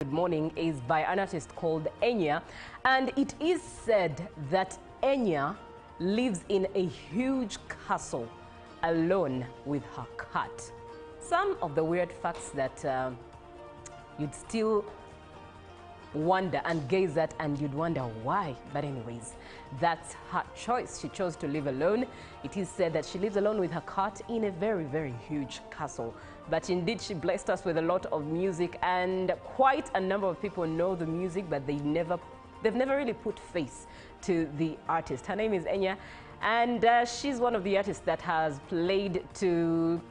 Good Morning is by an artist called Enya, and it is said that Enya lives in a huge castle alone with her cat. Some of the weird facts that you'd still wonder and gaze at, and you'd wonder why. But anyways, that's her choice. She chose to live alone. It is said that she lives alone with her cat in a very, very huge castle. But indeed, she blessed us with a lot of music, and quite a number of people know the music, but they've never really put face to the artist. Her name is Enya, and she's one of the artists that has played to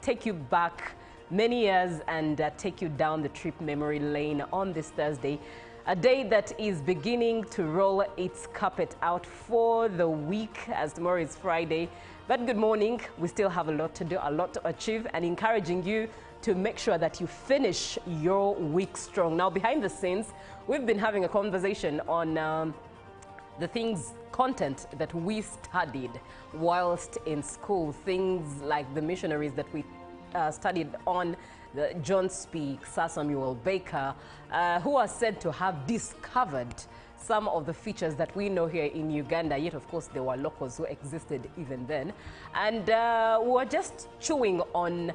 take you back many years and take you down the trip memory lane on this Thursday, a day that is beginning to roll its carpet out for the week, as tomorrow is Friday. But good morning, we still have a lot to do, a lot to achieve, and encouraging you to make sure that you finish your week strong. Now, behind the scenes, we've been having a conversation on content that we studied whilst in school, things like the missionaries that we studied on, John Speak, Sir Samuel Baker, who are said to have discovered some of the features that we know here in Uganda, yet of course there were locals who existed even then. And we're just chewing on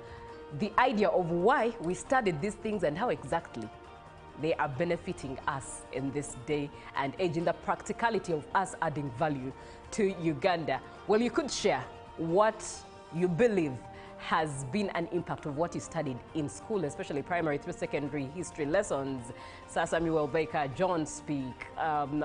the idea of why we studied these things and how exactly they are benefiting us in this day and age, in the practicality of us adding value to Uganda. Well, you could share what you believe has been an impact of what you studied in school, especially primary through secondary history lessons, Sir Samuel Baker, John Speak,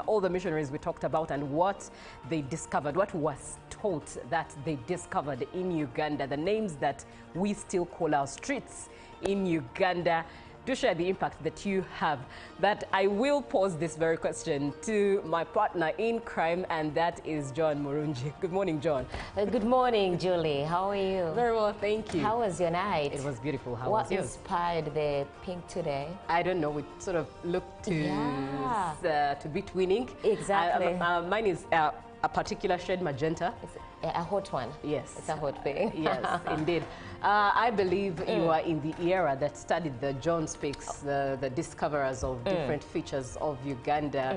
all the missionaries we talked about, and what they discovered, what was taught that they discovered in Uganda, the names that we still call our streets in Uganda. Do share the impact that you have. But I will pose this very question to my partner in crime, and that is John Murungi. Good morning, John. Good morning, Julie. How are you? Very well, thank you. How was your night? It was beautiful. How was was yours? What inspired the pink today? I don't know. We sort of looked to be twinning. Exactly. Mine is a particular shade, magenta. It's a hot one. Yes. It's a hot thing. Yes, indeed. I believe you are in the era that studied the John Speaks, the discoverers of different features of Uganda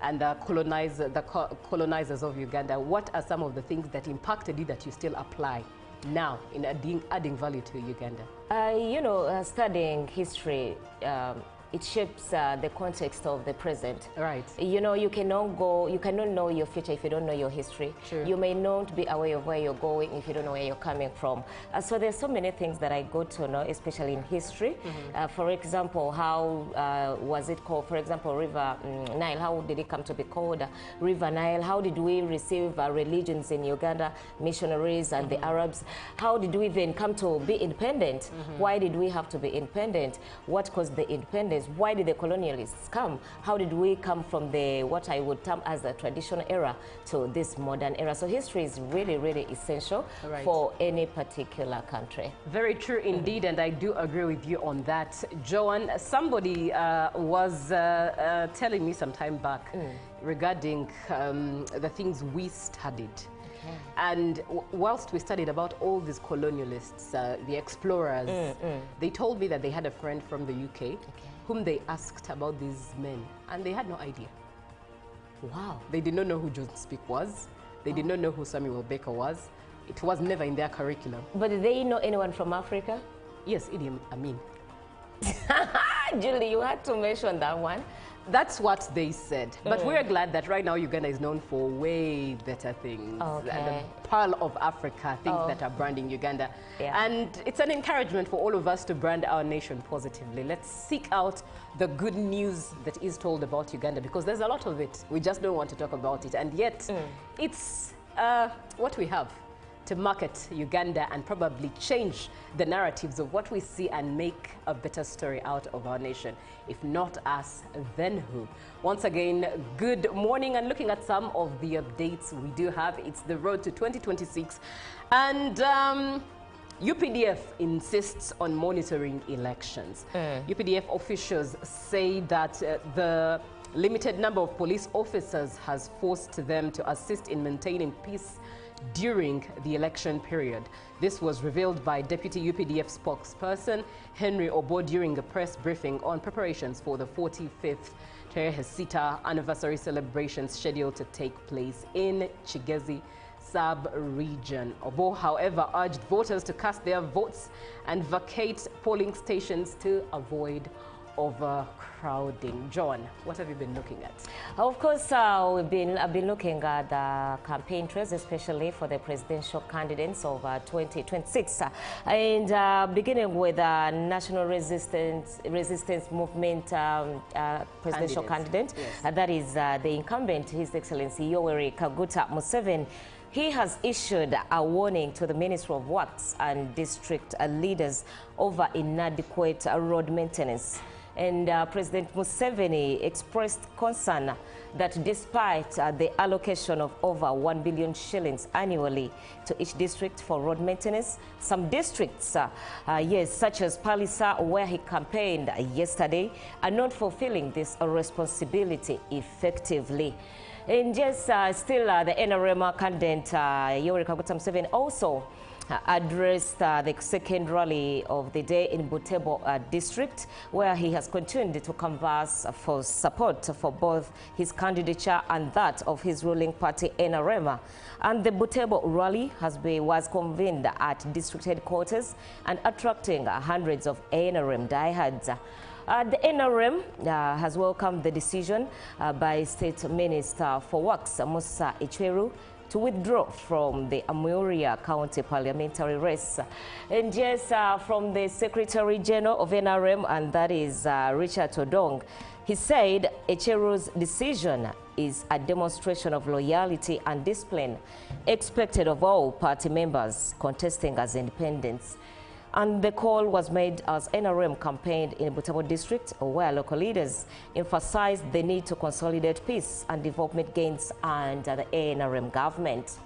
and the colonizers of Uganda. What are some of the things that impacted you that you still apply now in adding value to Uganda? Studying history, it shapes the context of the present. Right. You know, you cannot know your future if you don't know your history. True. You may not be aware of where you're going if you don't know where you're coming from. So there's so many things that I got to know, especially in history. For example, how was it called? For example, River Nile. How did it come to be called River Nile? How did we receive religions in Uganda, missionaries and the Arabs? How did we even come to be independent? Why did we have to be independent? What caused the independence? Why did the colonialists come? How did we come from the what I would term as the traditional era to this modern era? So history is really, really essential for any particular country. Very true indeed, and I do agree with you on that. Joan, somebody was telling me some time back regarding the things we studied. And whilst we studied about all these colonialists, the explorers, they told me that they had a friend from the UK whom they asked about these men, and they had no idea. Wow. They did not know who John Speak was. They did not know who Samuel Baker was. It was never in their curriculum. But did they know anyone from Africa? Yes, Idi Amin. Julie, you had to mention that one. That's what they said. But we're glad that right now Uganda is known for way better things. The pearl of Africa, things that are branding Uganda. And it's an encouragement for all of us to brand our nation positively. Let's seek out the good news that is told about Uganda, because there's a lot of it. We just don't want to talk about it. And yet, it's what we have to market Uganda and probably change the narratives of what we see and make a better story out of our nation. If not us, then who? Once again, good morning, and looking at some of the updates we do have, it's the road to 2026. And UPDF insists on monitoring elections. UPDF officials say that the limited number of police officers has forced them to assist in maintaining peace during the election period. This was revealed by Deputy UPDF spokesperson Henry Obo during a press briefing on preparations for the 45th Tarehe Sita anniversary celebrations scheduled to take place in Kigezi sub-region. Obo, however, urged voters to cast their votes and vacate polling stations to avoid overcrowding. John, what have you been looking at? Of course, I've been looking at the campaign trails, especially for the presidential candidates of 2026. And beginning with the National Resistance Movement presidential candidate, yes. That is the incumbent, His Excellency Yoweri Kaguta Museveni. He has issued a warning to the Ministry of Works and district leaders over inadequate road maintenance. And President Museveni expressed concern that despite the allocation of over 1 billion shillings annually to each district for road maintenance, some districts, such as Palisa, where he campaigned yesterday, are not fulfilling this responsibility effectively. And just still the NRM candidate Yoweri Kaguta Museveni also addressed the second rally of the day in Butebo district, where he has continued to canvass for support for both his candidature and that of his ruling party NRM. And the Butebo rally was convened at district headquarters and attracting hundreds of NRM diehards. The NRM has welcomed the decision by State Minister for Works, Musa Ichweru, to withdraw from the Amuria County parliamentary race. And yes, from the Secretary General of NRM, and that is Richard Odong, he said Ichweru's decision is a demonstration of loyalty and discipline expected of all party members contesting as independents. And the call was made as NRM campaigned in Butebo district, where local leaders emphasized the need to consolidate peace and development gains under the NRM government.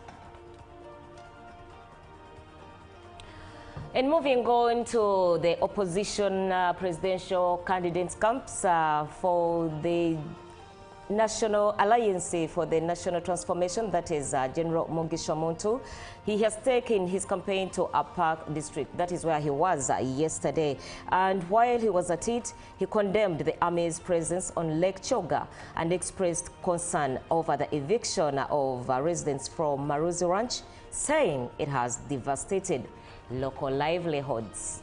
And moving on to the opposition presidential candidates camps for the National Alliance for the National Transformation, that is General Mugisha Muntu. He has taken his campaign to a park district. That is where he was yesterday. And while he was at it, he condemned the army's presence on Lake Choga and expressed concern over the eviction of residents from Maruzi Ranch, saying it has devastated local livelihoods.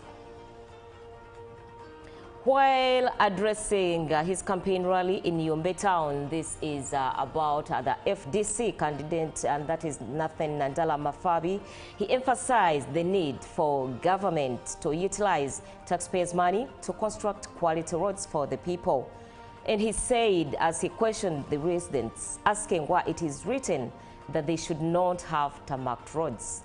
While addressing his campaign rally in Yombe town, this is about the FDC candidate, and that is Nathan Nandala Mafabi. He emphasized the need for government to utilize taxpayers' money to construct quality roads for the people. And he said, as he questioned the residents, asking why it is written that they should not have tarmacked roads.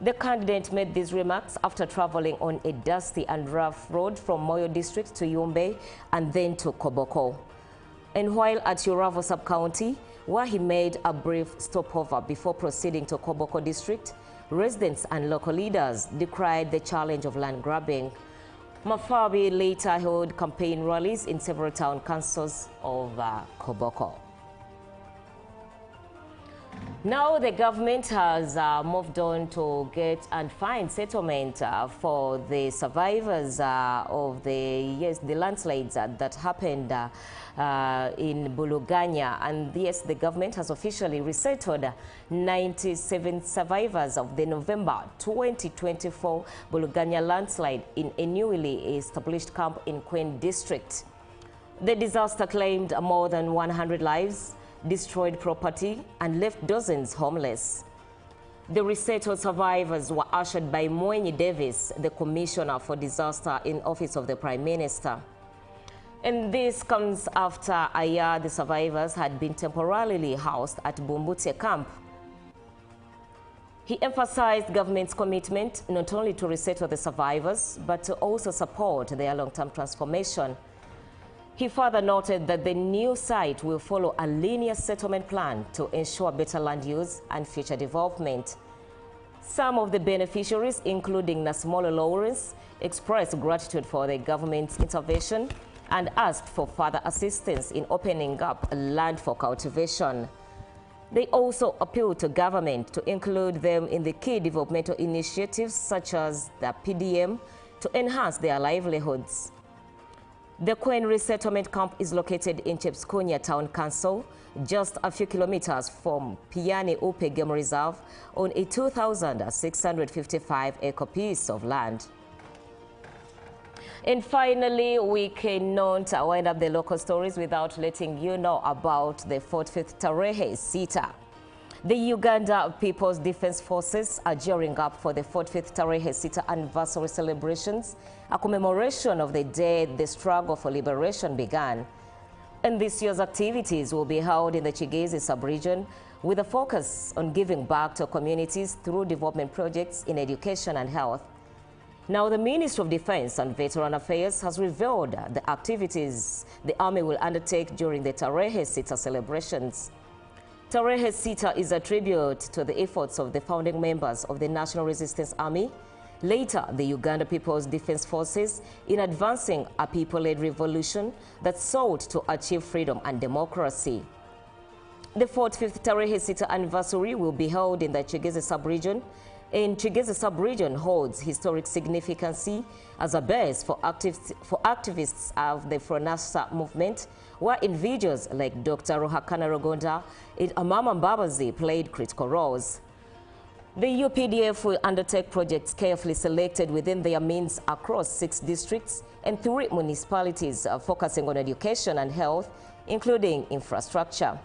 The candidate made these remarks after traveling on a dusty and rough road from Moyo district to Yombe and then to Koboko. And while at Uravo sub-county, where he made a brief stopover before proceeding to Koboko district, residents and local leaders decried the challenge of land grabbing. Mafabi later held campaign rallies in several town councils of Koboko. Now the government has moved on to get and find settlement for the survivors of the landslides that happened in Buluganya. And yes, the government has officially resettled 97 survivors of the November 2024 Buluganya landslide in a newly established camp in Queen district. The disaster claimed more than 100 lives, destroyed property, and left dozens homeless. The resettled survivors were ushered by Mwenyi Davis, the Commissioner for Disaster in Office of the Prime Minister. And this comes after a year the survivors had been temporarily housed at Bumbute camp. He emphasized government's commitment not only to resettle the survivors, but to also support their long-term transformation. He further noted that the new site will follow a linear settlement plan to ensure better land use and future development. Some of the beneficiaries, including Nasimolo Lawrence, expressed gratitude for the government's intervention and asked for further assistance in opening up land for cultivation. They also appealed to government to include them in the key developmental initiatives such as the PDM to enhance their livelihoods. The Queen Resettlement Camp is located in Chepskunya Town Council, just a few kilometers from Piani Upe Game Reserve on a 2,655-acre piece of land. And finally, we cannot wind up the local stories without letting you know about the 45th Tarehe Sita. The Uganda People's Defense Forces are gearing up for the 45th Tarehe Sita anniversary celebrations, a commemoration of the day the struggle for liberation began. And this year's activities will be held in the Chigezi sub-region with a focus on giving back to communities through development projects in education and health. Now, the Ministry of Defense and Veteran Affairs has revealed the activities the Army will undertake during the Tarehe Sita celebrations. Tarehe Sita is a tribute to the efforts of the founding members of the National Resistance Army, later the Uganda People's Defense Forces, in advancing a people-led revolution that sought to achieve freedom and democracy. The 45th Tarehe Sita anniversary will be held in the Chigezi sub-region, and Chigezi sub-region holds historic significance as a base for activists of the Fronasa movement, where individuals like Dr. Ruhakana Rugonda and Amama Mbabazi played critical roles. The UPDF will undertake projects carefully selected within their means across 6 districts and 3 municipalities, focusing on education and health, including infrastructure.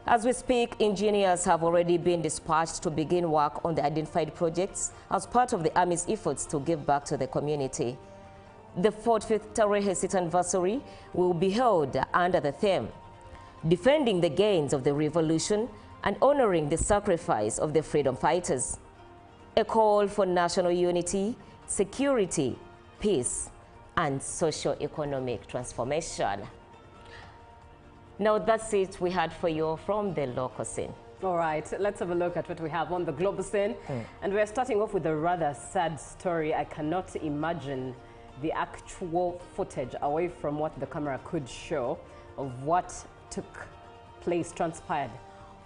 As we speak, engineers have already been dispatched to begin work on the identified projects as part of the Army's efforts to give back to the community. The 45th Tarehe Sita anniversary will be held under the theme, Defending the Gains of the Revolution and Honoring the Sacrifice of the Freedom Fighters. A call for national unity, security, peace, and socio-economic transformation. Now that's it we had for you from the local scene. All right, let's have a look at what we have on the global scene. And we're starting off with a rather sad story. I cannot imagine the actual footage away from what the camera could show of what took place, transpired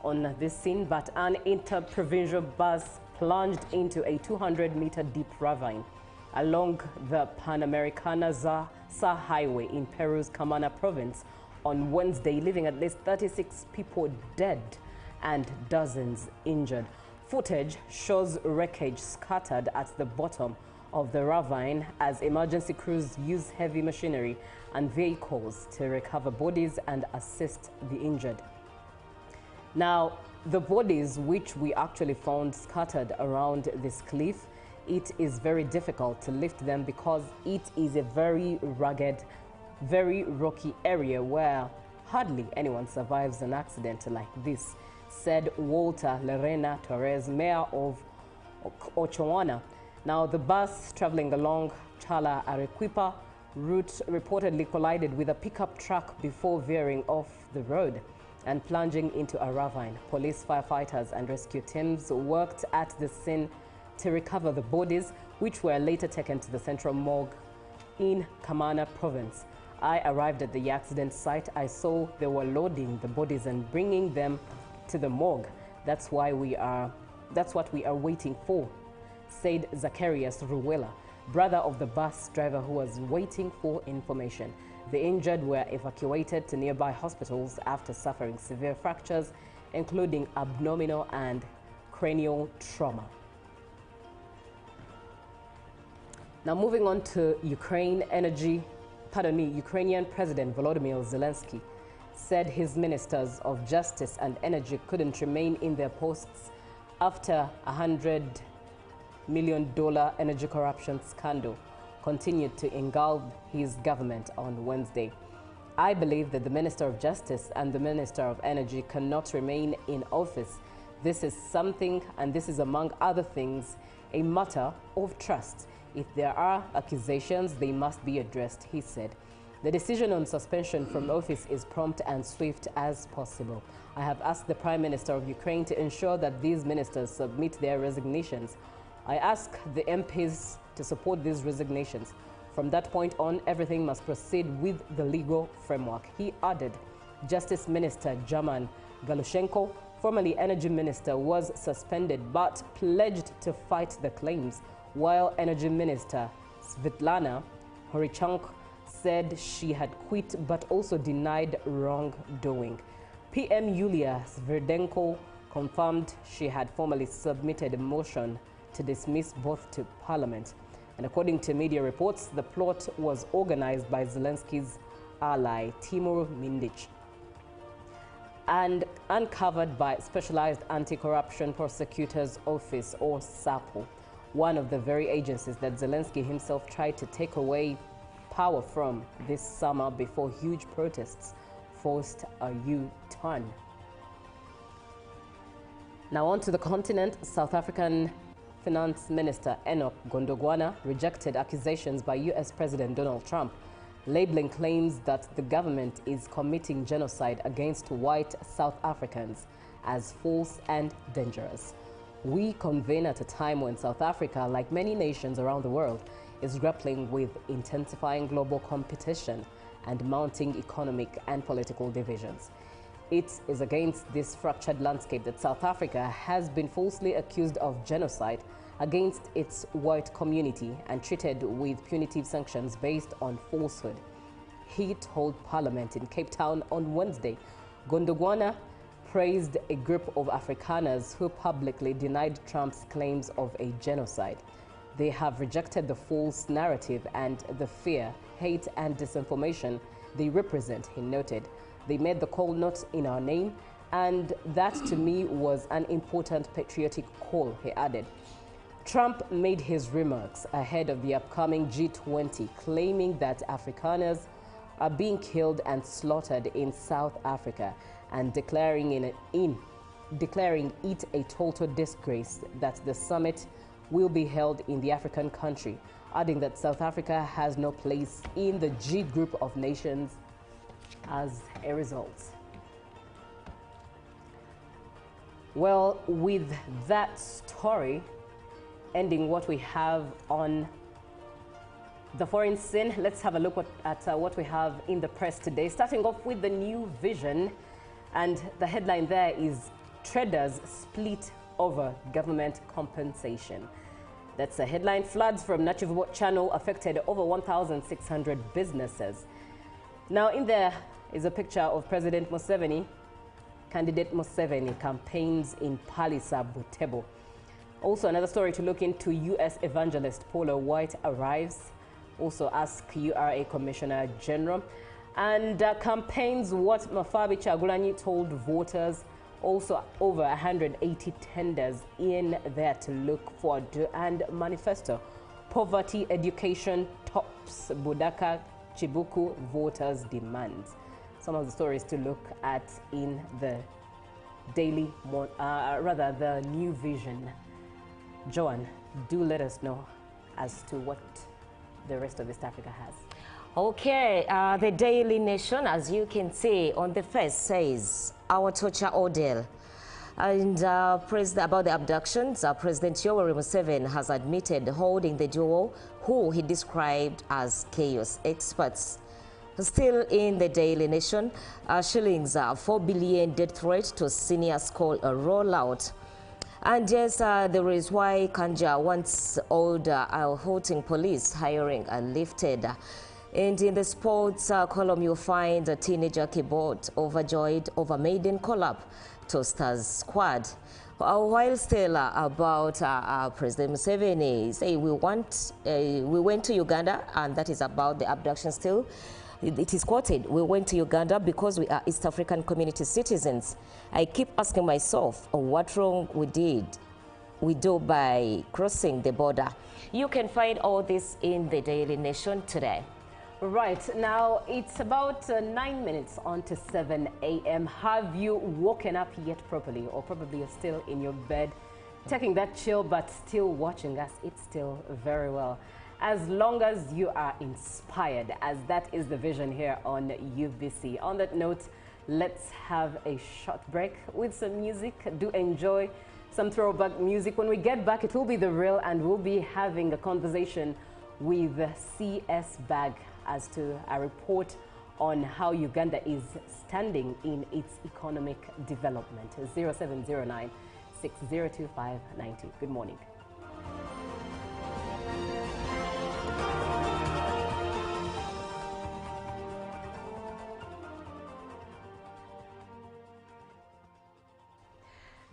on this scene. But an inter-provincial bus plunged into a 200-meter deep ravine along the Panamericana Sa Highway in Peru's Camana province on Wednesday, leaving at least 36 people dead and dozens injured. Footage shows wreckage scattered at the bottom of the ravine as emergency crews use heavy machinery and vehicles to recover bodies and assist the injured. Now, the bodies which we actually found scattered around this cliff, it is very difficult to lift them because it is a very rugged, very rocky area where hardly anyone survives an accident like this, said Walter Lerena Torres, mayor of Ochoana. Now, the bus traveling along Chala Arequipa route reportedly collided with a pickup truck before veering off the road and plunging into a ravine. Police, firefighters, and rescue teams worked at the scene to recover the bodies, which were later taken to the central morgue in Camana province. I arrived at the accident site. I saw they were loading the bodies and bringing them to the morgue. That's what we are waiting for, said Zacharias Ruwela, brother of the bus driver who was waiting for information. The injured were evacuated to nearby hospitals after suffering severe fractures, including abdominal and cranial trauma. Now, moving on to Ukrainian President Volodymyr Zelensky said his ministers of justice and energy couldn't remain in their posts after $100 million energy corruption scandal continued to engulf his government on Wednesday. I believe that the Minister of Justice and the Minister of Energy cannot remain in office. This is something, and this is among other things, a matter of trust. If there are accusations, they must be addressed, he said. The decision on suspension from office is prompt and swift as possible. I have asked the Prime Minister of Ukraine to ensure that these ministers submit their resignations. I ask the MPs to support these resignations. From that point on, everything must proceed with the legal framework. He added, Justice Minister German Galushenko, formerly Energy Minister, was suspended but pledged to fight the claims, while Energy Minister Svetlana Horichenko said she had quit but also denied wrongdoing. PM Yulia Sverdenko confirmed she had formally submitted a motion to dismiss both to Parliament. And according to media reports, the plot was organized by Zelensky's ally, Timur Mindich, and uncovered by Specialized Anti-Corruption Prosecutor's Office, or SAPO, one of the very agencies that Zelensky himself tried to take away power from this summer before huge protests forced a U-turn. Now on to the continent. South African Finance Minister Enoch Gondogwana rejected accusations by US President Donald Trump, labeling claims that the government is committing genocide against white South Africans as false and dangerous. We convene at a time when South Africa, like many nations around the world, is grappling with intensifying global competition and mounting economic and political divisions. It is against this fractured landscape that South Africa has been falsely accused of genocide against its white community and treated with punitive sanctions based on falsehood. He told Parliament in Cape Town on Wednesday. Gondogwana praised a group of Afrikaners who publicly denied Trump's claims of a genocide. They have rejected the false narrative and the fear, hate, and disinformation they represent, he noted. They made the call not in our name, and that to me was an important patriotic call, he added. Trump made his remarks ahead of the upcoming G20, claiming that Afrikaners are being killed and slaughtered in South Africa and declaring it a total disgrace that the summit will be held in the African country, adding that South Africa has no place in the G group of nations as a result. Well, with that story ending what we have on the foreign scene, let's have a look at what we have in the press today. Starting off with the New Vision, and the headline there is Traders Split Over Government Compensation. That's a headline. Floods from Nachivubo Channel affected over 1,600 businesses. Now in there is a picture of President Museveni. Candidate Museveni campaigns in Palisa Butebo. Also another story to look into, U.S. evangelist Paula White arrives. Also ask URA Commissioner General. And campaigns what Mafabi Chagulanyi told voters. Also over 180 tenders in there to look forward to. And manifesto, poverty education tops Budaka Chibuku voters' demands. Some of the stories to look at in the the New Vision. Joan, do let us know as to what the rest of East Africa has. Okay, the Daily Nation, as you can see on the first, says our torture ordeal. And about the abductions, President Yoweri Museveni has admitted holding the duo who he described as chaos experts. Still in the Daily Nation, Shillings 4 billion death threat to seniors call a rollout. And yes, there is why Kanja wants order halting police hiring lifted. And in the sports column, you'll find a teenager keyboard overjoyed over maiden collab to Stars squad. While still about President Museveni, say we went to Uganda, and that is about the abduction still. It is quoted, we went to Uganda because we are East African community citizens. I keep asking myself what wrong we do by crossing the border. You can find all this in the Daily Nation today. Right, now it's about 9 minutes on to 7 a.m. Have you woken up yet properly, or probably you're still in your bed taking that chill but still watching us? It's still very well. As long as you are inspired, as that is the vision here on UBC. On that note, let's have a short break with some music. Do enjoy some throwback music. When we get back, it will be The Real, and we'll be having a conversation with CS Bag as to a report on how Uganda is standing in its economic development. 0709 602590. Good morning.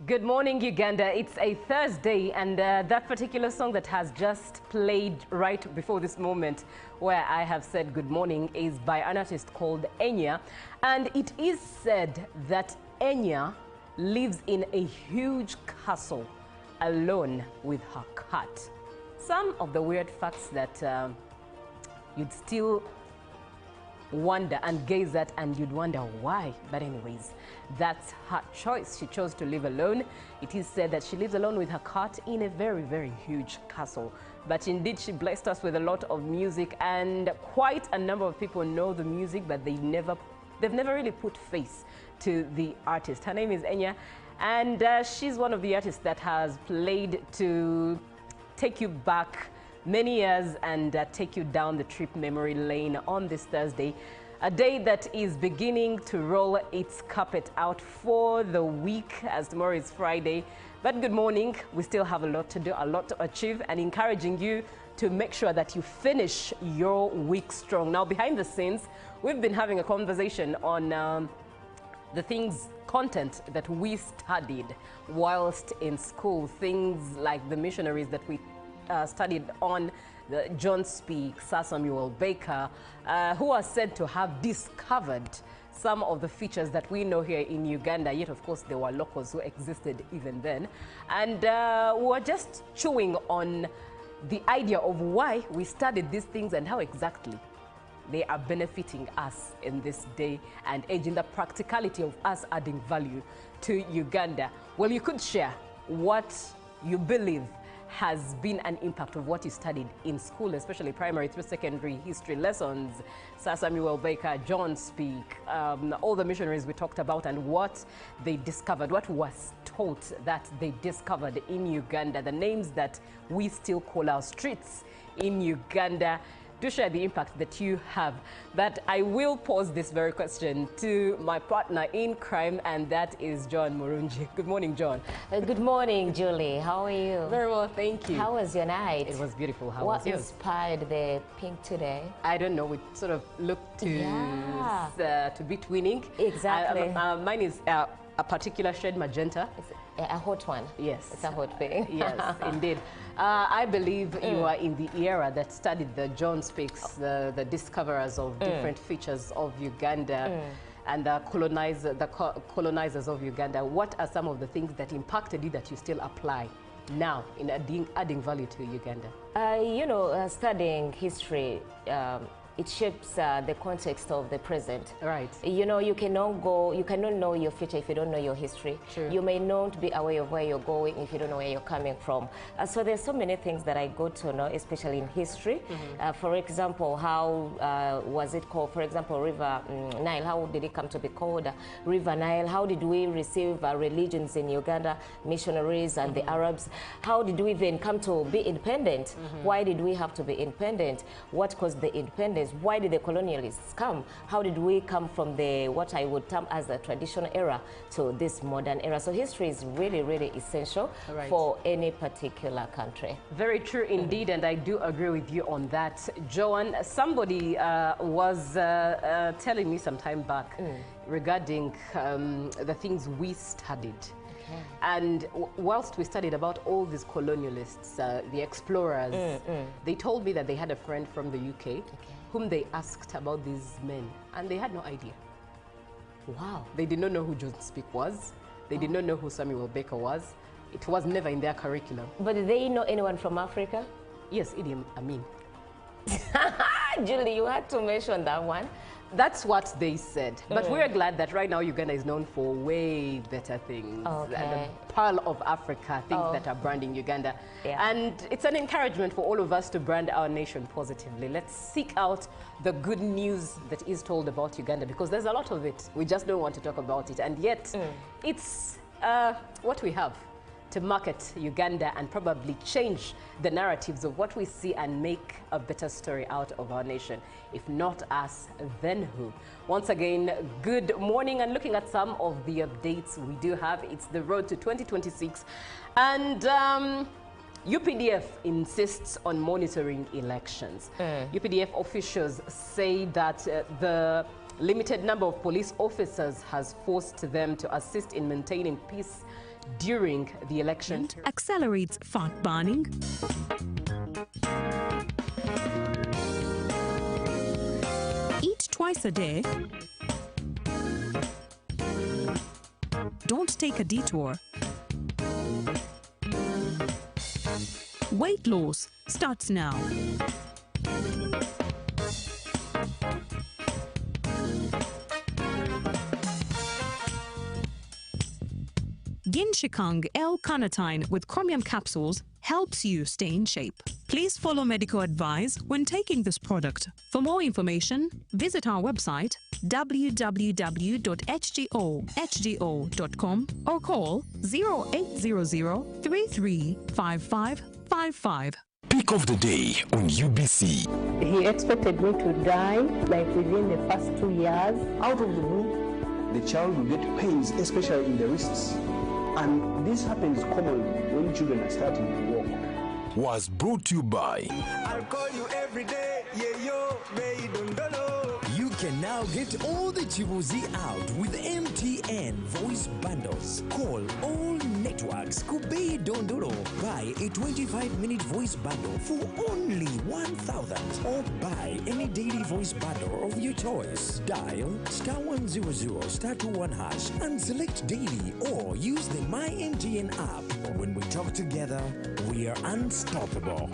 Good morning, Uganda. It's a Thursday, and that particular song that has just played right before this moment where I have said good morning is by an artist called Enya. And it is said that Enya lives in a huge castle alone with her cat. Some of the weird facts that you'd still wonder and gaze at, and you'd wonder why. But anyways, that's her choice. She chose to live alone. It is said that she lives alone with her cat in a very, very huge castle. But indeed, she blessed us with a lot of music, and quite a number of people know the music, but they've never really put face to the artist. Her name is Enya, and she's one of the artists that has played to take you back many years and take you down the trip memory lane on this Thursday, a day that is beginning to roll its carpet out for the week, as tomorrow is Friday. But good morning. We still have a lot to do, a lot to achieve, and encouraging you to make sure that you finish your week strong. Now, behind the scenes, we've been having a conversation on the content that we studied whilst in school, things like the missionaries that we studied on, the John Speak, Sir Samuel Baker, who are said to have discovered some of the features that we know here in Uganda, yet of course there were locals who existed even then. And we're just chewing on the idea of why we studied these things and how exactly they are benefiting us in this day and age, in the practicality of us adding value to Uganda. Well, you could share what you believe has been an impact of what you studied in school, especially primary through secondary history lessons, Sir Samuel Baker, John Speak, all the missionaries we talked about, and what they discovered, what was taught that they discovered in Uganda, the names that we still call our streets in Uganda. Do share the impact that you have. But I will pose this very question to my partner in crime, and that is John Murungi. Good morning, John. Good morning, Julie. How are you? Very well, thank you. How was your night? It was beautiful. How what was yours? inspired the pink today? I don't know. We sort of looked to be twinning. Exactly. Mine is a particular shade, magenta. It's a hot one. Yes. It's a hot thing. Yes, indeed. I believe you are in the era that studied the John Speaks, the discoverers of different features of Uganda and the colonizers of Uganda. What are some of the things that impacted you that you still apply now in adding value to Uganda? You know, studying history, it shapes the context of the present. Right. You know, you cannot know your future if you don't know your history. True. You may not be aware of where you're going if you don't know where you're coming from. So there's so many things that I got to know, especially in history. For example, how was it called? For example, River Nile, how did it come to be called River Nile? How did we receive religions in Uganda, missionaries and the Arabs? How did we even come to be independent? Why did we have to be independent? What caused the independence? Why did the colonialists come? How did we come from the what I would term as the traditional era to this modern era? So history is really, really essential for any particular country. Very true indeed, and I do agree with you on that. Joan, somebody was telling me some time back regarding the things we studied. And whilst we studied about all these colonialists, the explorers, they told me that they had a friend from the UK whom they asked about these men, and they had no idea. Wow. They did not know who John Speak was. They did not know who Samuel Baker was. It was never in their curriculum. But did they know anyone from Africa? Yes, Idi Amin. Julie, you had to mention that one. That's what they said. But we're glad that right now Uganda is known for way better things. The pearl of Africa, things that are branding Uganda. And it's an encouragement for all of us to brand our nation positively. Let's seek out the good news that is told about Uganda, because there's a lot of it. We just don't want to talk about it. And yet, it's what we have. to market Uganda and probably change the narratives of what we see and make a better story out of our nation. If not us, then who? Once again, good morning, and looking at some of the updates we do have, it's the road to 2026, and UPDF insists on monitoring elections. UPDF officials say that the limited number of police officers has forced them to assist in maintaining peace during the election. Accelerates fat burning. Eat twice a day. Don't take a detour. Weight loss starts now. Ginshikang L-carnitine with chromium capsules helps you stay in shape. Please follow medical advice when taking this product. For more information, visit our website www.hgo.com or call 0800 335555. Pick of the day on UBC. He expected me to die like within the first 2 years. Out of the blue, the child will get pains, especially in the wrists. And this happens commonly when children are starting to walk. Was brought to you by I'll call you every day, yeah, yo, baby, don't know. You can now get all the Chibuzi out with MTN voice bundles. Call all networks, Kubei Dondoro. Buy a 25-minute voice bundle for only 1,000, or buy any daily voice bundle of your choice. Dial *100*21# and select daily, or use the My MTN app. When we talk together, we are unstoppable.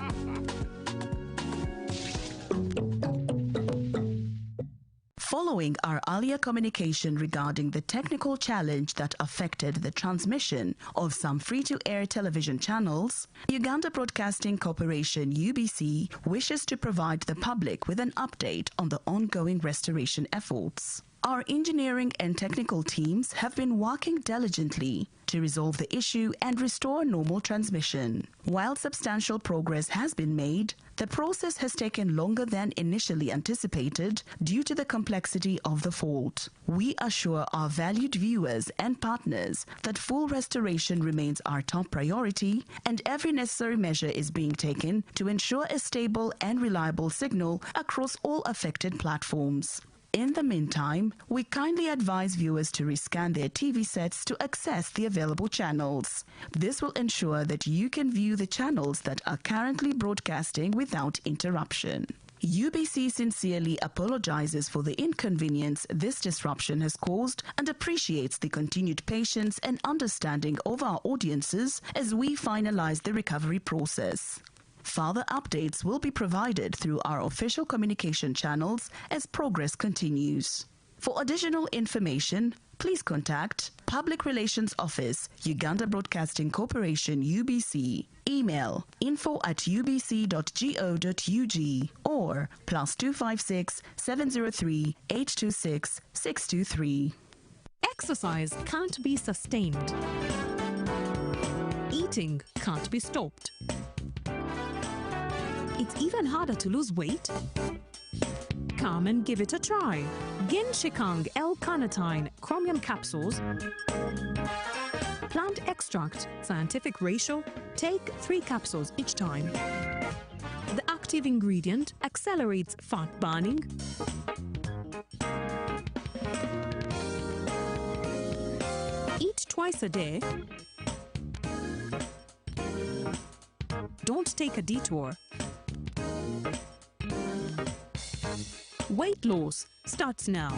Following our earlier communication regarding the technical challenge that affected the transmission of some free-to-air television channels, Uganda Broadcasting Corporation UBC wishes to provide the public with an update on the ongoing restoration efforts. Our engineering and technical teams have been working diligently to resolve the issue and restore normal transmission. While substantial progress has been made, the process has taken longer than initially anticipated due to the complexity of the fault. We assure our valued viewers and partners that full restoration remains our top priority, and every necessary measure is being taken to ensure a stable and reliable signal across all affected platforms. In the meantime, we kindly advise viewers to rescan their TV sets to access the available channels. This will ensure that you can view the channels that are currently broadcasting without interruption. UBC sincerely apologizes for the inconvenience this disruption has caused and appreciates the continued patience and understanding of our audiences as we finalize the recovery process. Further updates will be provided through our official communication channels as progress continues. For additional information, please contact Public Relations Office, Uganda Broadcasting Corporation, UBC. Email info@ubc.go.ug or +256 703 826 623. Exercise can't be sustained. Eating can't be stopped. It's even harder to lose weight? Come and give it a try. Ginshikang L-carnitine chromium capsules, plant extract, scientific ratio, take 3 capsules each time. The active ingredient accelerates fat burning, eat twice a day, don't take a detour. Weight loss starts now.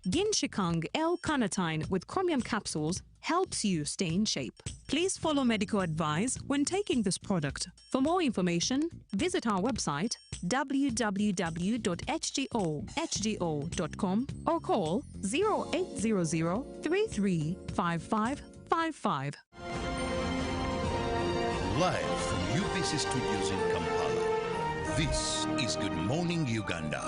Ginshikang L-carnitine with chromium capsules helps you stay in shape. Please follow medical advice when taking this product. For more information, visit our website www.hgo.com or call 0800 335555. Live from UBC Studios in Kampala, This is Good Morning Uganda.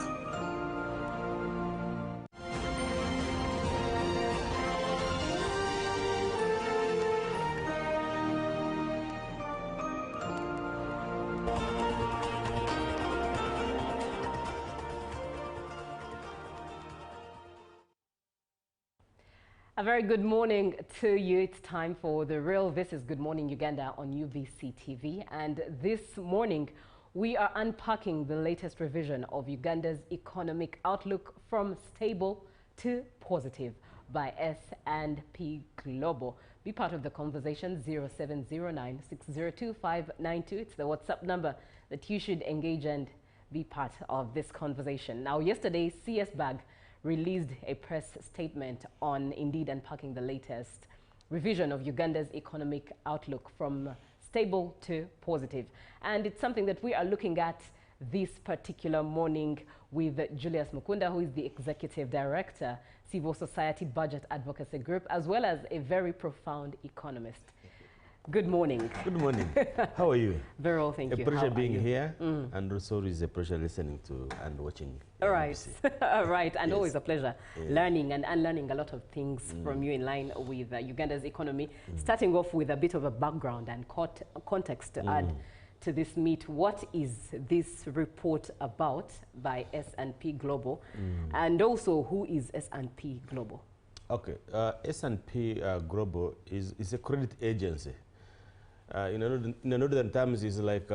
A very good morning to you. It's time for The Real. This is Good Morning Uganda on UBC TV. And this morning, we are unpacking the latest revision of Uganda's economic outlook from stable to positive by S&P Global. Be part of the conversation, 0709 602 592. It's the WhatsApp number that you should engage and be part of this conversation. Now, yesterday, CS Bag released a press statement on indeed unpacking the latest revision of Uganda's economic outlook from stable to positive. And it's something that we are looking at this particular morning with Julius Mukunda, who is the Executive Director, Civil Society Budget Advocacy Group, as well as a very profound economist. Good morning. Good morning. How are you? Very well, thank you. A pleasure being here, and also it's a pleasure listening to and watching. All right. Right, and Yes. always a pleasure learning and unlearning a lot of things from you in line with Uganda's economy. Starting off with a bit of a background and context to add to this meet. What is this report about by S&P Global? And also, who is S&P Global? Okay, S&P Global is a credit agency. In northern terms, is like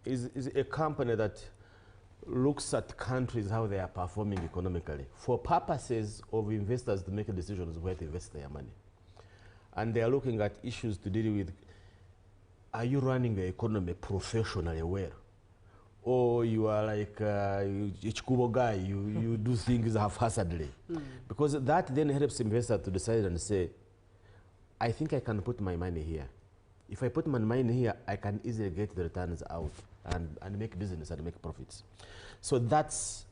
is a company that looks at countries how they are performing economically for purposes of investors to make decisions where to invest their money, and they are looking at issues to deal with. Are you running the economy professionally well, or you are like a Chikubo guy? You do things haphazardly, because that then helps investors to decide and say, I think I can put my money here. If I put my money here, I can easily get the returns out and make business and make profits. So that's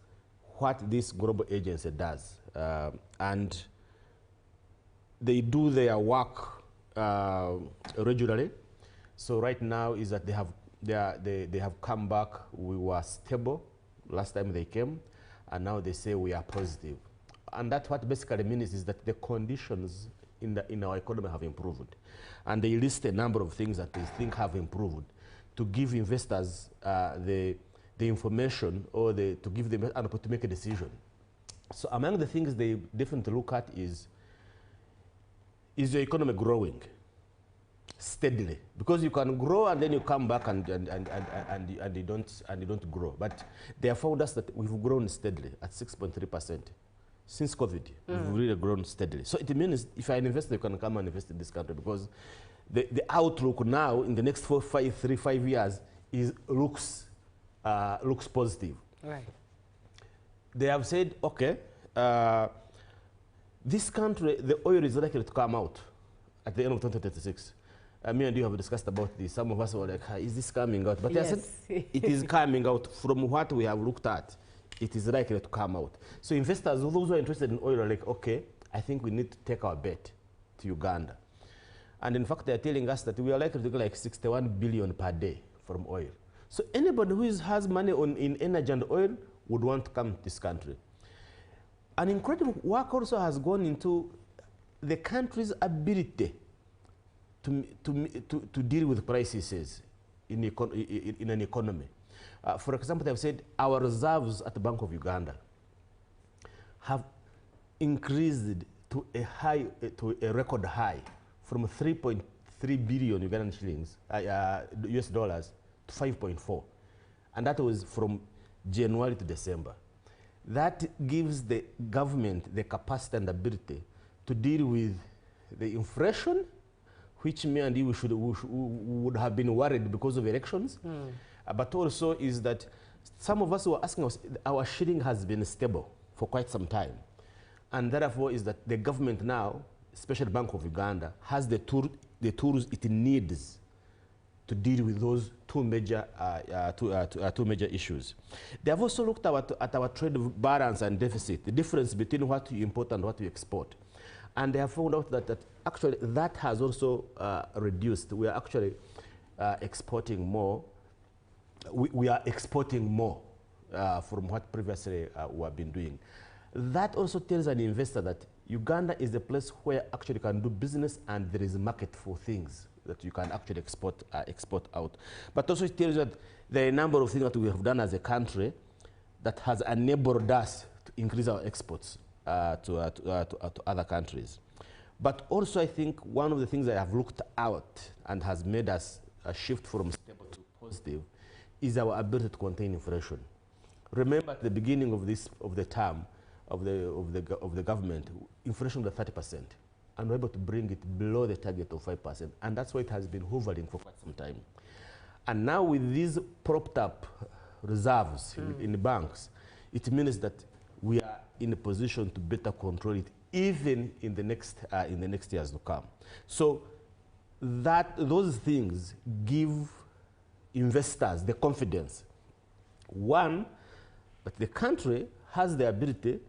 what this global agency does. And they do their work regularly. So right now is that they have come back. We were stable last time they came, and now they say we are positive. And that's what basically means is that the conditions in our economy have improved. And they list a number of things that they think have improved to give investors the information or to give them to make a decision. So among the things they definitely look at is the economy growing steadily? Because you can grow and then you come back and you don't grow. But they have found us that we've grown steadily at 6.3%. Since COVID, we've really grown steadily. So it means if you're an investor, you can come and invest in this country, because the outlook now in the next 3-5 years looks positive. Right. They have said, okay, this country, the oil is likely to come out at the end of 2036. Me and you have discussed about this. Some of us were like, is this coming out? But yes. I said, it is coming out. From what we have looked at, it is likely to come out. So investors, those who are interested in oil, are like, okay, I think we need to take our bet to Uganda. And in fact, they're telling us that we are likely to get like 61 billion per day from oil. So anybody who has money in energy and oil would want to come to this country. An incredible work also has gone into the country's ability to deal with crises in an economy. For example, they've said our reserves at the Bank of Uganda have increased to a record high from 3.3 billion Ugandan shillings, US dollars, to 5.4. And that was from January to December. That gives the government the capacity and ability to deal with the inflation, which me and you would have been worried because of elections. But also is that some of us were asking us, our shilling has been stable for quite some time. And therefore is that the government now, especially Bank of Uganda, has the tools it needs to deal with those two major issues. They have also looked at our trade balance and deficit, the difference between what you import and what you export. And they have found out that actually that has also reduced. We are actually exporting more we are exporting more from what previously we have been doing. That also tells an investor that Uganda is a place where actually you can do business and there is a market for things that you can actually export out. But also it tells you that there are a number of things that we have done as a country that has enabled us to increase our exports to other countries. But also I think one of the things that have looked out and has made us a shift from stable to positive is our ability to contain inflation. Remember at the beginning of the term of the government, inflation was 30%, and we're able to bring it below the target of 5%, and that's why it has been hovering for quite some time. And now with these propped up reserves in the banks, it means that we are in a position to better control it even in the next years to come. So those things give investors the confidence. One, that the country has the ability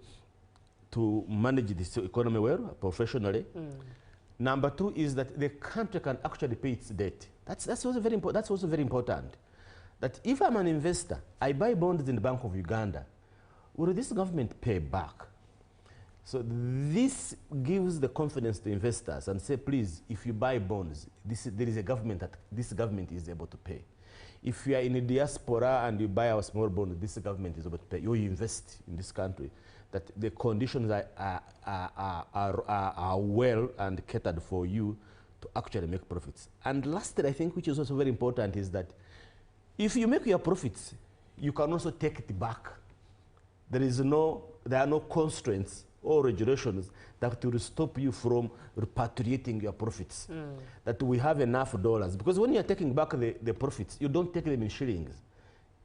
to manage this economy well, professionally. Number two is that the country can actually pay its debt. That's also very important. That's also very important. That if I'm an investor, I buy bonds in the Bank of Uganda, will this government pay back? So this gives the confidence to investors and say, please, if you buy bonds, there is a government that this government is able to pay. If you are in the diaspora and you buy our small bond, this government is able to pay. You invest in this country, that the conditions are well and catered for you to actually make profits. And lastly, I think, which is also very important, is that if you make your profits, you can also take it back. There are no constraints or regulations that will stop you from repatriating your profits. That we have enough dollars. Because when you're taking back the profits, you don't take them in shillings.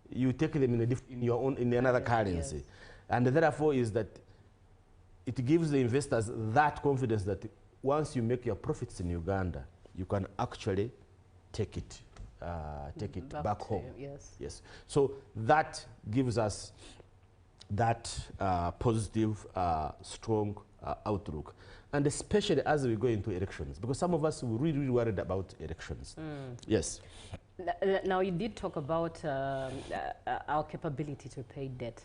You take them in another currency. Yes. And therefore is that it gives the investors that confidence that once you make your profits in Uganda, you can actually take it back home. Yes. So that gives us that positive, strong outlook. And especially as we go into elections, because some of us were really worried about elections. Yes. Now, you did talk about our capability to pay debt.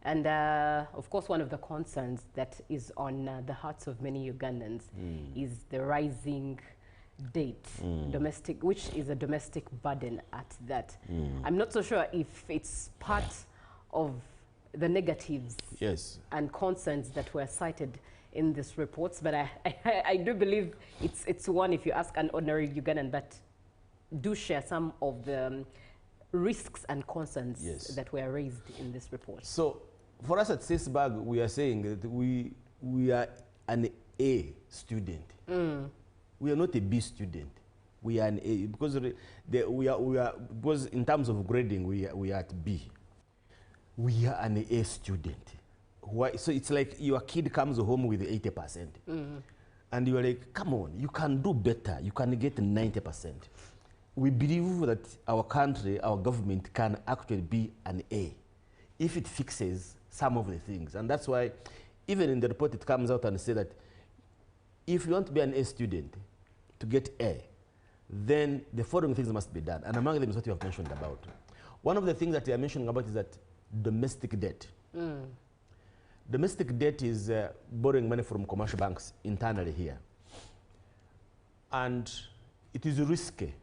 And of course, one of the concerns that is on the hearts of many Ugandans is the rising debt, which is a domestic burden at that. I'm not so sure if it's part of the negatives and concerns that were cited in these reports, but I do believe it's one, if you ask an ordinary Ugandan, that do share some of the risks and concerns that were raised in this report. So for us at CISBAG, we are saying that we are an A student. We are not a B student. We are an A, because because in terms of grading, we are at B. We are an A student. Why? So it's like your kid comes home with 80%. And you're like, come on, you can do better. You can get 90%. We believe that our country, our government can actually be an A if it fixes some of the things. And that's why even in the report it comes out and says that if you want to be an A student, to get A, then the following things must be done. And among them is what you have mentioned about. One of the things that you are mentioning about is that domestic debt. Domestic debt is borrowing money from commercial banks internally here. And it is risky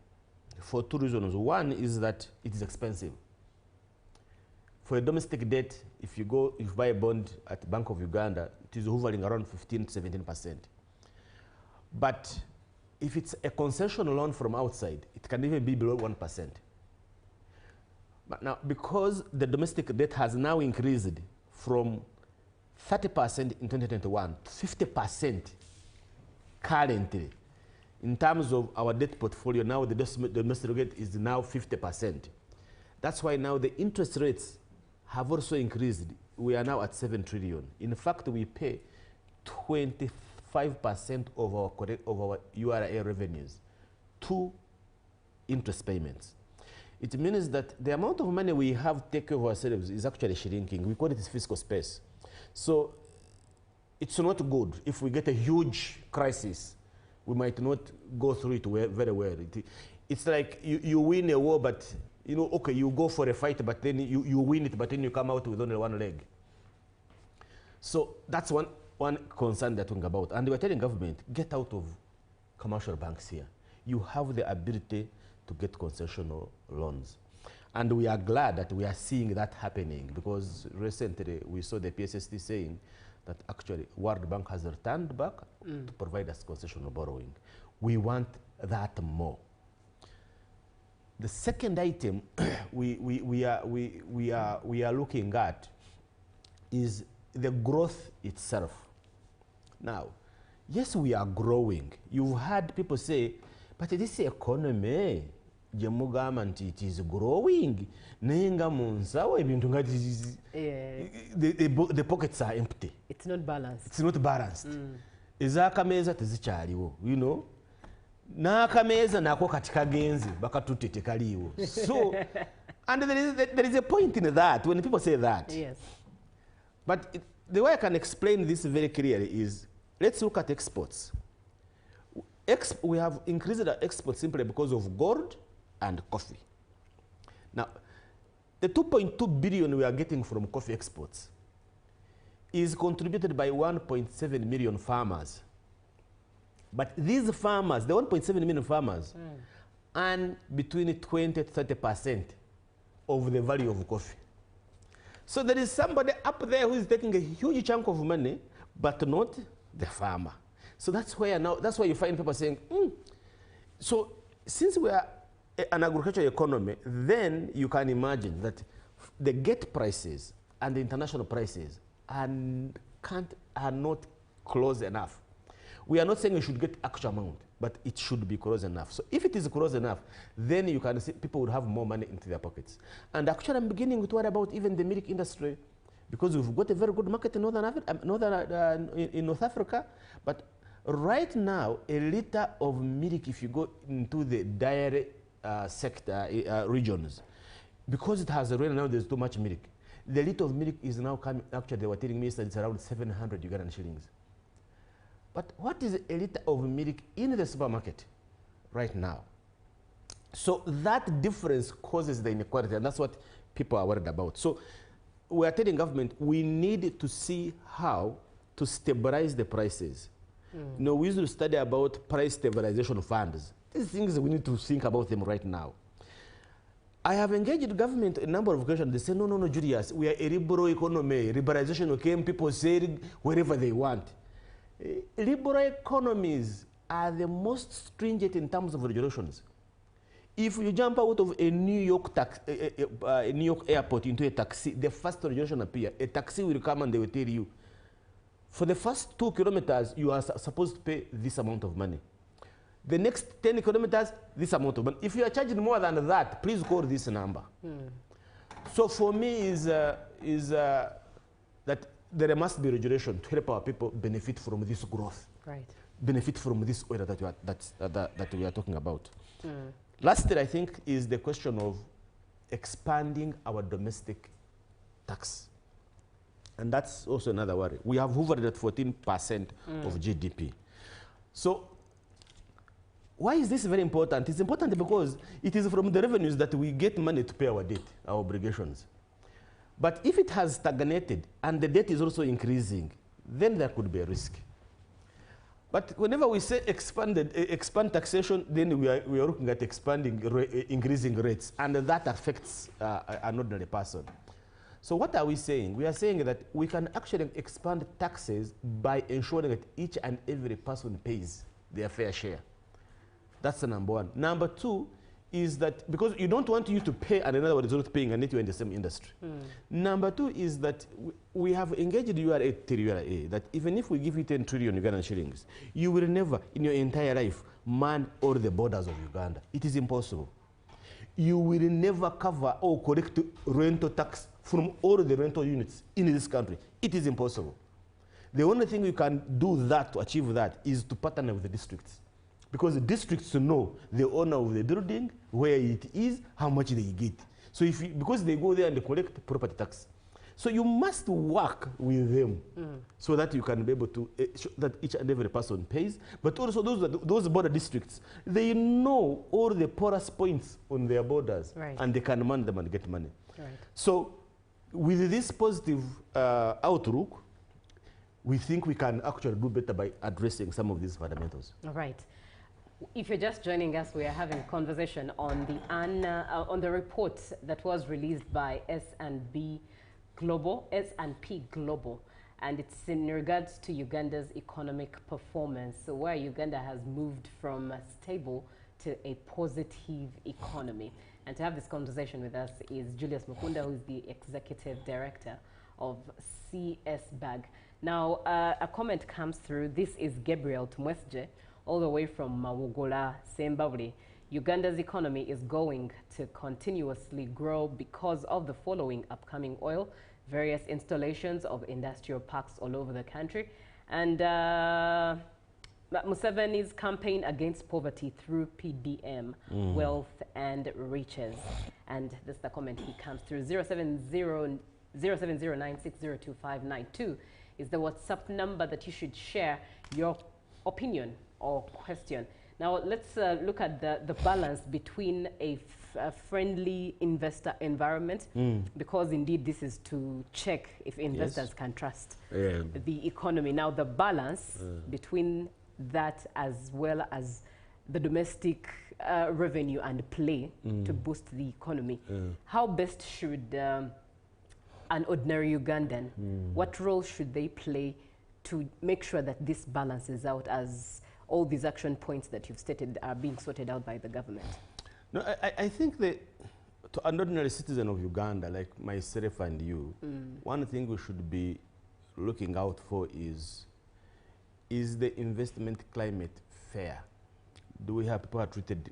for two reasons. One is that it is expensive. For a domestic debt, if you buy a bond at the Bank of Uganda, it is hovering around 15 to 17%. But if it's a concession loan from outside, it can even be below 1%. But now, because the domestic debt has now increased from 30% in 2021 to 50% currently, in terms of our debt portfolio, now the domestic debt is now 50%. That's why now the interest rates have also increased. We are now at 7 trillion. In fact, we pay 25% of our URA revenues to interest payments. It means that the amount of money we have to take care of ourselves is actually shrinking. We call it fiscal space. So it's not good. If we get a huge crisis, we might not go through it very well. It's like you win a war, but You know, okay, you go for a fight, but then you win it, but then you come out with only one leg. So that's one concern they're talking about. And we're telling government, get out of commercial banks here. You have the ability to get concessional loans. And we are glad that we are seeing that happening, because recently we saw the PSST saying that actually World Bank has returned back to provide us concessional borrowing. We want that more. The second item we are looking at is the growth itself. Now, yes, we are growing. You've heard people say, but this economy, it is growing. The pockets are empty. It's not balanced. It's not balanced. Ezakameza tezikyaliwo, you know. N'akameza nako katikagenzi bakatutte tekaliwo. So, and there is a point in that when people say that. Yes. But the way I can explain this very clearly is, let's look at exports. We have increased our exports simply because of gold and coffee. Now, the 2.2 billion we are getting from coffee exports is contributed by 1.7 million farmers. But these farmers, the 1.7 million farmers, earn between 20 to 30% of the value of coffee. So there is somebody up there who is taking a huge chunk of money, but not the farmer. So that's why you find people saying, So since we are an agricultural economy, then you can imagine that the gate prices and the international prices are not close enough. We are not saying you should get actual amount, but it should be close enough. So if it is close enough, then you can see people will have more money into their pockets. And actually, I'm beginning to worry about even the milk industry, because we've got a very good market in in North Africa. But right now, a liter of milk, if you go into the dairy sector regions, because it has rain now, there's too much milk. The liter of milk is now coming. Actually, they were telling me that it's around 700 Ugandan shillings. But what is a liter of milk in the supermarket right now? So that difference causes the inequality, and that's what people are worried about. So we are telling government we need to see how to stabilize the prices. You know, we used to study about price stabilization funds. These things, we need to think about them right now. I have engaged the government a number of occasions. They say, no, Julius, we are a liberal economy. Liberalization came, people say wherever they want. Liberal economies are the most stringent in terms of regulations. If you jump out of a New York airport into a taxi, the first regulation appears. A taxi will come and they will tell you, for the first 2 kilometers, you are supposed to pay this amount of money. The next 10 kilometers, this amount of money. If you are charging more than that, please call this number. So for me is that there must be regulation to help our people benefit from this growth, benefit from this oil that we are talking about. Lastly, I think, is the question of expanding our domestic tax. And that's also another worry. We have hovered at 14% of GDP. So why is this very important? It's important because it is from the revenues that we get money to pay our debt, our obligations. But if it has stagnated and the debt is also increasing, then there could be a risk. But whenever we say expand taxation, then we are looking at increasing rates, and that affects an ordinary person. So what are we saying? We are saying that we can actually expand taxes by ensuring that each and every person pays their fair share. That's the number one. Number two is that, because you don't want you to pay and another one is not paying and yet you're in the same industry. Number two is that we have engaged URA to URA that even if we give you 10 trillion Ugandan shillings, you will never in your entire life man all the borders of Uganda. It is impossible. You will never cover or collect rental tax from all the rental units in this country. It is impossible. The only thing you can do that to achieve that is to partner with the districts. Because the districts know the owner of the building, where it is, how much they get. So because they go there and they collect property tax. So you must work with them so that you can be able to, that each and every person pays. But also those border districts, they know all the porous points on their borders, and they can man them and get money. So with this positive outlook, we think we can actually do better by addressing some of these fundamentals. All right. If you're just joining us, we are having a conversation on the report that was released by S&P Global, and it's in regards to Uganda's economic performance, so where Uganda has moved from a stable to a positive economy. And to have this conversation with us is Julius Mukunda, who is the Executive Director of CSBAG. Now, a comment comes through. This is Gabriel Tumwesje, all the way from Mawugola, Sembabuli. Uganda's economy is going to continuously grow because of the following: upcoming oil, various installations of industrial parks all over the country, and Museveni's campaign against poverty through PDM, wealth and riches. And this is the comment he comes through. 0709602592 is the WhatsApp number that you should share your opinion or question. Now let's look at the balance between a friendly investor environment, because indeed this is to check if investors can trust the economy. Now the balance between that as well as the domestic revenue and play to boost the economy. How best should an ordinary Ugandan, what role should they play to make sure that this balances out as all these action points that you've stated are being sorted out by the government? No, I think that to an ordinary citizen of Uganda, like myself and you, one thing we should be looking out for is the investment climate fair? Do we have people who are treated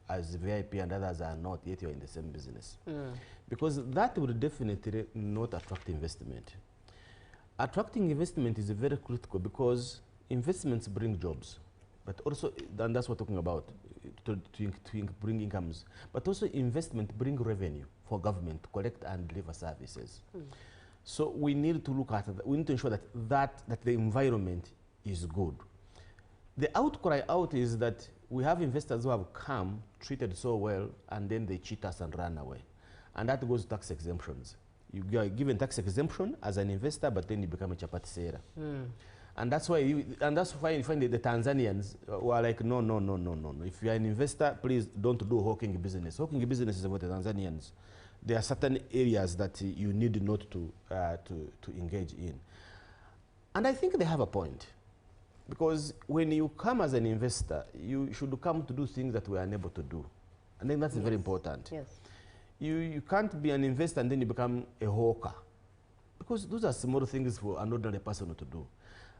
as VIP and others are not, yet you're in the same business? Because that would definitely not attract investment. Attracting investment is very critical because investments bring jobs, but also, and that's what we're talking about, to bring incomes, but also investment bring revenue for government to collect and deliver services. So we need to look at that. We need to ensure that the environment is good. The outcry out is that we have investors who have come, treated so well, and then they cheat us and run away. And that goes to tax exemptions. You are given tax exemption as an investor, but then you become a chapati seller. And that's why you find the Tanzanians who are like, no. If you are an investor, please don't do hawking business. Hawking business is about the Tanzanians. There are certain areas that you need not to engage in. And I think they have a point. Because when you come as an investor, you should come to do things that we are unable to do. I think that's very important. You can't be an investor and then you become a hawker. Because those are small things for an ordinary person to do.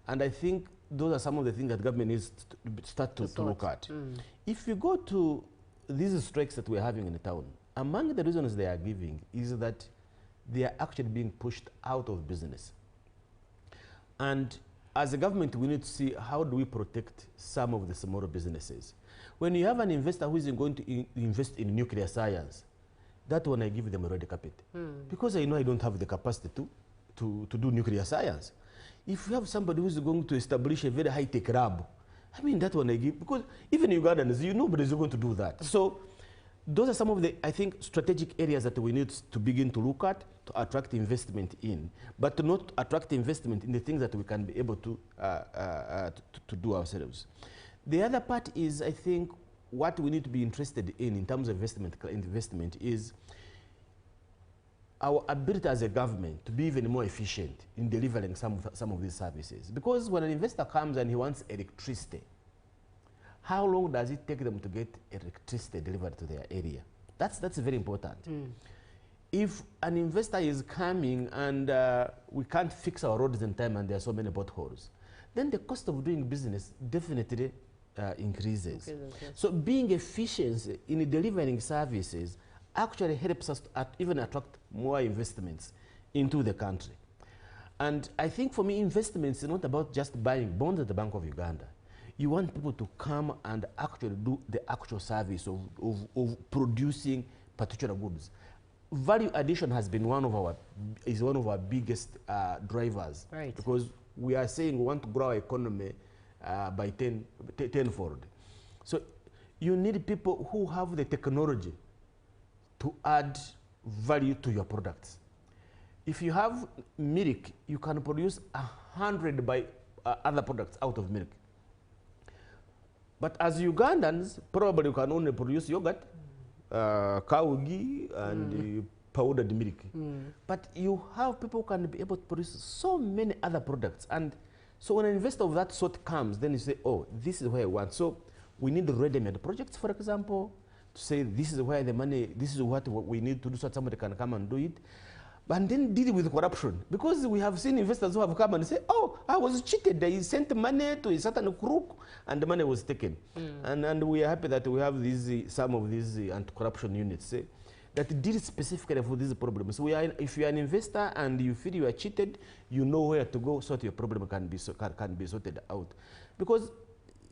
And I think those are some of the things that government needs to start to look at. If you go to these strikes that we're having in the town, among the reasons they are giving is that they are actually being pushed out of business. And as a government, we need to see how do we protect some of the smaller businesses. When you have an investor who isn't going to invest in nuclear science, that one I give them a red carpet. Because I know I don't have the capacity to do nuclear science. If you have somebody who's going to establish a very high-tech lab, I mean, that one I give, because even Ugandans, nobody's going to do that. So those are some of the, I think, strategic areas that we need to begin to look at to attract investment in, but to not attract investment in the things that we can be able to do ourselves. The other part is, I think, what we need to be interested in terms of investment is our ability as a government to be even more efficient in delivering some of these services. Because when an investor comes and he wants electricity, how long does it take them to get electricity delivered to their area? That's very important. If an investor is coming and we can't fix our roads in time and there are so many potholes, then the cost of doing business definitely increases. So being efficient in delivering services actually helps us to even attract more investments into the country. And I think for me, investments is not about just buying bonds at the Bank of Uganda. You want people to come and actually do the actual service of producing particular goods. value addition has been one of our biggest drivers. Right. Because we are saying we want to grow our economy by tenfold. So you need people who have the technology to add value to your products. If you have milk, you can produce 100 by other products out of milk. But as Ugandans, probably you can only produce yogurt, cow ghee, and powdered milk. But you have people who can be able to produce so many other products. And so when an investor of that sort comes, then you say, oh, this is where I want. So we need ready-made projects, for example, to say this is where the money, this is what we need to do so that somebody can come and do it. And then deal with corruption. Because we have seen investors who have come and say, oh, I was cheated. They sent money to a certain crook and the money was taken. And we are happy that we have some of these anti-corruption units that deal specifically for these problems. So if you are an investor and you feel you are cheated, you know where to go so that your problem can be sorted out. Because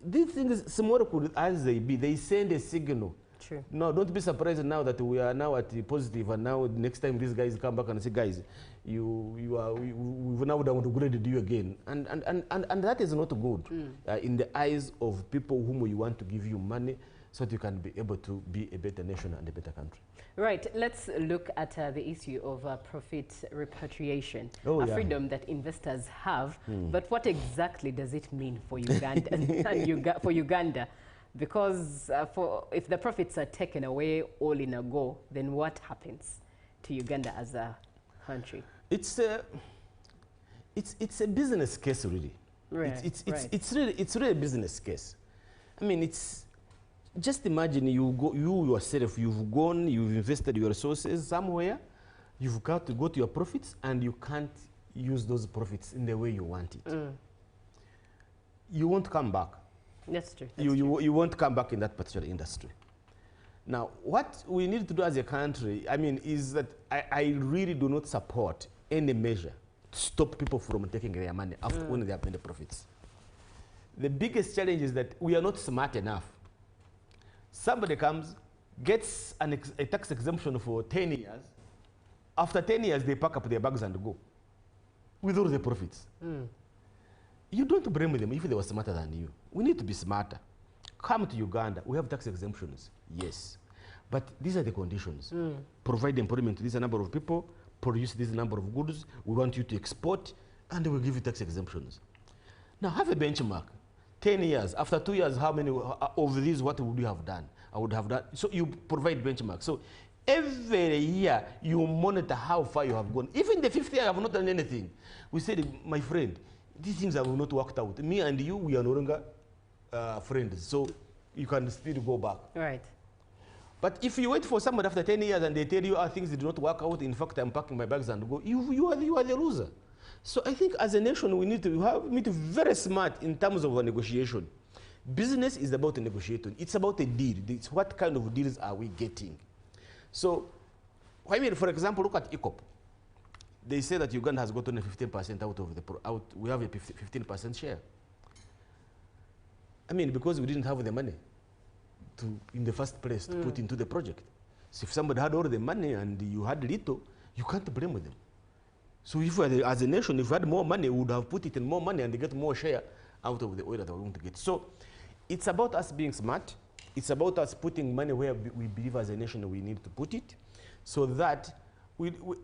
these things, small as they be, they send a signal. True. No, don't be surprised now that we are now at the positive, and now next time these guys come back and say, guys, we've now downgraded you again, and that is not good in the eyes of people whom you want to give you money, so that you can be able to be a better nation and a better country. Right. Let's look at the issue of profit repatriation, freedom that investors have. But what exactly does it mean for Uganda and for Uganda? Because if the profits are taken away all in a go, then what happens to Uganda as a country? It's a business case, really. Right. It's really a business case. I mean, it's just imagine you yourself, you've invested your resources somewhere, you've got to go to your profits, and you can't use those profits in the way you want it. You won't come back. That's true. You won't come back in that particular industry. Now, what we need to do as a country, I mean, is that I really do not support any measure to stop people from taking their money after when they have made the profits. The biggest challenge is that we are not smart enough. Somebody comes, gets a tax exemption for 10 years. After 10 years, they pack up their bags and go with all the profits. You don't blame them if they were smarter than you. We need to be smarter. Come to Uganda. We have tax exemptions, yes. But these are the conditions. Provide employment to this number of people, produce this number of goods. We want you to export, and we'll give you tax exemptions. Now, have a benchmark. 10 years. After 2 years, how many of these, what would you have done? I would have done. So you provide benchmark. So every year, you monitor how far you have gone. Even the 5th year, I have not done anything. We said, my friend, these things have not worked out. Me and you, we are no longer friends. So you can still go back. Right. But if you wait for somebody after 10 years and they tell you, things did not work out, in fact, I'm packing my bags and go, you are the loser. So I think as a nation, we need to be very smart in terms of a negotiation. Business is about a negotiation. It's about a deal. It's what kind of deals are we getting? So, I mean, for example, look at ECOP. They say that Uganda has gotten a 15% out of the we have a 15% share. I mean, because we didn't have the money in the first place to put into the project. So if somebody had all the money and you had little, you can't blame them. So if as a nation, if we had more money, we would have put it in more money and get more share out of the oil that we're going to get. So it's about us being smart. It's about us putting money where we believe as a nation we need to put it, so that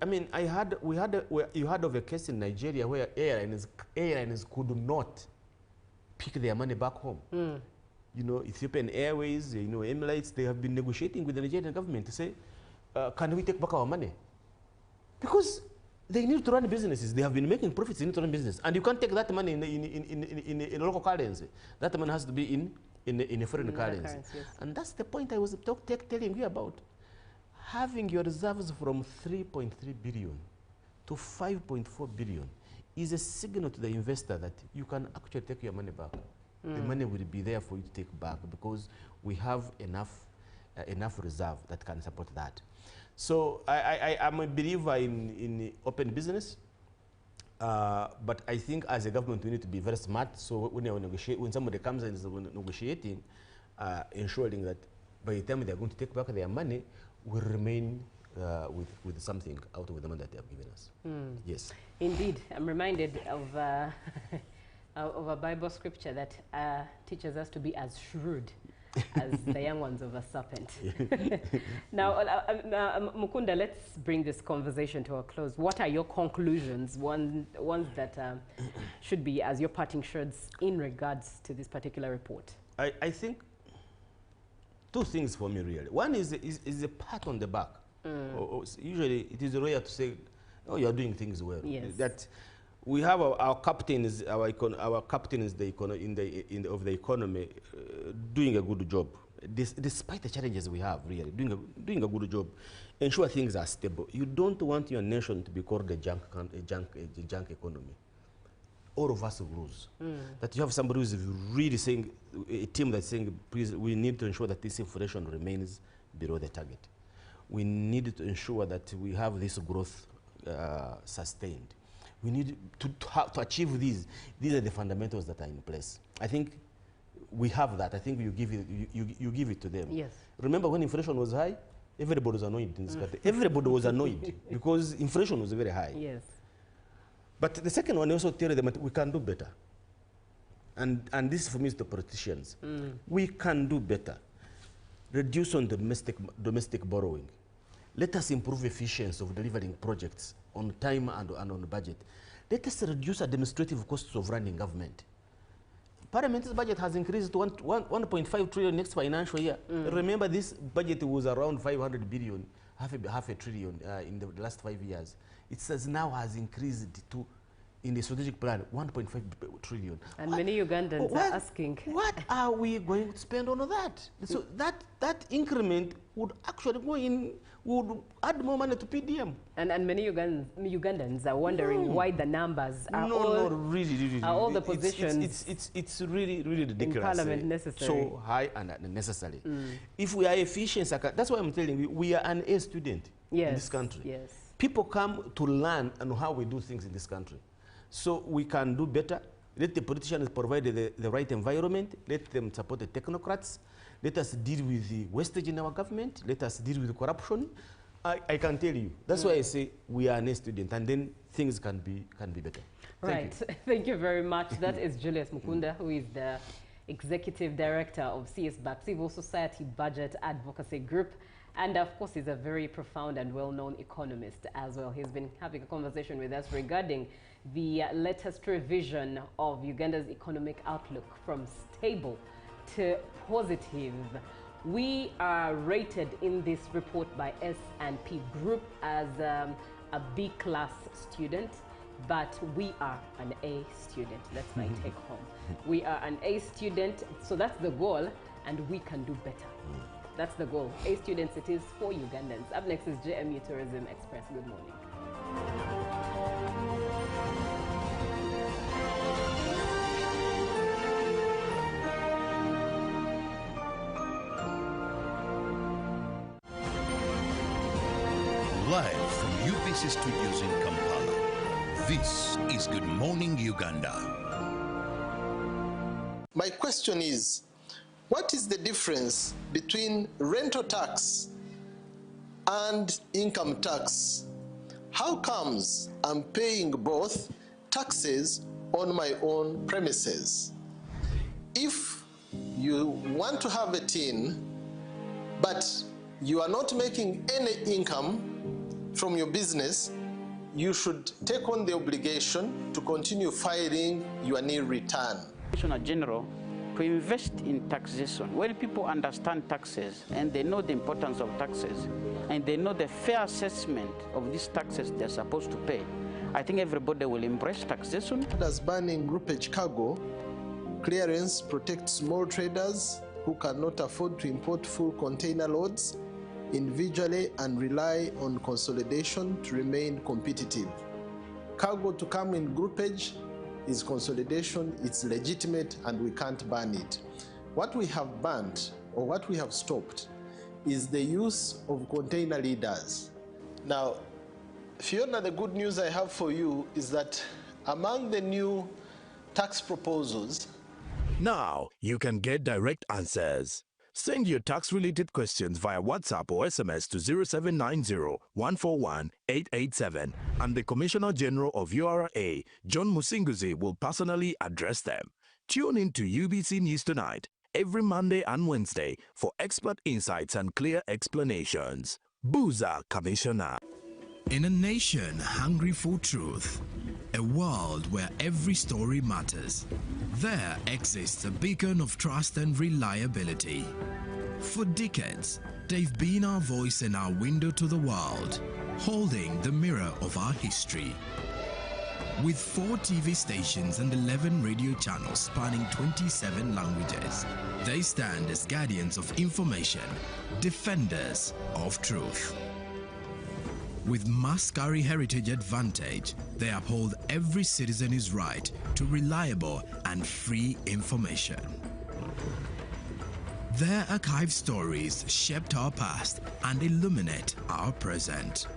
I mean, you heard of a case in Nigeria where airlines could not pick their money back home. You know, Ethiopian Airways, you know, Emirates, they have been negotiating with the Nigerian government to say, can we take back our money? Because they need to run businesses. They have been making profits, they need to run business. And you can't take that money in local currency. That money has to be in a foreign currency. Yes. And that's the point I was telling you about. Having your reserves from 3.3 billion to 5.4 billion is a signal to the investor that you can actually take your money back. The money will be there for you to take back because we have enough reserve that can support that. So I'm a believer in open business, but I think as a government we need to be very smart. So when somebody comes and is negotiating, ensuring that by the time they're going to take back their money, will remain with something out of the money that they have given us. Yes. Indeed, I'm reminded of of a Bible scripture that teaches us to be as shrewd as the young ones of a serpent. Now, Mukunda, let's bring this conversation to a close. What are your conclusions, ones that should be as your parting shots in regards to this particular report? I think two things for me, really. One is a pat on the back. Usually, it is rare to say, "Oh, you are doing things well." Yes. That we have our captains, our captains of the economy, doing a good job, despite the challenges we have. Really, doing a good job, ensure things are stable. You don't want your nation to be called a junk economy. All of us lose. That you have somebody who's really saying, a team that's saying, please, we need to ensure that this inflation remains below the target. We need to ensure that we have this growth sustained. We need to achieve these. These are the fundamentals that are in place. I think we have that. I think you give it to them. Yes. Remember when inflation was high? Everybody was annoyed in this country. Everybody was annoyed because inflation was very high. Yes. But the second one also tell them that we can do better. And this for me is the politicians. We can do better. Reduce on domestic borrowing. Let us improve efficiency of delivering projects on time and on budget. Let us reduce administrative costs of running government. Parliament's budget has increased to 1.5 trillion next financial year. Remember, this budget was around 500 billion, half a trillion in the last 5 years. It says now has increased to, in the strategic plan, 1.5 trillion. And many Ugandans are asking, what are we going to spend on that? So that increment would actually go in, would add more money to PDM. And many Ugandans are wondering why the numbers are really. Are all the positions it's really ridiculous. In Parliament necessary. So high and unnecessary. If we are efficient, that's why I'm telling you, we are an A student in this country. Yes. People come to learn on how we do things in this country. So we can do better. Let the politicians provide the right environment. Let them support the technocrats. Let us deal with the wastage in our government. Let us deal with corruption. I can tell you. That's why I say we are a student, and then things can be better. Right. Thank you very much. That is Julius Mukunda, who is the Executive Director of CSBAP, Civil Society Budget Advocacy Group. And of course, he's a very profound and well-known economist as well. He's been having a conversation with us regarding the latest revision of Uganda's economic outlook from stable to positive. We are rated in this report by S&P Group as a B-class student, but we are an A student. That's my take home. We are an A student, so that's the goal, and we can do better. That's the goal. A students it is for Ugandans. Up next is JMU Tourism Express. Good morning. Live from UBC Studios in Kampala, this is Good Morning Uganda. My question is, what is the difference between rental tax and income tax? How comes I'm paying both taxes on my own premises? If you want to have a tin, but you are not making any income from your business, you should take on the obligation to continue filing your nil return. Commissioner General, to invest in taxation. When people understand taxes and they know the importance of taxes and they know the fair assessment of these taxes they're supposed to pay, I think everybody will embrace taxation. As banning groupage cargo, clearance protects small traders who cannot afford to import full container loads individually and rely on consolidation to remain competitive. Cargo to come in groupage is consolidation, it's legitimate, and we can't ban it. What we have banned, or what we have stopped, is the use of container leaders. Now, Fiona, the good news I have for you is that among the new tax proposals, Now you can get direct answers. Send your tax-related questions via WhatsApp or SMS to 0790-141-887, and the Commissioner General of URA, John Musinguzi, will personally address them. Tune in to UBC News Tonight every Monday and Wednesday for expert insights and clear explanations. Buza Commissioner. In a nation hungry for truth, a world where every story matters, there exists a beacon of trust and reliability. For decades, they've been our voice and our window to the world, holding the mirror of our history. With 4 TV stations and 11 radio channels spanning 27 languages, they stand as guardians of information, defenders of truth. With Mascari Heritage Advantage, they uphold every citizen's right to reliable and free information. Their archived stories shaped our past and illuminate our present.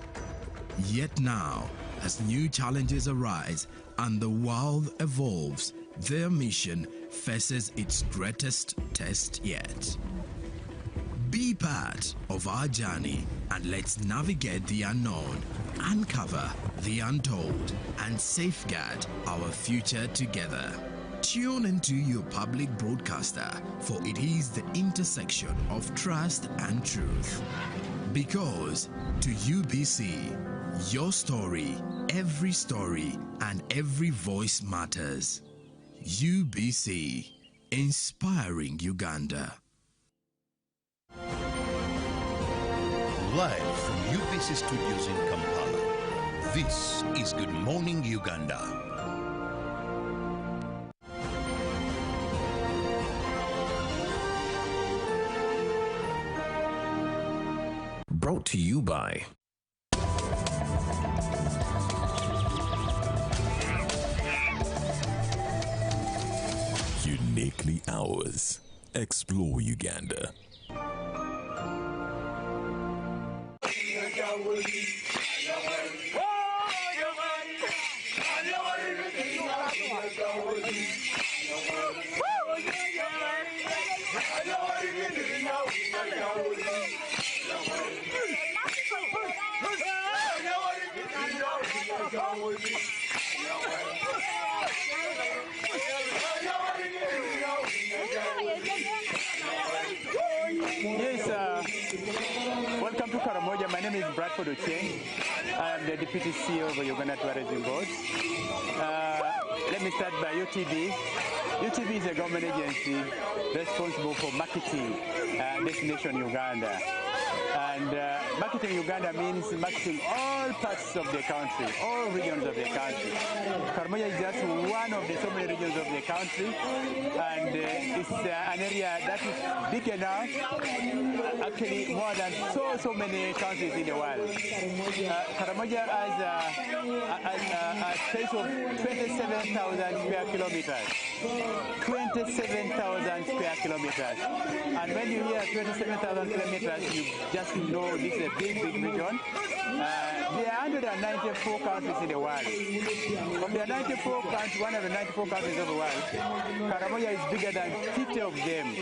Yet now, as new challenges arise and the world evolves, their mission faces its greatest test yet. Be part of our journey and let's navigate the unknown, uncover the untold, and safeguard our future together. Tune into your public broadcaster, for it is the intersection of trust and truth. Because to UBC, your story, and every voice matters. UBC, inspiring Uganda. Live from UBC Studios in Kampala, this is Good Morning Uganda. Brought to you by Uniquely Ours. Explore Uganda. Yes, welcome to Karamoja. My name is Bradford Ochieng. I am the Deputy CEO of the Uganda Tourism Board. Let me start by UTB. UTB is a government agency responsible for marketing Destination Uganda. And marketing Uganda means marketing all parts of the country, all regions of the country. Karamoja is just one of the so many regions of the country, and it's an area that is big enough, actually more than so many countries in the world. Karamoja has a space of 27,000 square kilometers. 27,000 square kilometers. And when you hear 27,000 kilometers, you just know this is a big region. There are 194 countries in the world. Of the 94 countries, 194 countries of the world, Karamoja is bigger than 50 of them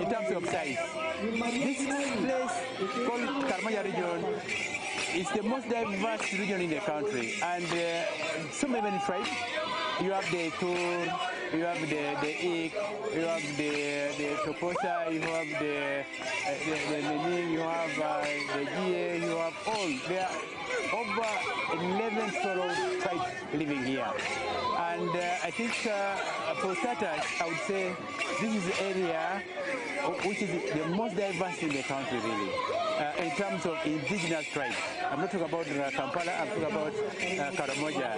in terms of size. This place called Karamoja region is the most diverse region in the country, and so many tribes. You have the Tur, you have the Ik, you have the Toposa, you have the Mening, you have the Gie, you have all. There are over 11 sort of tribes living here. And I think for starters, I would say this is the area which is the most diverse in the country, really, in terms of indigenous tribes. I'm not talking about Kampala, I'm talking about Karamoja.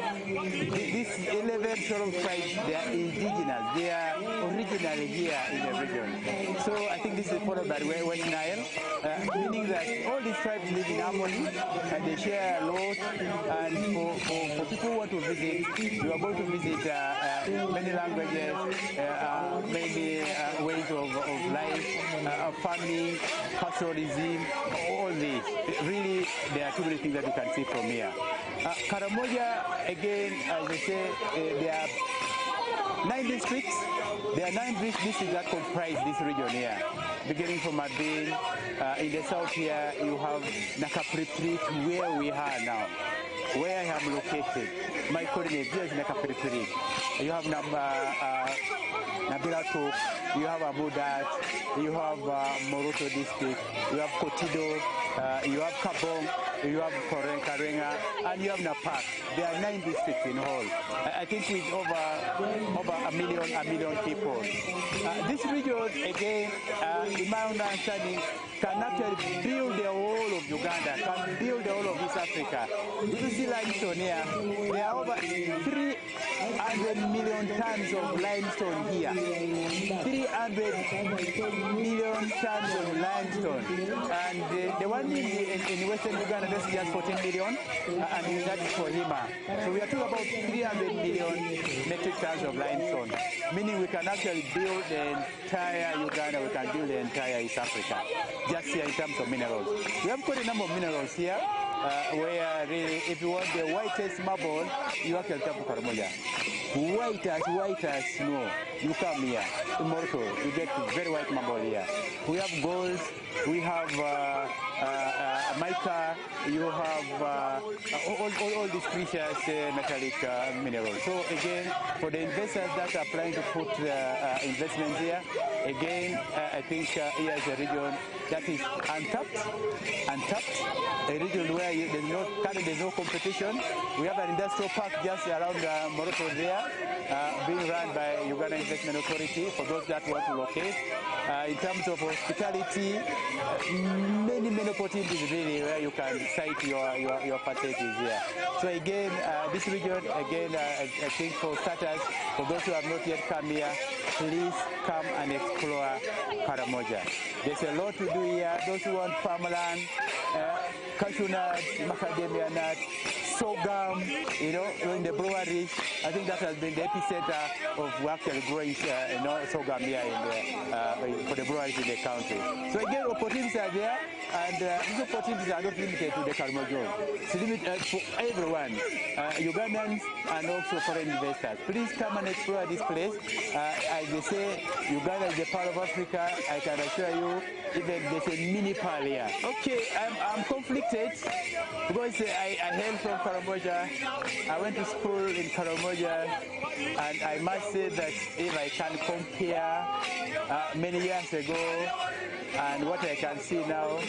These 11 sort of tribes, they are indigenous, they are originally here in the region. So I think this is followed by West Nile, meaning that all these tribes live in harmony and they share a lot. And for people who want to visit, you are going to visit many languages, many ways of life, farming, pastoralism, all this. Really, there are too many things that you can see from here. Karamoja, again, as I say, there are 9 districts. There are 9 districts that comprise this region here. beginning from Abin. In the south here, you have Nakapriprit, where we are now, where I am located. My coordinates, here is Nakapriprit. You have Nabilato, you have Abudat, you have Moroto district, you have Kotido, you have Kabong, you have Karenga, and you have Napak. There are 9 districts in all. I think with over a million people. This region, again, in my understanding, can actually build the whole of Uganda, can build the whole of East Africa. You see limestone here. There are over 300 million tons of limestone here. 300 million tons of limestone. And the one in Western Uganda, that's just 14 million, and that's for Hima. So we are talking about 300 million metric tons of limestone, meaning we can actually build the entire Uganda, we can build the entire East Africa, just here in terms of minerals. We have quite a number of minerals here, where really, if you want the whitest marble, you actually come to Karamoja. White as snow, you come here. In Morocco, you get very white marble here. We have gold, we have mica, you have all these precious metallic minerals. So again, for the investors that are planning to put investments here, again, I think here is a region that is untapped, a region where there's no competition. We have an industrial park just around Morocco there, being run by Uganda Investment Authority for those that want to locate. In terms of hospitality, many opportunities really where you can site your facilities here. So again, this region, again, I think for starters, for those who have not yet come here, please come and explore Karamoja. There's a lot to do here. Those who want farmland, cashew nuts, macadamia nuts, sorghum, in the breweries. I think that has been the epicenter of actually growing, sorghum here for the breweries in the country. So again, opportunities are there, and these opportunities are not limited to the Karamoja. It's limited for everyone, Ugandans and also foreign investors. Please come and explore this place. As they say, Uganda is a part of Africa. I can assure you, even there's a mini Nepal here. Okay, I'm conflicted because I hail from Karamoja. I went to school in Karamoja, and I must say that if I can compare many years ago and what I can see now,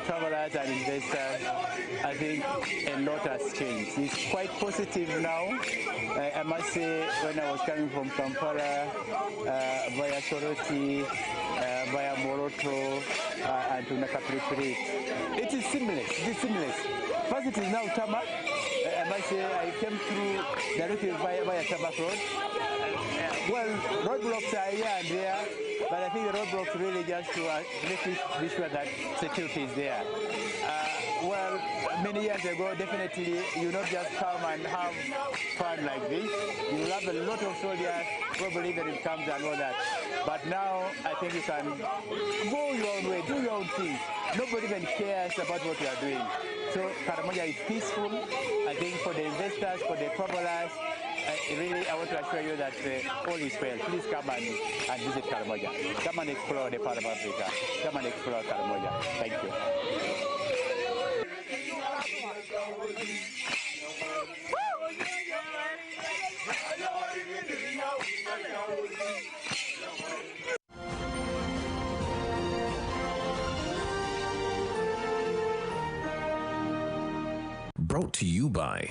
travelers and investors, I think a lot has changed. It's quite positive now. I must say, when I was coming from Kampala via Soroti, via Moroto, and to Nakapriprit, it is seamless. It is seamless. First, it is now tarmac. I must say, I came through directly via tarmac road. Well, roadblocks are here and there, but I think the roadblocks really just to be sure that security is there. Well, many years ago, definitely, you not just come and have fun like this. You will have a lot of soldiers, probably even in camps and all that. But now, I think you can go your own way, do your own thing. Nobody even cares about what you are doing. So Karamoja is peaceful. I think for the investors, for the travelers, really, I want to assure you that all is well. Please come and visit Karamoja. Come and explore the part of Africa. Come and explore Karamoja. Thank you. Brought to you by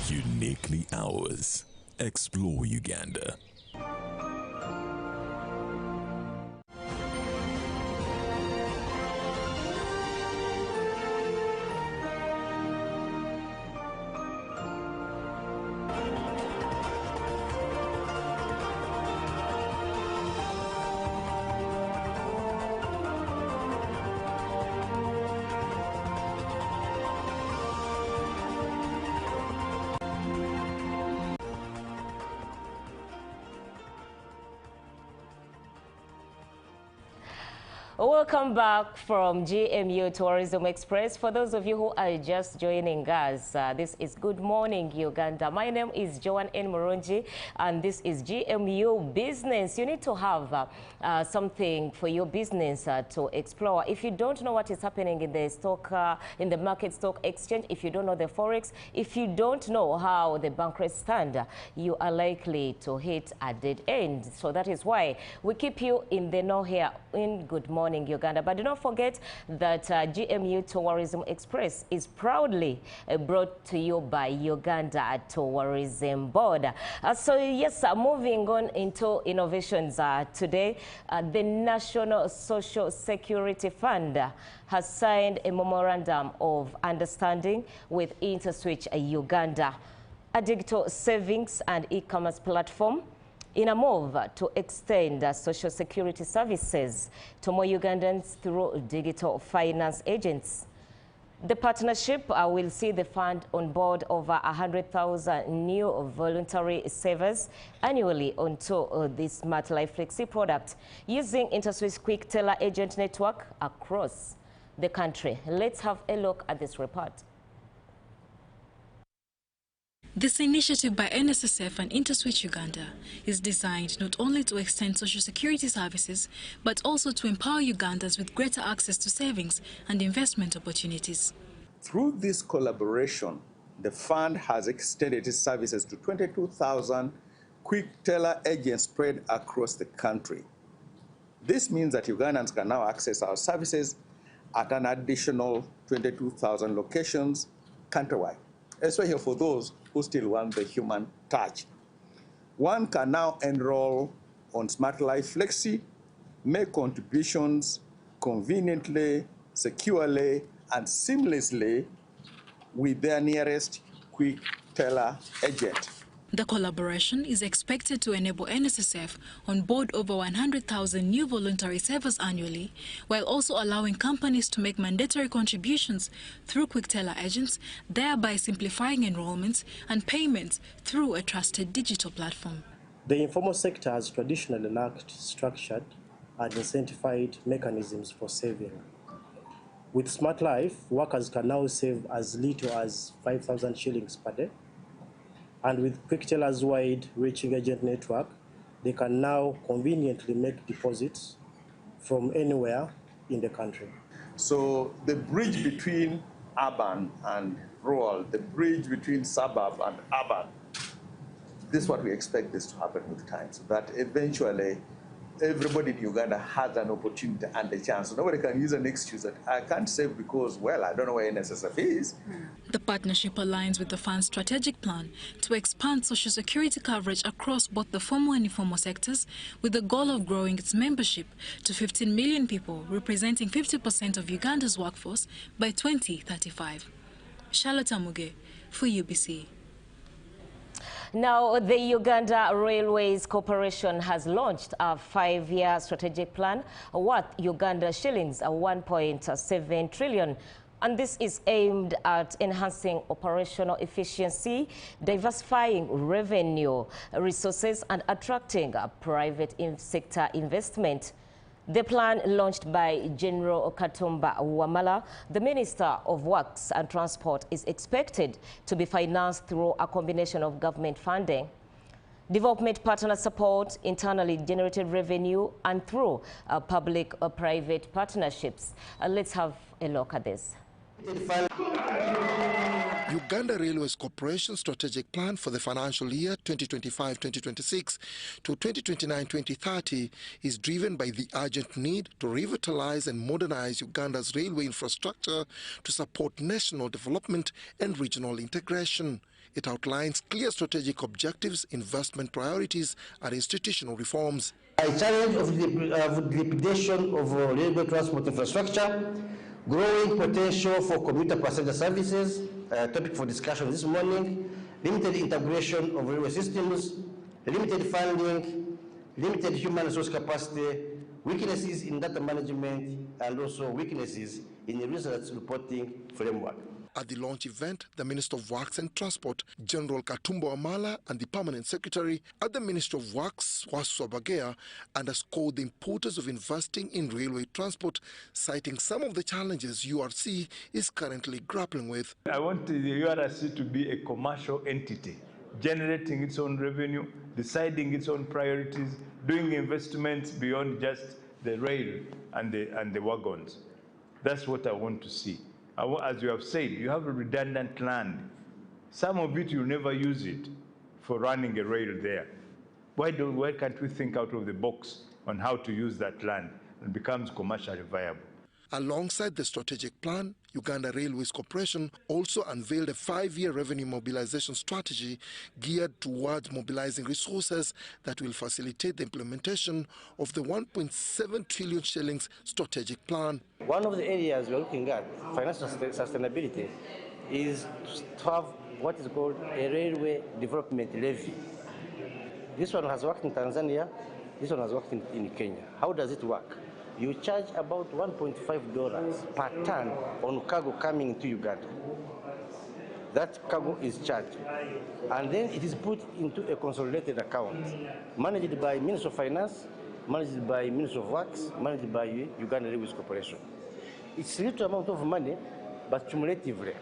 Uniquely Ours. Explore Uganda. Welcome back from GMU Tourism Express. For those of you who are just joining us, this is Good Morning Uganda. My name is Joan N. Murungi, and this is GMU Business. You need to have something for your business to explore. If you don't know what is happening in the stock, in the market stock exchange, if you don't know the forex, if you don't know how the bank rates stand, you are likely to hit a dead end. So that is why we keep you in the know here in Good Morning Uganda. But do not forget that GMU Tourism Express is proudly brought to you by Uganda Tourism Board. So yes, moving on into innovations today, the National Social Security Fund has signed a memorandum of understanding with InterSwitch Uganda, a digital savings and e-commerce platform, in a move to extend social security services to more Ugandans through digital finance agents. The partnership will see the fund on board over 100,000 new voluntary savers annually onto the Smart Life Flexi product using InterSwiss Quick Teller Agent Network across the country. Let's have a look at this report. This initiative by NSSF and InterSwitch Uganda is designed not only to extend social security services, but also to empower Ugandans with greater access to savings and investment opportunities. Through this collaboration, the fund has extended its services to 22,000 quick teller agents spread across the country. This means that Ugandans can now access our services at an additional 22,000 locations countrywide, especially for those who still want the human touch. One can now enroll on Smart Life Flexi, make contributions conveniently, securely, and seamlessly with their nearest quick teller agent. The collaboration is expected to enable NSSF on board over 100,000 new voluntary savers annually, while also allowing companies to make mandatory contributions through quick teller agents, thereby simplifying enrollments and payments through a trusted digital platform. The informal sector has traditionally lacked structured and incentivized mechanisms for saving. With Smart Life, workers can now save as little as 5,000 shillings per day. And with Quick Teller's wide-reaching agent network, they can now conveniently make deposits from anywhere in the country. So the bridge between urban and rural, the bridge between suburb and urban, this is what we expect this to happen with time, so that eventually everybody in Uganda has an opportunity and a chance. So nobody can use an excuse that I can't save because, well, I don't know where NSSF is. The partnership aligns with the fund's strategic plan to expand social security coverage across both the formal and informal sectors, with the goal of growing its membership to 15 million people, representing 50% of Uganda's workforce by 2035. Charlotte Amuge for UBC. Now, the Uganda Railways Corporation has launched a 5-year strategic plan worth Uganda shillings 1.7 trillion. And this is aimed at enhancing operational efficiency, diversifying revenue resources, and attracting private sector investment. The plan, launched by General Katumba Wamala, the Minister of Works and Transport, is expected to be financed through a combination of government funding, development partner support, internally generated revenue, and through public-private partnerships. Let's have a look at this. Uganda Railways Corporation strategic plan for the financial year 2025-2026 to 2029-2030 is driven by the urgent need to revitalize and modernize Uganda's railway infrastructure to support national development and regional integration. It outlines clear strategic objectives, investment priorities, and institutional reforms. A challenge of dilapidation of railway transport infrastructure, growing potential for commuter passenger services, topic for discussion this morning, limited integration of railway systems, limited funding, limited human resource capacity, weaknesses in data management, and also weaknesses in the results reporting framework. At the launch event, the Minister of Works and Transport, General Katumba Wamala, and the Permanent Secretary at the Ministry of Works, Wasu Abagea, underscored the importance of investing in railway transport, citing some of the challenges URC is currently grappling with. I want the URC to be a commercial entity, generating its own revenue, deciding its own priorities, doing investments beyond just the rail and the wagons. That's what I want to see. As you have said, you have a redundant land. Some of it, you'll never use it for running a rail there. Why can't we think out of the box on how to use that land and becomes commercially viable? Alongside the strategic plan, Uganda Railways Corporation also unveiled a 5-year revenue mobilization strategy geared towards mobilizing resources that will facilitate the implementation of the 1.7 trillion shillings strategic plan. One of the areas we're looking at, financial sustainability, is to have what is called a railway development levy. This one has worked in Tanzania, this one has worked in Kenya. How does it work? You charge about $1.5 per ton on cargo coming into Uganda. That cargo is charged. And then it is put into a consolidated account, managed by Ministry of Finance, managed by Ministry of Works, managed by Uganda Railways Corporation. It's a little amount of money, but cumulatively,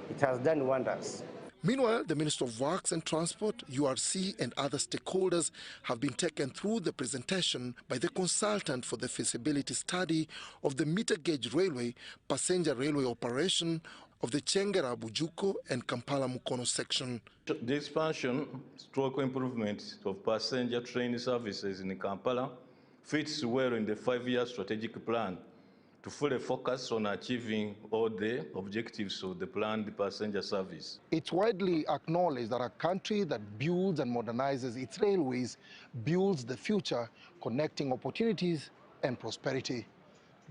it has done wonders. Meanwhile, the Minister of Works and Transport, URC, and other stakeholders have been taken through the presentation by the consultant for the feasibility study of the meter gauge railway, passenger railway operation of the Chengera Bujuko and Kampala Mukono section. The expansion stroke improvement of passenger train services in Kampala fits well in the 5-year strategic plan to fully focus on achieving all the objectives of the planned passenger service. It's widely acknowledged that a country that builds and modernizes its railways builds the future, connecting opportunities and prosperity.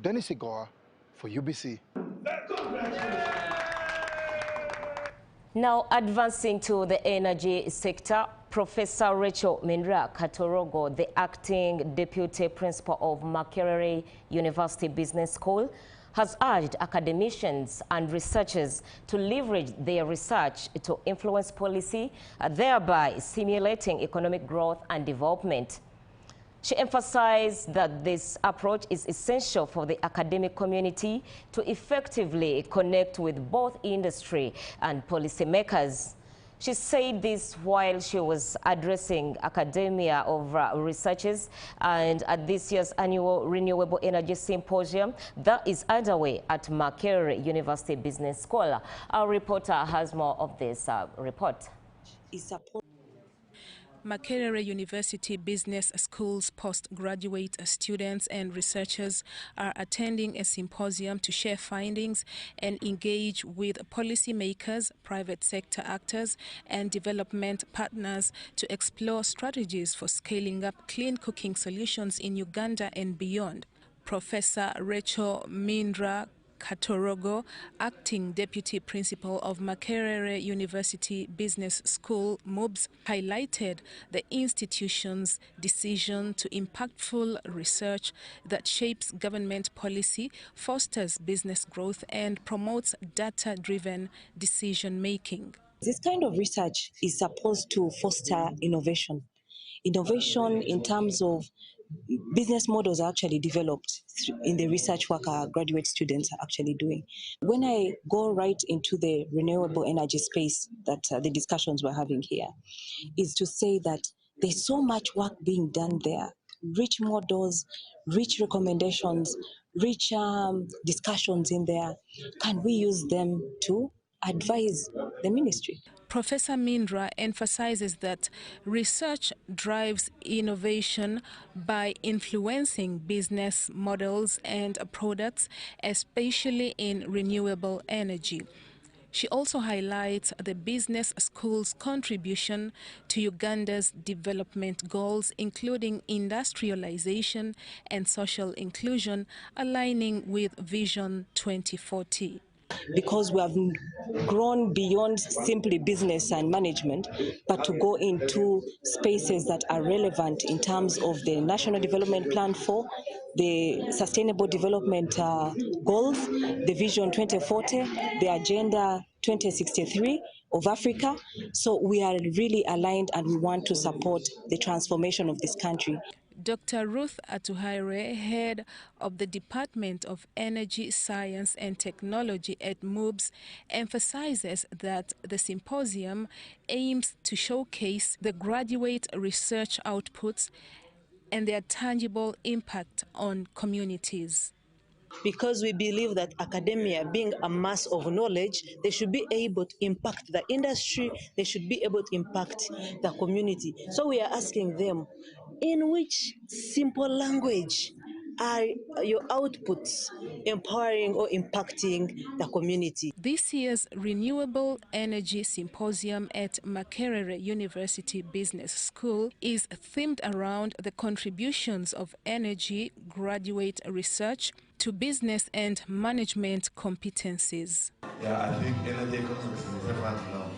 Dennis Igoa for UBC. Now advancing to the energy sector, Professor Rachel Mindra Katorogo, the acting deputy principal of Makerere University Business School, has urged academicians and researchers to leverage their research to influence policy, thereby stimulating economic growth and development. She emphasized that this approach is essential for the academic community to effectively connect with both industry and policymakers. She said this while she was addressing academia of researchers and at this year's annual Renewable Energy Symposium that is underway at Makerere University Business School. Our reporter has more of this report. Makerere University Business School's postgraduate students and researchers are attending a symposium to share findings and engage with policymakers, private sector actors, and development partners to explore strategies for scaling up clean cooking solutions in Uganda and beyond. Professor Rachel Mindra Katorogo, acting deputy principal of Makerere University Business School, MUBS, highlighted the institution's decision to impactful research that shapes government policy, fosters business growth, and promotes data-driven decision-making. This kind of research is supposed to foster innovation. Innovation in terms of business models are actually developed in the research work our graduate students are actually doing. When I go right into the renewable energy space that the discussions we're having here, is to say that there's so much work being done there, rich models, rich recommendations, rich discussions in there. Can we use them to advise the ministry? Professor Mindra emphasizes that research drives innovation by influencing business models and products, especially in renewable energy. She also highlights the business school's contribution to Uganda's development goals, including industrialization and social inclusion, aligning with Vision 2040. because we have grown beyond simply business and management, but to go into spaces that are relevant in terms of the National Development Plan 4, the Sustainable Development Goals, the Vision 2040, the Agenda 2063 of Africa. So we are really aligned and we want to support the transformation of this country. Dr. Ruth Atuhaire, head of the Department of Energy, Science and Technology at MOOBS, emphasizes that the symposium aims to showcase the graduate research outputs and their tangible impact on communities. Because we believe that academia, being a mass of knowledge, they should be able to impact the industry, they should be able to impact the community. So we are asking them, in which simple language are your outputs empowering or impacting the community? This year's Renewable Energy Symposium at Makerere University Business School is themed around the contributions of energy graduate research to business and management competencies. Yeah, I think energy economics is relevant now.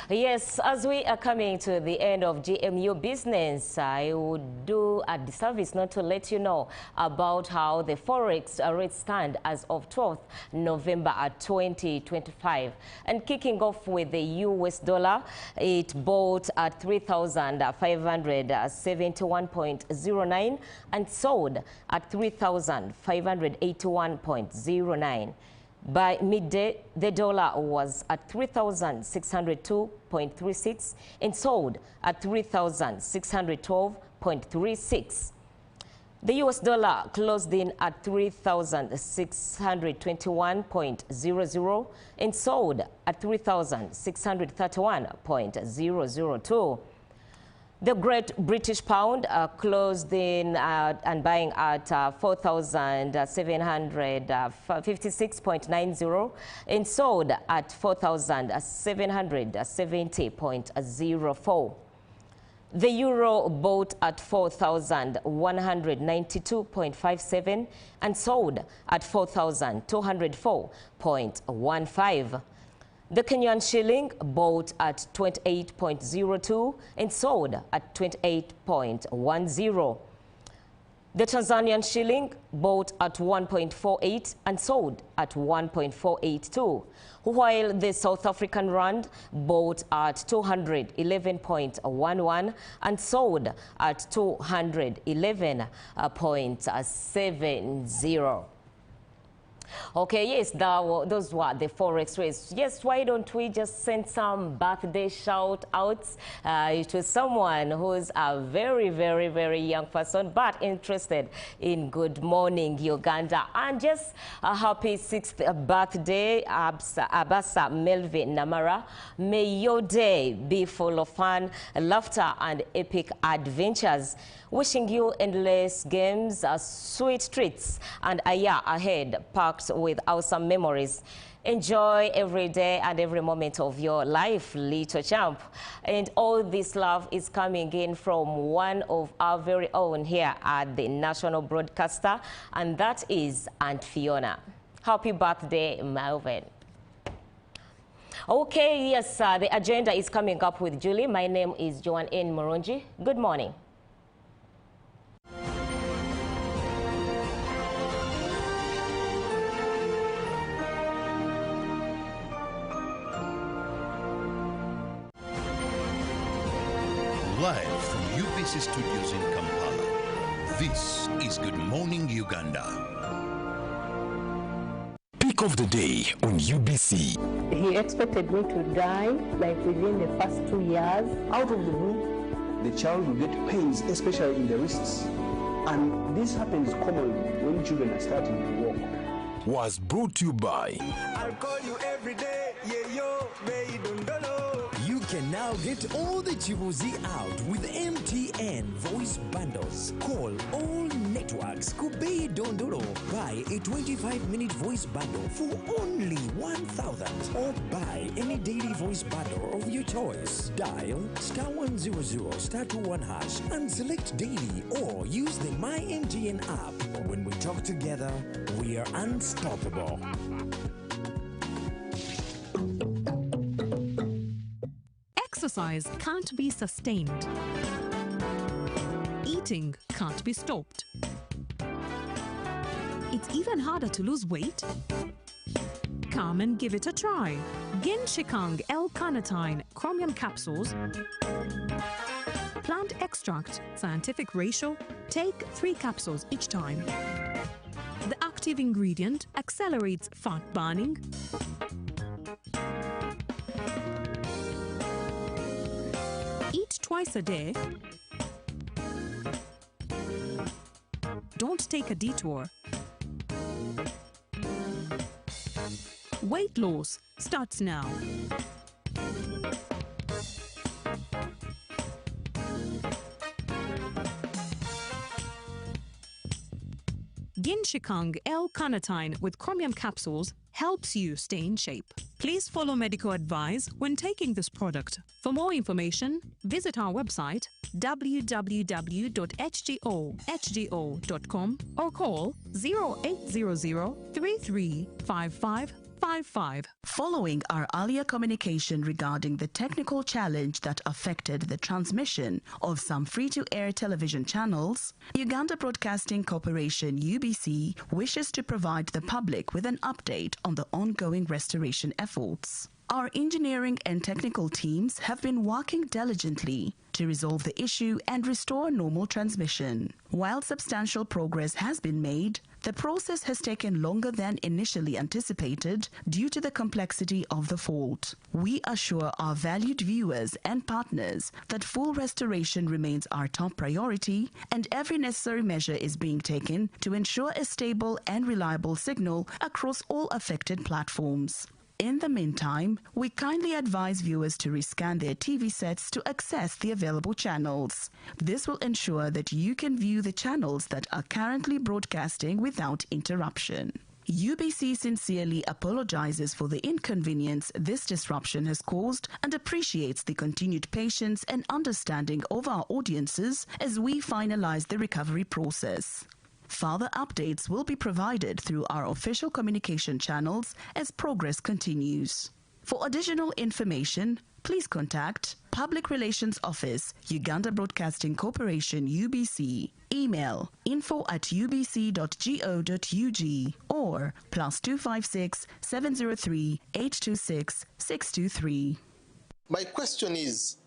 Yes, as we are coming to the end of GMU Business, I would do a disservice not to let you know about how the Forex rates stand as of 12th November 2025. And kicking off with the US dollar, it bought at 3,571.09 and sold at 3,581.09. By midday, the dollar was at 3,602.36 and sold at 3,612.36. The US dollar closed in at 3,621.00 and sold at 3,631.002. The Great British Pound closed in and buying at 4,756.90 and sold at 4,770.04. The euro bought at 4,192.57 and sold at 4,204.15. The Kenyan shilling bought at 28.02 and sold at 28.10. The Tanzanian shilling bought at 1.48 and sold at 1.482, while the South African rand bought at 211.11 and sold at 211.70. Okay, yes, those were the Forex rates. Yes, why don't we just send some birthday shout-outs to someone who's a very, very, very young person, but interested in Good Morning Uganda. And just a happy 6th birthday, Abasa Melvin Namara. May your day be full of fun, laughter, and epic adventures. Wishing you endless games, sweet treats, and a year ahead packed with awesome memories. Enjoy every day and every moment of your life, little champ. And all this love is coming in from one of our very own here at the National Broadcaster, and that is Aunt Fiona. Happy birthday, Melvin. Okay, yes, the agenda is coming up with Julie. My name is Joan N. Moronji. Good morning. Live from UBC Studios in Kampala, this is Good Morning Uganda. Pick of the day on UBC. He expected me to die like within the first 2 years. Out of the blue, the child will get pains, especially in the wrists. And this happens commonly when children are starting to walk. Was brought to you by I'll call you every day, yeah, yo, can now get all the chibuzi out with MTN voice bundles. Call all networks Kubei Dondoro. Buy a 25-minute voice bundle for only 1,000 or buy any daily voice bundle of your choice. Dial *100*21# and select daily or use the My MTN app. When we talk together, we are unstoppable. Exercise can't be sustained. Eating can't be stopped. It's even harder to lose weight. Come and give it a try. Genshikang L-carnitine chromium capsules. Plant extract, scientific ratio. Take 3 capsules each time. The active ingredient accelerates fat burning. Eat twice a day. Don't take a detour. Weight loss starts now. Genshikang L-carnitine with chromium capsules helps you stay in shape. Please follow medical advice when taking this product. For more information, visit our website www.hgo.com or call 0800 335555. Following our earlier communication regarding the technical challenge that affected the transmission of some free-to-air television channels, Uganda Broadcasting Corporation UBC wishes to provide the public with an update on the ongoing restoration efforts. Our engineering and technical teams have been working diligently to resolve the issue and restore normal transmission. While substantial progress has been made, the process has taken longer than initially anticipated due to the complexity of the fault. We assure our valued viewers and partners that full restoration remains our top priority and every necessary measure is being taken to ensure a stable and reliable signal across all affected platforms. In the meantime, we kindly advise viewers to rescan their TV sets to access the available channels. This will ensure that you can view the channels that are currently broadcasting without interruption. UBC sincerely apologizes for the inconvenience this disruption has caused and appreciates the continued patience and understanding of our audiences as we finalize the recovery process. Further updates will be provided through our official communication channels as progress continues. For additional information, please contact Public Relations Office, Uganda Broadcasting Corporation UBC, email info@ubc.go.ug or +256 703 826 623. My question is,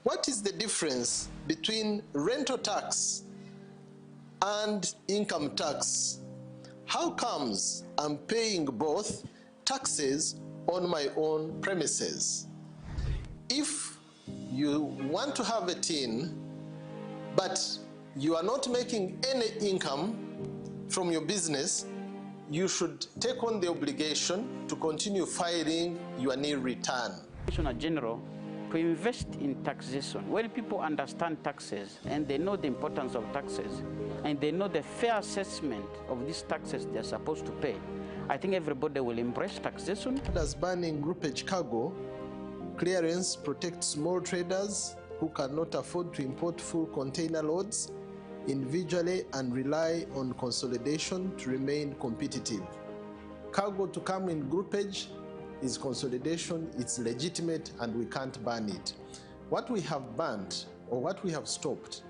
what is the difference between rental tax and income tax? How comes I'm paying both taxes on my own premises? If you want to have a tin, but you are not making any income from your business, you should take on the obligation to continue filing your nil return. Commissioner General, to invest in taxation, when people understand taxes and they know the importance of taxes and they know the fair assessment of these taxes they're supposed to pay, I think everybody will embrace taxation. As banning groupage cargo, clearance protects small traders who cannot afford to import full container loads individually and rely on consolidation to remain competitive. Cargo to come in groupage is consolidation, it's legitimate, and we can't ban it. What we have banned, or what we have stopped,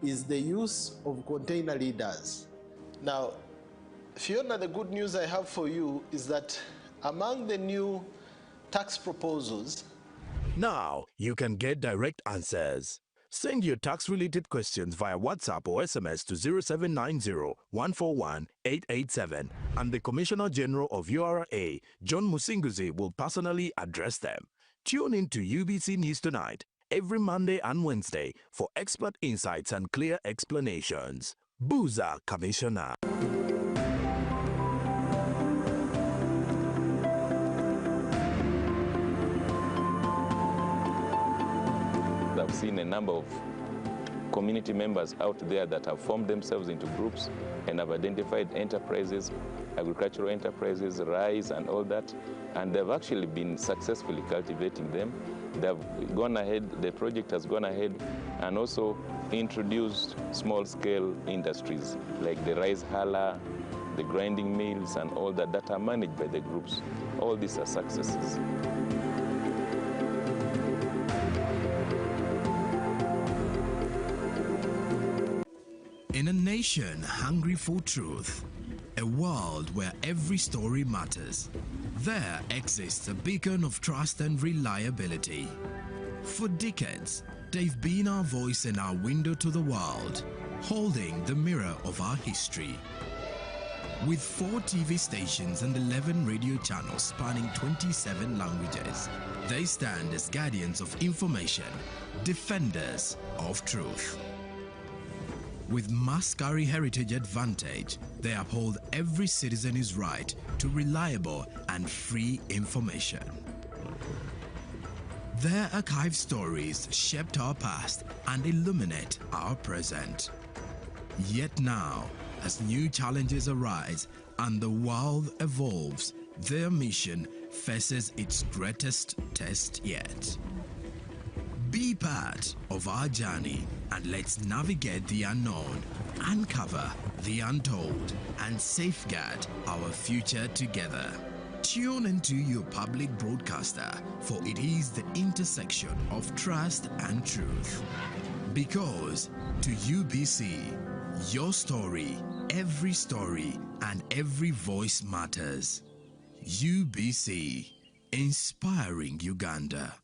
is the use of container leaders. Now, Fiona, the good news I have for you is that among the new tax proposals, now you can get direct answers. Send your tax-related questions via WhatsApp or SMS to 0790-141-887, and the Commissioner General of URA, John Musinguzi, will personally address them. Tune in to UBC News Tonight every Monday and Wednesday for expert insights and clear explanations. Buza Commissioner. I've seen a number of community members out there that have formed themselves into groups and have identified enterprises, agricultural enterprises, rice and all that, and they've actually been successfully cultivating them. They've gone ahead, the project has gone ahead and also introduced small-scale industries like the rice huller, the grinding mills and all that that are managed by the groups. All these are successes. In a nation hungry for truth, a world where every story matters, there exists a beacon of trust and reliability. For decades, they've been our voice and our window to the world, holding the mirror of our history. With 4 TV stations and 11 radio channels spanning 27 languages, they stand as guardians of information, defenders of truth. With Mascari Heritage Advantage, they uphold every citizen's right to reliable and free information. Their archive stories shaped our past and illuminate our present. Yet now, as new challenges arise and the world evolves, their mission faces its greatest test yet. Be part of our journey and let's navigate the unknown, uncover the untold, and safeguard our future together. Tune into your public broadcaster, for it is the intersection of trust and truth. Because to UBC, your story, and every voice matters. UBC, inspiring Uganda.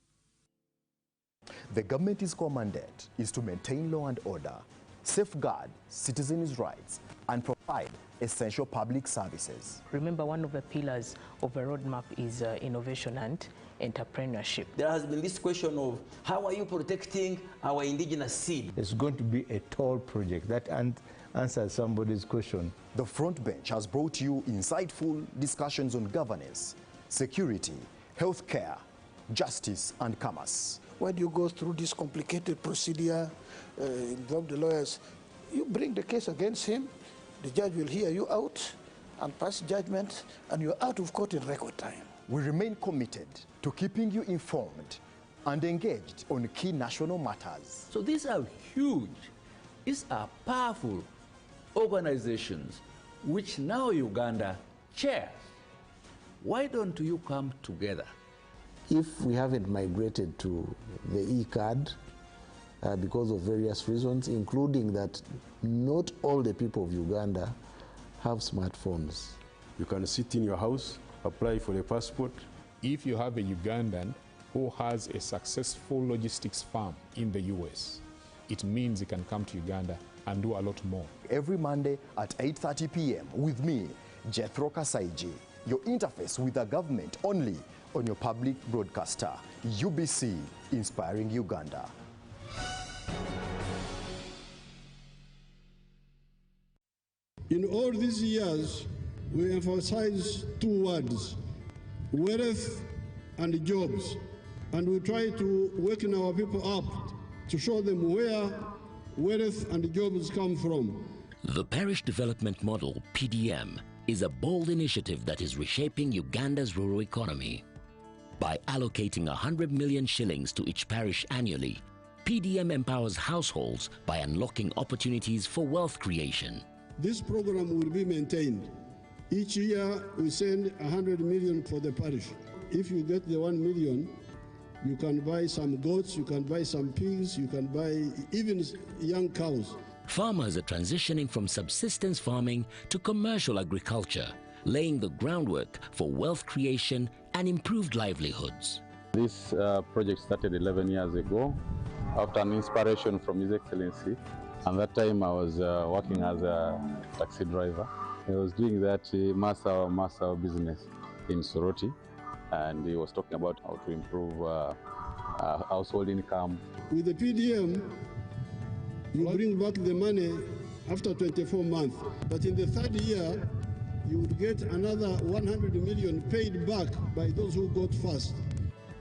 The government's core mandate is to maintain law and order, safeguard citizens' rights, and provide essential public services. Remember, one of the pillars of a roadmap is innovation and entrepreneurship. There has been this question of how are you protecting our indigenous seed? It's going to be a tall project that answers somebody's question. The Front Bench has brought you insightful discussions on governance, security, healthcare, justice, and commerce. When you go through this complicated procedure, involve the lawyers, you bring the case against him, the judge will hear you out and pass judgment, and you're out of court in record time. We remain committed to keeping you informed and engaged on key national matters. So these are huge, these are powerful organizations which now Uganda chairs. Why don't you come together? If we haven't migrated to the e-card because of various reasons, including that not all the people of Uganda have smartphones. You can sit in your house, apply for a passport. If you have a Ugandan who has a successful logistics firm in the US, it means he can come to Uganda and do a lot more. Every Monday at 8:30 p.m. with me, Jethro Kasaiji, your interface with the government only on your public broadcaster, UBC, inspiring Uganda. In all these years, we emphasize 2 words, wealth and jobs, and we try to waken our people up to show them where wealth and jobs come from. The Parish Development Model, PDM, is a bold initiative that is reshaping Uganda's rural economy. By allocating 100 million shillings to each parish annually, PDM empowers households by unlocking opportunities for wealth creation. This program will be maintained. Each year we send 100 million for the parish. If you get the 1 million, you can buy some goats, you can buy some pigs, you can buy even young cows. Farmers are transitioning from subsistence farming to commercial agriculture, laying the groundwork for wealth creation and improved livelihoods. This project started 11 years ago after an inspiration from His Excellency. And that time I was working as a taxi driver. I was doing that Massa business in Soroti, and he was talking about how to improve household income. With the PDM, you bring back the money after 24 months, but in the 3rd year, you would get another 100 million paid back by those who got first.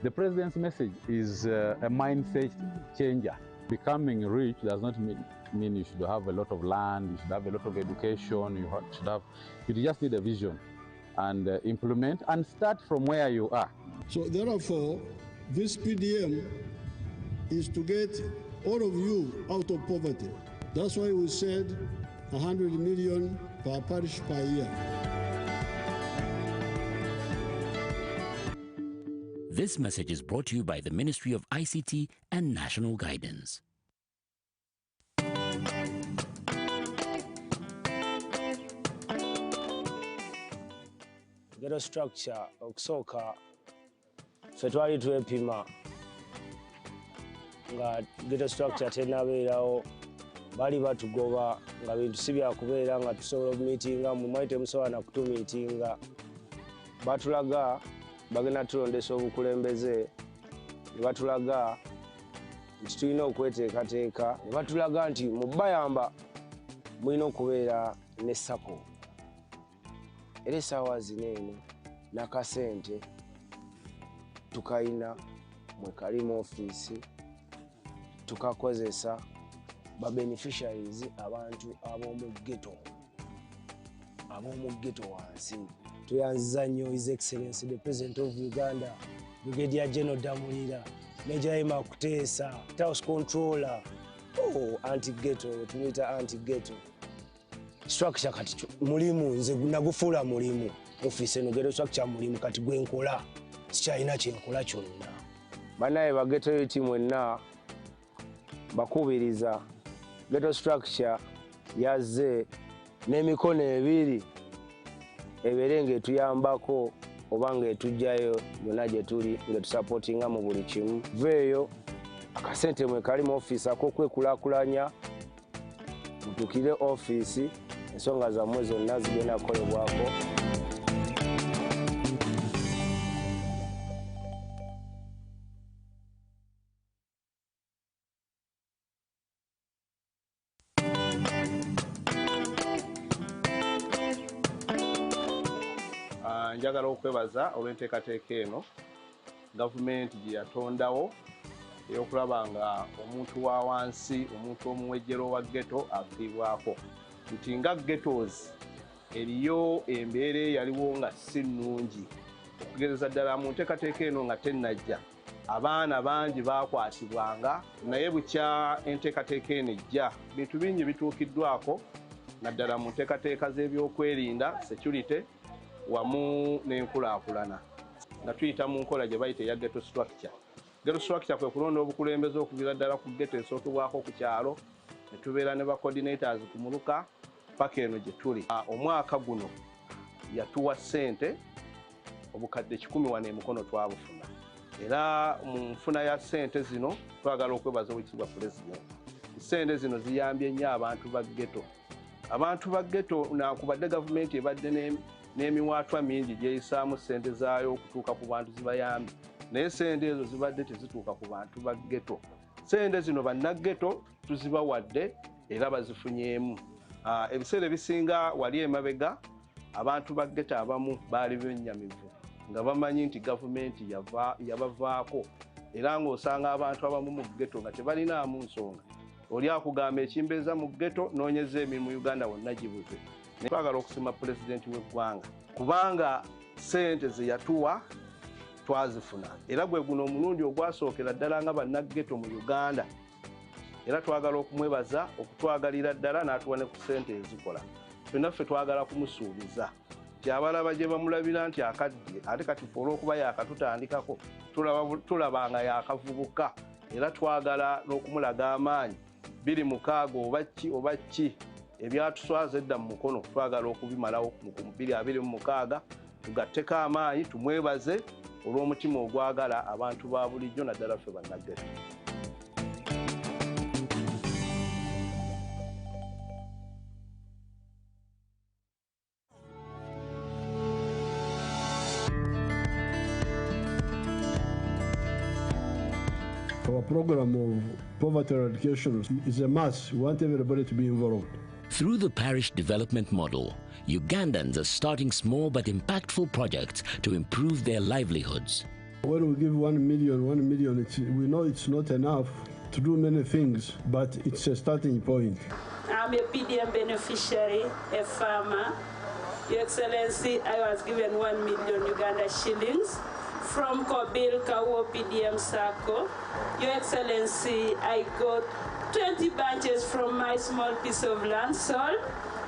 The president's message is a mindset changer. Becoming rich does not mean you should have a lot of land, you should have a lot of education, you just need a vision and implement and start from where you are. So therefore, this PDM is to get all of you out of poverty. That's why we said 100 million per parish per year. This message is brought to you by the Ministry of ICT and National Guidance. Ghetto structure okusooka ffe twali twepima nga ghetto structure tenabeerawo bali batugoba nga bintu si byakubeera nga tusobola okumiitinga mwali temusobola na kutumiitinga batulaga bagenda tulondesa obukulembeze ne batulaga nti tulina okweteekateeka ne batulaga nti mu bayamba mulina okubeera ne sako era essaawa zino eno n'akasente tukayina mwe kali mu ofiisi tukakozesa ba beneficiaries abantu ab'omu ghetto wansi tuyanziza nnyo His Excellency the President of Uganda Brigadier General Damulira Nejayima Kuteesa House Controller anti-ghetto tumuyita anti-ghetto structure kati mulimu nze nagufuula mulimu ofiisi eno ghetto structure mulimu kati gwenkola sikyalina kyenkola kyonna bannaye ba ghetto youth mwenna bakubiriza ghetto structure yazze n'emikono ebiri ebeere ng'etuyambako oba ng'etujjayo yonna gye tuli ng'etusapootinga mu buli kimu veeyo akasente mwe kali mu ofiisi ak'okwekulaakulanya mutuukire ofiisi ensonga zammwe zonna zigenda kukolebwako. Njagala okwebaza olw'enteekateeka eno gavumenti gye yatondawo ey'okulaba nga omuntu wa wansi, omuntu omuwejjero wa ghetto afiibwako. Nti nga ghettos eriyo embeera eyaliwo nga si nnungi. Okugereza ddala mu nteekateeka eno nga tennajja, abaana bangi baakwatibwanga, naye bukya enteekateeka eno ejja, bintu bingi bituukiddwako, naddala mu nteekateeka z'ebyokwerinda, security, wamu n'enkulaakulana nga tuyita mu nkola gye bayita eya ghetto structure. Ghetto structure kwe kulonda obukulembeze okuviira ddala ku ghetto esookebwako ku kyalo, ne tubeera ne ba coordinators ku muluka paka eno gye tuli. Omwaka guno yatuwa ssente obukadde 100 wano emikono twabufuna, era mu nfuna ya ssente zino twagala okwebaza Oweekitiibwa Pulezidenti. Ssente zino ziyambye nnyo abantu ba ghetto. Abantu ba ghetto nakubadde gavumenti ebadde n'emiwaatwa mingi gyeyisaamu ssente zaayo okutuuka ku bantu zibayambye, naye ssente ezo zibadde tezituuka ku bantu ba ghetto. Ssente zino bannaghetto tuzibawadde era bazifunyeemu. Ebiseera ebisinga wali emabega abantu ba ghetto abamu baali bennyamivu nga bamanyi nti gavumenti yabavaako, era ng'osanga abantu abamu mu ghetto nga tebalinaamu nsonga. Oli akugamba ekimbeeza mu ghetto noonyeza emirimu Uganda wonna gibuze. Twagala okusiima Pulezidenti w'eggwanga kubanga ssente ze yatuwa twazifuna, era gwe guno omulundi ogwasookera ddala nga bannaghetto mu Uganda, era twagala okumwebaza okutwagalira ddala n'atuwa ne ku ssente ezikola. Ffenna ffe twagala kumusuubiza nti abalaba gye bamulabira nti akadde ate kati ffe olw'okuba yaakatutandikako tulaba nga yaakavubuka, era twagala n'okumulaga amaanyi 26 oba ki ebyatuswaza edda mu mukono twagala okubimalawo mu 2026 tugatteko amaanyi tumwebaze olw'omutima ogwagala abantu ba bulijjo naddala ffe bannaghetto. Our program of poverty eradication is a must. We want everybody to be involved. Through the parish development model, Ugandans are starting small but impactful projects to improve their livelihoods. When we give 1 million, we know it's not enough to do many things, but it's a starting point. I'm a PDM beneficiary, a farmer. Your Excellency, I was given 1 million Uganda shillings from Kobil Kawo PDM Sacco. Your Excellency, I got 20 bunches from my small piece of land sold,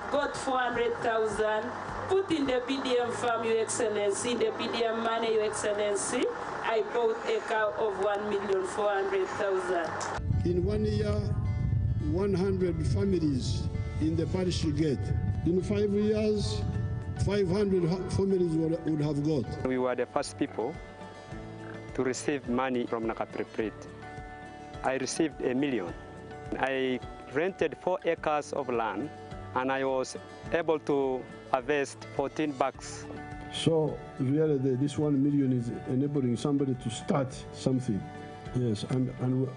got 400,000, put in the PDM farm, Your Excellency, in the PDM money, Your Excellency, I bought a cow of 1,400,000. In 1 year, 100 families in the parish get. In 5 years, 500 families would have got. We were the first people to receive money from Nakapriprit. I received $1 million. I rented 4 acres of land and I was able to harvest 14 bags. So really this 1 million is enabling somebody to start something. Yes, and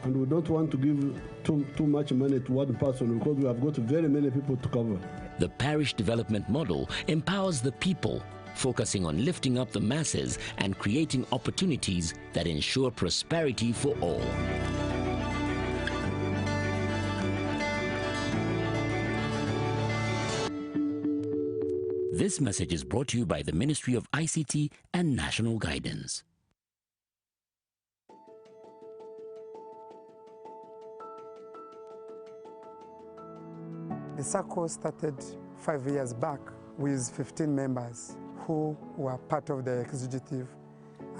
we don't want to give too much money to one person because we have got very many people to cover. The parish development model empowers the people, focusing on lifting up the masses and creating opportunities that ensure prosperity for all. This message is brought to you by the Ministry of ICT and National Guidance. The circle started 5 years back with 15 members who were part of the executive,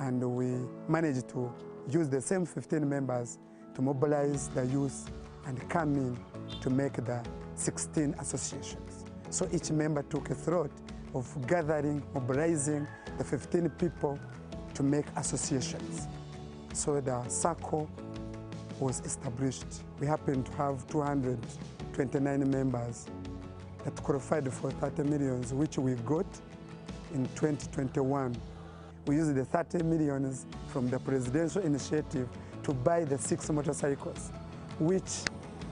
and we managed to use the same 15 members to mobilize the youth and come in to make the 16 associations. So each member took a thought of gathering, mobilizing the 15 people to make associations. So the circle was established. We happened to have 229 members that qualified for 30 millions, which we got in 2021. We used the 30 millions from the presidential initiative to buy the 6 motorcycles, which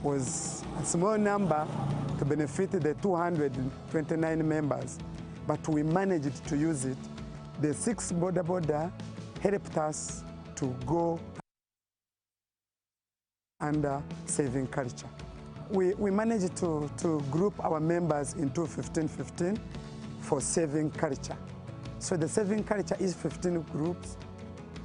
was a small number to benefit the 229 members, but we managed to use it. The 6 border helped us to go under saving culture. We managed to group our members into 15-15 for saving culture. So the saving culture is 15 groups.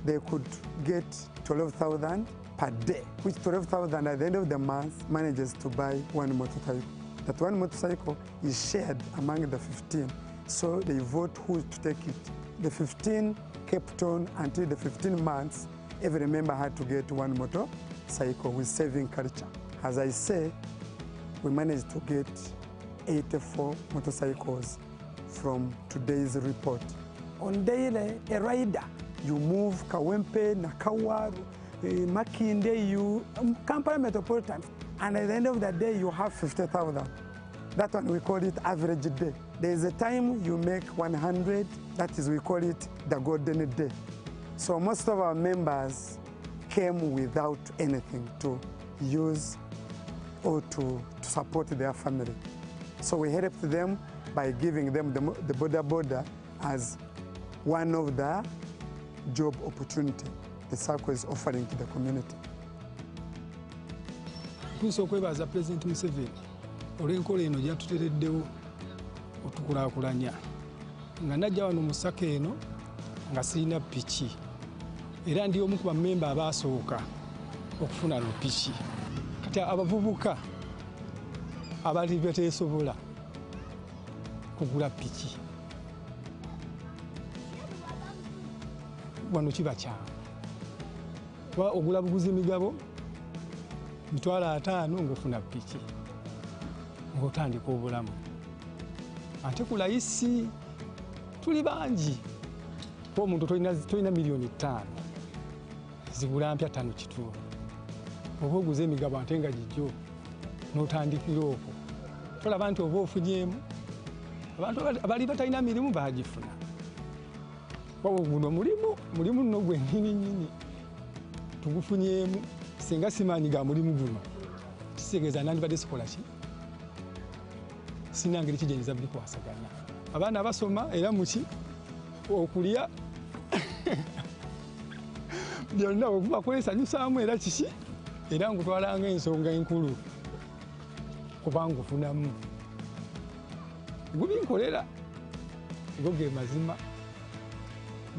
They could get 12,000 per day, which 12,000 at the end of the month manages to buy 1 motorcycle. That 1 motorcycle is shared among the 15, so they vote who to take it. The 15 kept on until the 15 months. Every member had to get 1 motorcycle with saving culture. As I say, we managed to get 84 motorcycles from today's report. On daily, a rider, you move Kawempe, Nakawaru, Makinde, you Kampala Metropolitan, and at the end of the day, you have 50,000. That one, we call it average day. There is a time you make 100, that is, we call it the golden day. So most of our members came without anything to use or to support their family. So we helped them by giving them the border as one of the job opportunity the circle is offering to the community. Tuso kwebaza President Museveni olw'enkola eno gyatutereddewo otukulaakulanya nga najja wano mu Saka eno nga sirina piki era ndi omu ku bammemba abaasooka okufuna lupiki. Kati abavubuka abali beteesobola kugula piki wano kiba kyangu. Kuba ogula buguzi emigabo $50 ng'ofuna piki ng'otandika obulamu. Ate ku layisi tuli bangi. Kuba omuntu tolina $5 million zigula mpya 5 kituufu. Oba oguza emigabo ate nga gijjo n'otandikira okwo. Tolaba nti oba ofunyemu. Abantu abali batalina mirimu baagifuna. Guno mulimu nno gwennyini tugufunyemu singa simaanyi ga mulimu guno kitegeeza nandibadde sikola ki sina ngeri kigenyiza bikwasaganya abaana abasoma era muki okulya byonna bwe kwesanyusaamu era kiki era ngutwala ng'ensonga enkulu kubanga ofunamu gubinkolera go ge mazima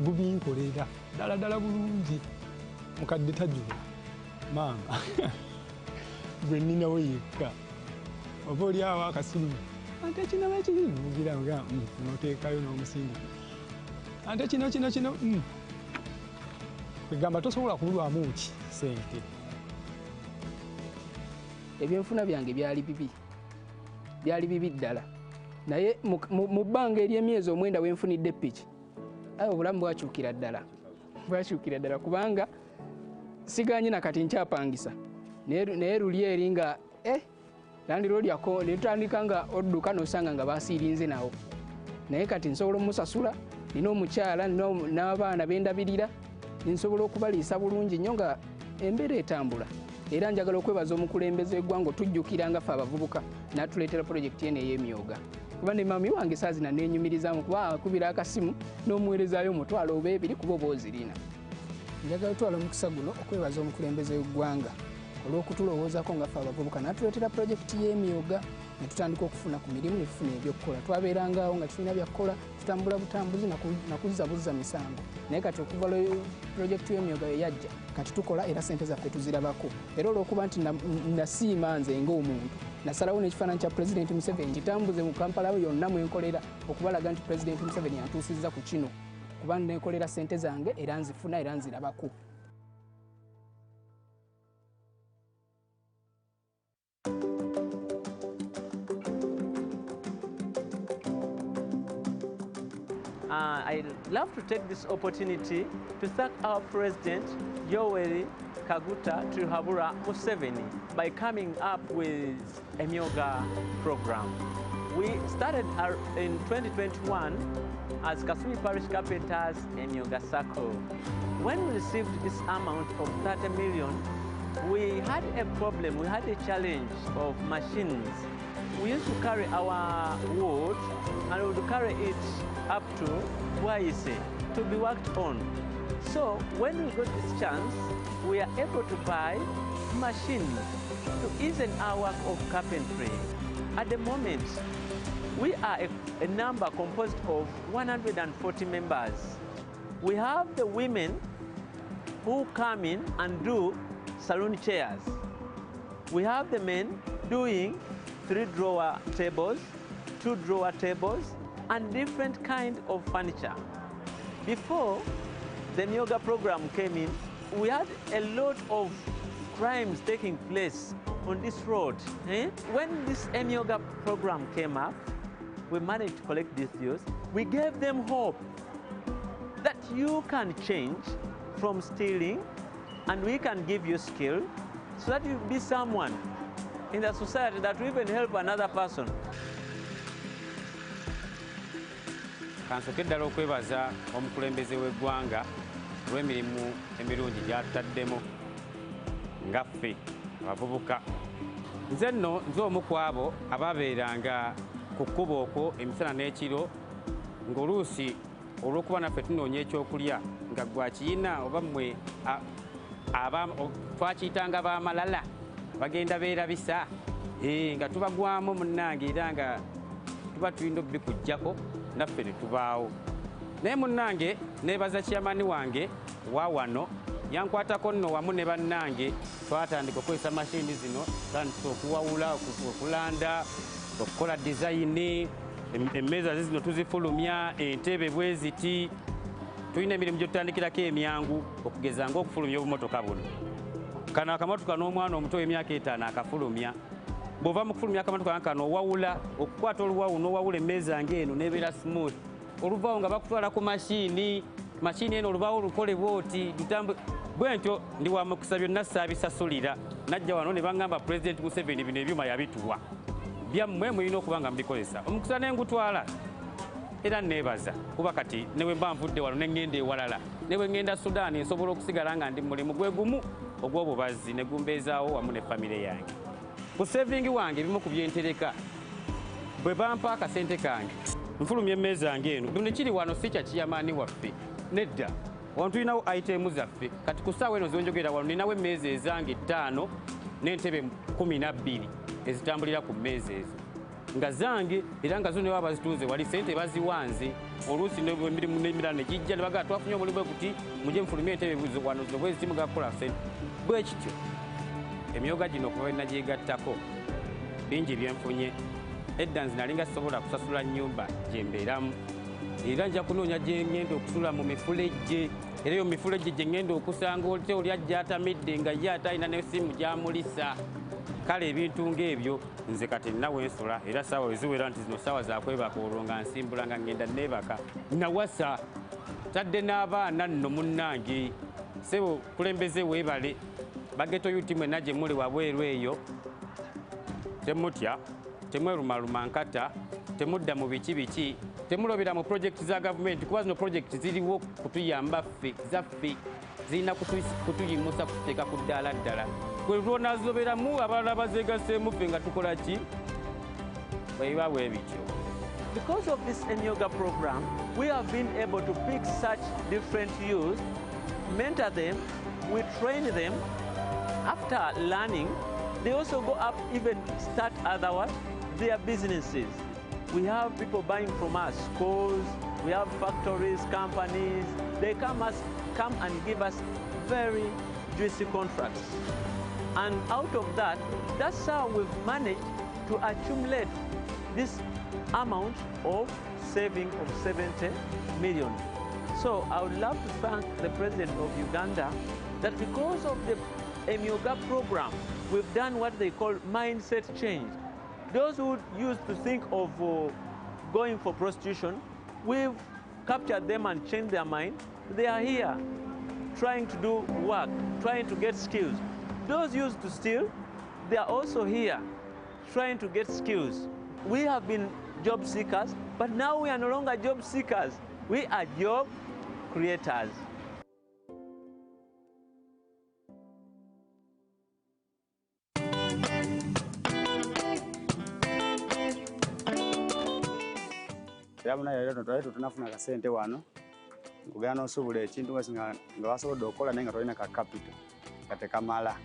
gubinkolera ddala bulungi mukadde tajjula maama gwe nninawo yekka oba oli awo akasimu ante kinaba ekiri mugira nga noteekayo n'omusingi ante kino egamba tosobola kubulwamu ki sente. Ebyenfuna byange byali bibi ddala naye mu bbanga ery'emyezi omwenda wenfunidde ppiki aye obulamu bwakyukira ddala kubanga siganye na kati nkyapangisa naye luli eri nga landiroodi netutandika nga odduka nosanga nga basiirinze nawo naye kati nsobola omusasula nina omukyala n'abaana bendabirira nsobola okubaliisa bulungi nnyo nga embeera etambula era njagala okwebaza omukulembeze w'eggwanga otujjukira nga ffe abavubuka n'atuleetera pulojekiti eno ey'emyoga kuba ne mami wange saazina neenyumirizaamu kuba akubira akasimu n'omuweerezaayo omutwalo oba ebiri kuba oba ozirina. Njagala otwala omukisa guno okwebaza omukulembeze w'eggwanga olw'okutulowoozaako nga ffe abavubuka n'atuleetera pulojekiti y'emyoga ne tutandika okufuna ku mirimu ne tufuna ebyokukola twabeerangawo nga tulina byakukola tutambula butambuzi nakuzzabuza misango naye kati okuva pulojekiti y'emyoga we yajja kati tukola era sente zaffe tuzirabako era olw'okuba nti nasiima nze ng'omuntu nasalawo n'ekifaananyi kya pulezidenti Museveni kitambuze mu Kampala yonna mwenkolera okubalaga nti pulezidenti Museveni yantuusizza ku kino kuba nenkolera sente zange era nzifuna era nzirabako. I'd love to take this opportunity to thank our President, Yoweri Kaguta Turihabura Museveni, by coming up with a Myoga program. We started in 2021 as Kasumi Parish Carpenters and Myoga Circle. When we received this amount of 30 million, we had a problem, we had a challenge of machines. We used to carry our wood and we would carry it up to Waise to be worked on. So when we got this chance, we are able to buy machines to ease our work of carpentry. At the moment, we are a number composed of 140 members. We have the women who come in and do saloon chairs. We have the men doing 3-drawer tables, 2-drawer tables, and different kind of furniture. Before the Myoga program came in, we had a lot of crimes taking place on this road. When this Myoga program came up, we managed to collect these youths. We gave them hope that you can change from stealing and we can give you skill so that you be someone in the society that will even help another person. Kansoke ddala okwebaza omukulembeze w'eggwanga olw'emirimu emirungi gy'atutaddemu nga ffe abavubuka. Nze nno nze omu ku abo abaabeeranga ku kkubo okwo emisana n'ekiro ng'oluusi olw'okuba naffe tunoonya ekyokulya nga gwa kiyina oba mmwe twakiyitanga b'amalala bagenda beerabisa nga tubagwamu munnange era nga tuba tulina obikuggyako naffe ne tubaawo. Naye munnange neebaza kyamani wange wa wano yankwatako nno wamu ne bannange twatandika okozesa mashini zino tandika okuwawula okulanda okukola dizayini emmeeza zino tuzifulumya entebe bwe ziti tulina emirimu gye tutandikirako emyangu okugeza ng'okufulumya obumotoka buno. Kano akamotoka n'omwana omuto w'emyaka 5 akafulumya. Bw'ova mu kufulumya akamotoka kano owawula okukwata oluwawu n'owawula emmeeza ng'eno n'ebeera smooth. Oluvaawo nga bakutwala ku mashini eno olubaawo lukolebwa oti bwe ntyo ndi wa mukisa byonna saabisasulira. Najja wano ne baŋŋamba Pulezidenti Museveni bino ebyuma yabituwa byammwe mulina okuba nga mubikozesa. Omukisa ne ngutwala era neebaza kuba kati ne bwe mba nvudde wano ne ŋŋenda ewalala ne bwe ŋŋenda Sudan nsobola okusigala nga ndi mulimu gwe gumu ogw'obubazi ne gumbeezaawo wamu ne famire yange. Ku sevingi wange ebimu ku byentereka bwe bampa akasente kange nfulumya emmeeza yange eno bino kiri wano si kya kiyamaani waffe nedda wano tulinawo itemu zaffe kati ku ssaawa eno zonjogera wano ninawo emmeeza ezange 5 n'entebe 12 ezitambulira ku mmeeza ezo nga zange era nga zo ne baba bazituuze wali ssente baziwanze oluusi emirimu n'emirala ne gijja ne bagala twafunye omulimu bwe kuti mujje mufulumye entebe wano zino bwe zimu gakola ssente bwe kityo emyoga gino okuva bwe nagyegattako bingi byenfunye edda nze nali nga sisobola kusasula nnyumba gye mbeeramu era nja kunoonya gye ngenda okusula mu mifulejje era eyo mifulejje gye ngenda okusanga oli ajja atamidde nga ye ate alina n'essimu gy'amulisa kale ebintu ng'ebyo nze kati nnawe nsula era saawa weziwera nti zino saawa zakwebaka olwo nga nsimbula nga ngenda neebaka nawasa tadde n'abaana nno munnange sebo kulembeze weebale bageto yuti mwenna gye muli wabweru eyo temutya temwerumaluma nkata temudda mu biki temulobera mu projekiti za gavumenti kuba zino projekiti ziriwo kutuyamba ffe zaffe zirina kutuyimusa kuteeka ku ddaala ddala kwe lwonazoberamu abalala bazeegaseemu ffe nga tukola ki bweiba bwe bityo. Because of this Emyoga program, we have been able to pick such different youth, mentor them, we train them. After learning, they also go up, even start their businesses. We have people buying from us, schools, we have factories, companies. They come and give us very juicy contracts. And out of that, that's how we've managed to accumulate this amount of saving of 70 million. So I would love to thank the President of Uganda that because of the Emyoga program, we've done what they call mindset change. Those who used to think of going for prostitution, we've captured them and changed their mind. They are here trying to do work, trying to get skills. Those used to steal, they are also here trying to get skills. We have been job seekers, but now we are no longer job seekers. We are job creators. Era munayo twali tunafuna kasente wano kugana osubula ekintu nga wasobodde okukola naye nga tolina ka capital kate kamala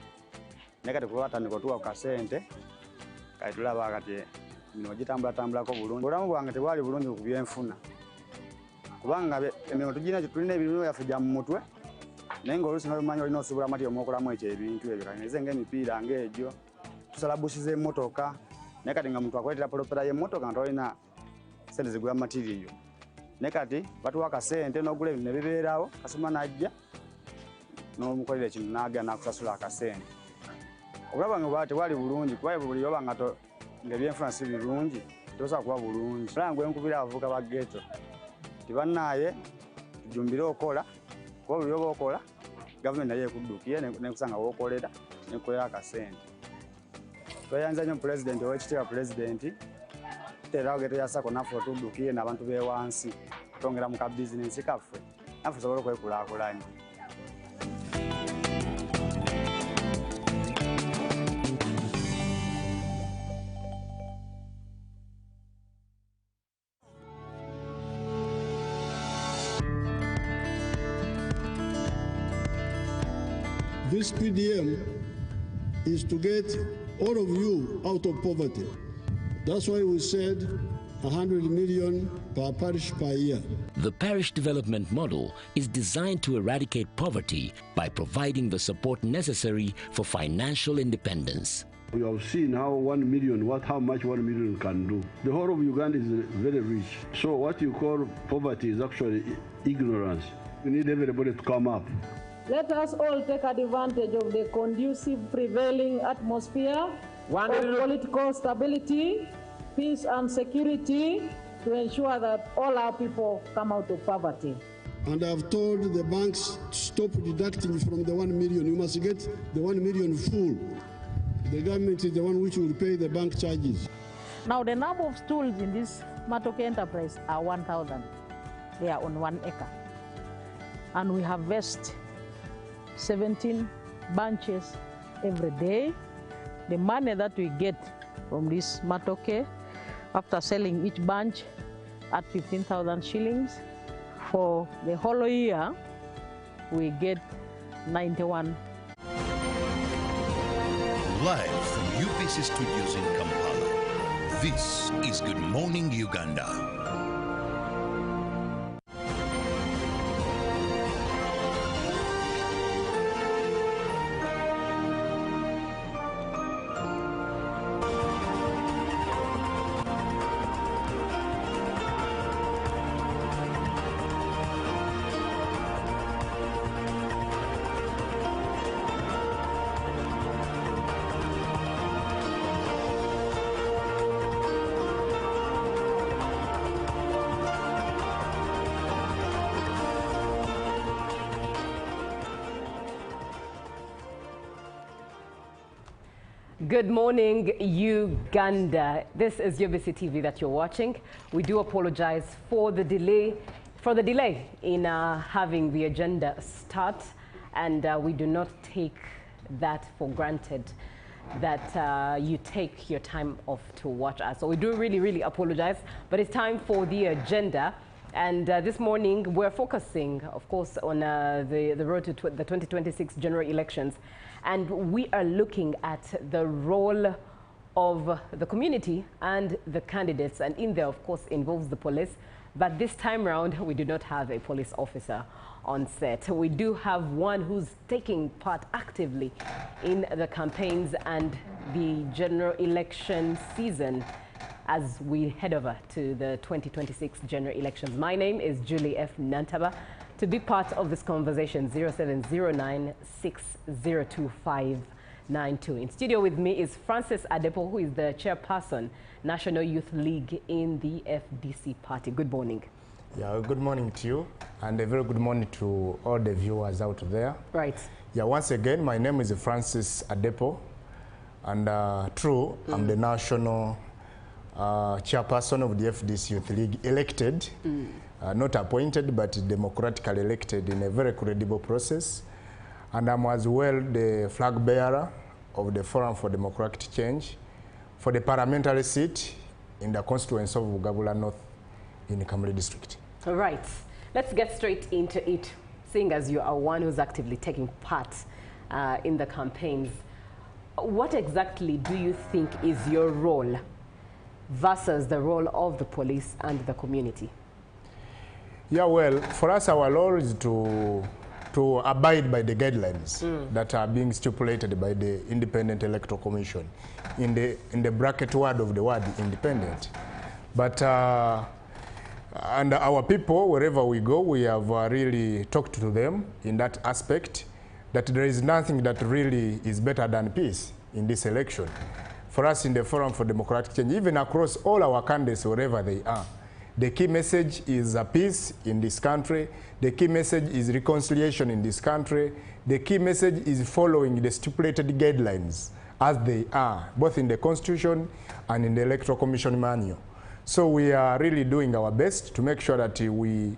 naye kati kuba watandika tuwa kasente kati tulaba kati bino gitambulatambulako bulungi. Obulamu bwange tebwali bulungi ku byenfuna kubanga emirimu tulina ebirimu byaffe gya mu mutwe naye ng'oluusi n'olumanyi olina osubula amati omwokolamu ekyo ebintu ebyo kaneze ng'emipiira ng'egyo tusala busi z'emmotoka naye kati nga muntu akoletera polopera y'emmotoka nga tolina sente zigula matiriyo naye kati batuwa akasente n'ogula ebintu ne bibeerawo kasoma n'ajja n'omukolera ekintu n'agenda n'akusasula akasente. Obulamu bwange bwali tebwali bulungi kuba buli oba nga ebyenfuna si birungi tosobola kuba bulungi. Era ngwe nkubira abavubuka ba ghetto tibannaaye tujumbire okola kuba buli oba okola gavumenti naye ekuddukiye nekusanga wookolera nekukolera akasente. Tweyanza nnyo pulezidenti ow'ekitiibwa pulezidenti tuterawo ghetto ya Sako naffe otuddukiye n'abantu b'ewansi twongera mu ka bizinensi kaffe naffe tusobole okwekulaakulanya. This PDM is to get all of you out of poverty. That's why we said 100 million per parish per year. The parish development model is designed to eradicate poverty by providing the support necessary for financial independence. You have seen how 1 million, how much 1 million can do. The whole of Uganda is very rich. So what you call poverty is actually ignorance. We need everybody to come up. Let us all take advantage of the conducive prevailing atmosphere of political stability, peace and security to ensure that all our people come out of poverty. And I've told the banks to stop deducting from the 1 million. You must get the 1 million full. The government is the one which will pay the bank charges. Now the number of stools in this Matoke enterprise are 1,000. They are on 1 acre. And we harvest 17 bunches every day. The money that we get from this Matoke, after selling each bunch at 15,000 shillings for the whole year, we get 91. Live from UBC Studios in Kampala, this is Good Morning Uganda. Good morning, Uganda. This is UBC TV that you're watching. We do apologize for the delay in having the agenda start, and we do not take that for granted that you take your time off to watch us. So we do really apologize, but it's time for the agenda. And this morning we're focusing, of course, on the road to the 2026 general elections. And we are looking at the role of the community and the candidates. And in there, of course, involves the police. But this time around, we do not have a police officer on set. We do have one who's taking part actively in the campaigns and the general election season as we head over to the 2026 general elections. My name is Julie F. Nantaba. To be part of this conversation, 0709602592. In studio with me is Francis Adepo, who is the chairperson, National Youth League in the FDC party. Good morning. Yeah, good morning to you, and a very good morning to all the viewers out there. Right. Yeah, once again, my name is Francis Adepo, and I'm the national chairperson of the FDC Youth League, elected. Not appointed, but democratically elected in a very credible process. And I'm as well the flag bearer of the Forum for Democratic Change for the parliamentary seat in the constituency of Bugabula North in the Kamuli district. All right, let's get straight into it. Seeing as you are one who's actively taking part in the campaigns, what exactly do you think is your role versus the role of the police and the community? Yeah, well, for us, our role is to abide by the guidelines that are being stipulated by the Independent Electoral Commission in the bracket word of the word independent. But and our people, wherever we go, we have really talked to them in that aspect, that there is nothing that really is better than peace in this election. For us in the Forum for Democratic Change, even across all our candidates, wherever they are, the key message is peace in this country. The key message is reconciliation in this country. The key message is following the stipulated guidelines as they are, both in the Constitution and in the Electoral Commission manual. So we are really doing our best to make sure that we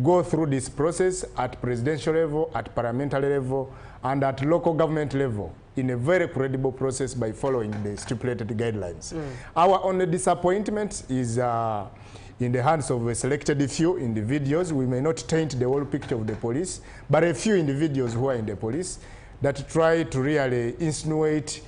go through this process at presidential level, at parliamentary level, and at local government level in a very credible process by following the stipulated guidelines. Our only disappointment is in the hands of a selected few individuals. We may not taint the whole picture of the police, but a few individuals who are in the police that try to really insinuate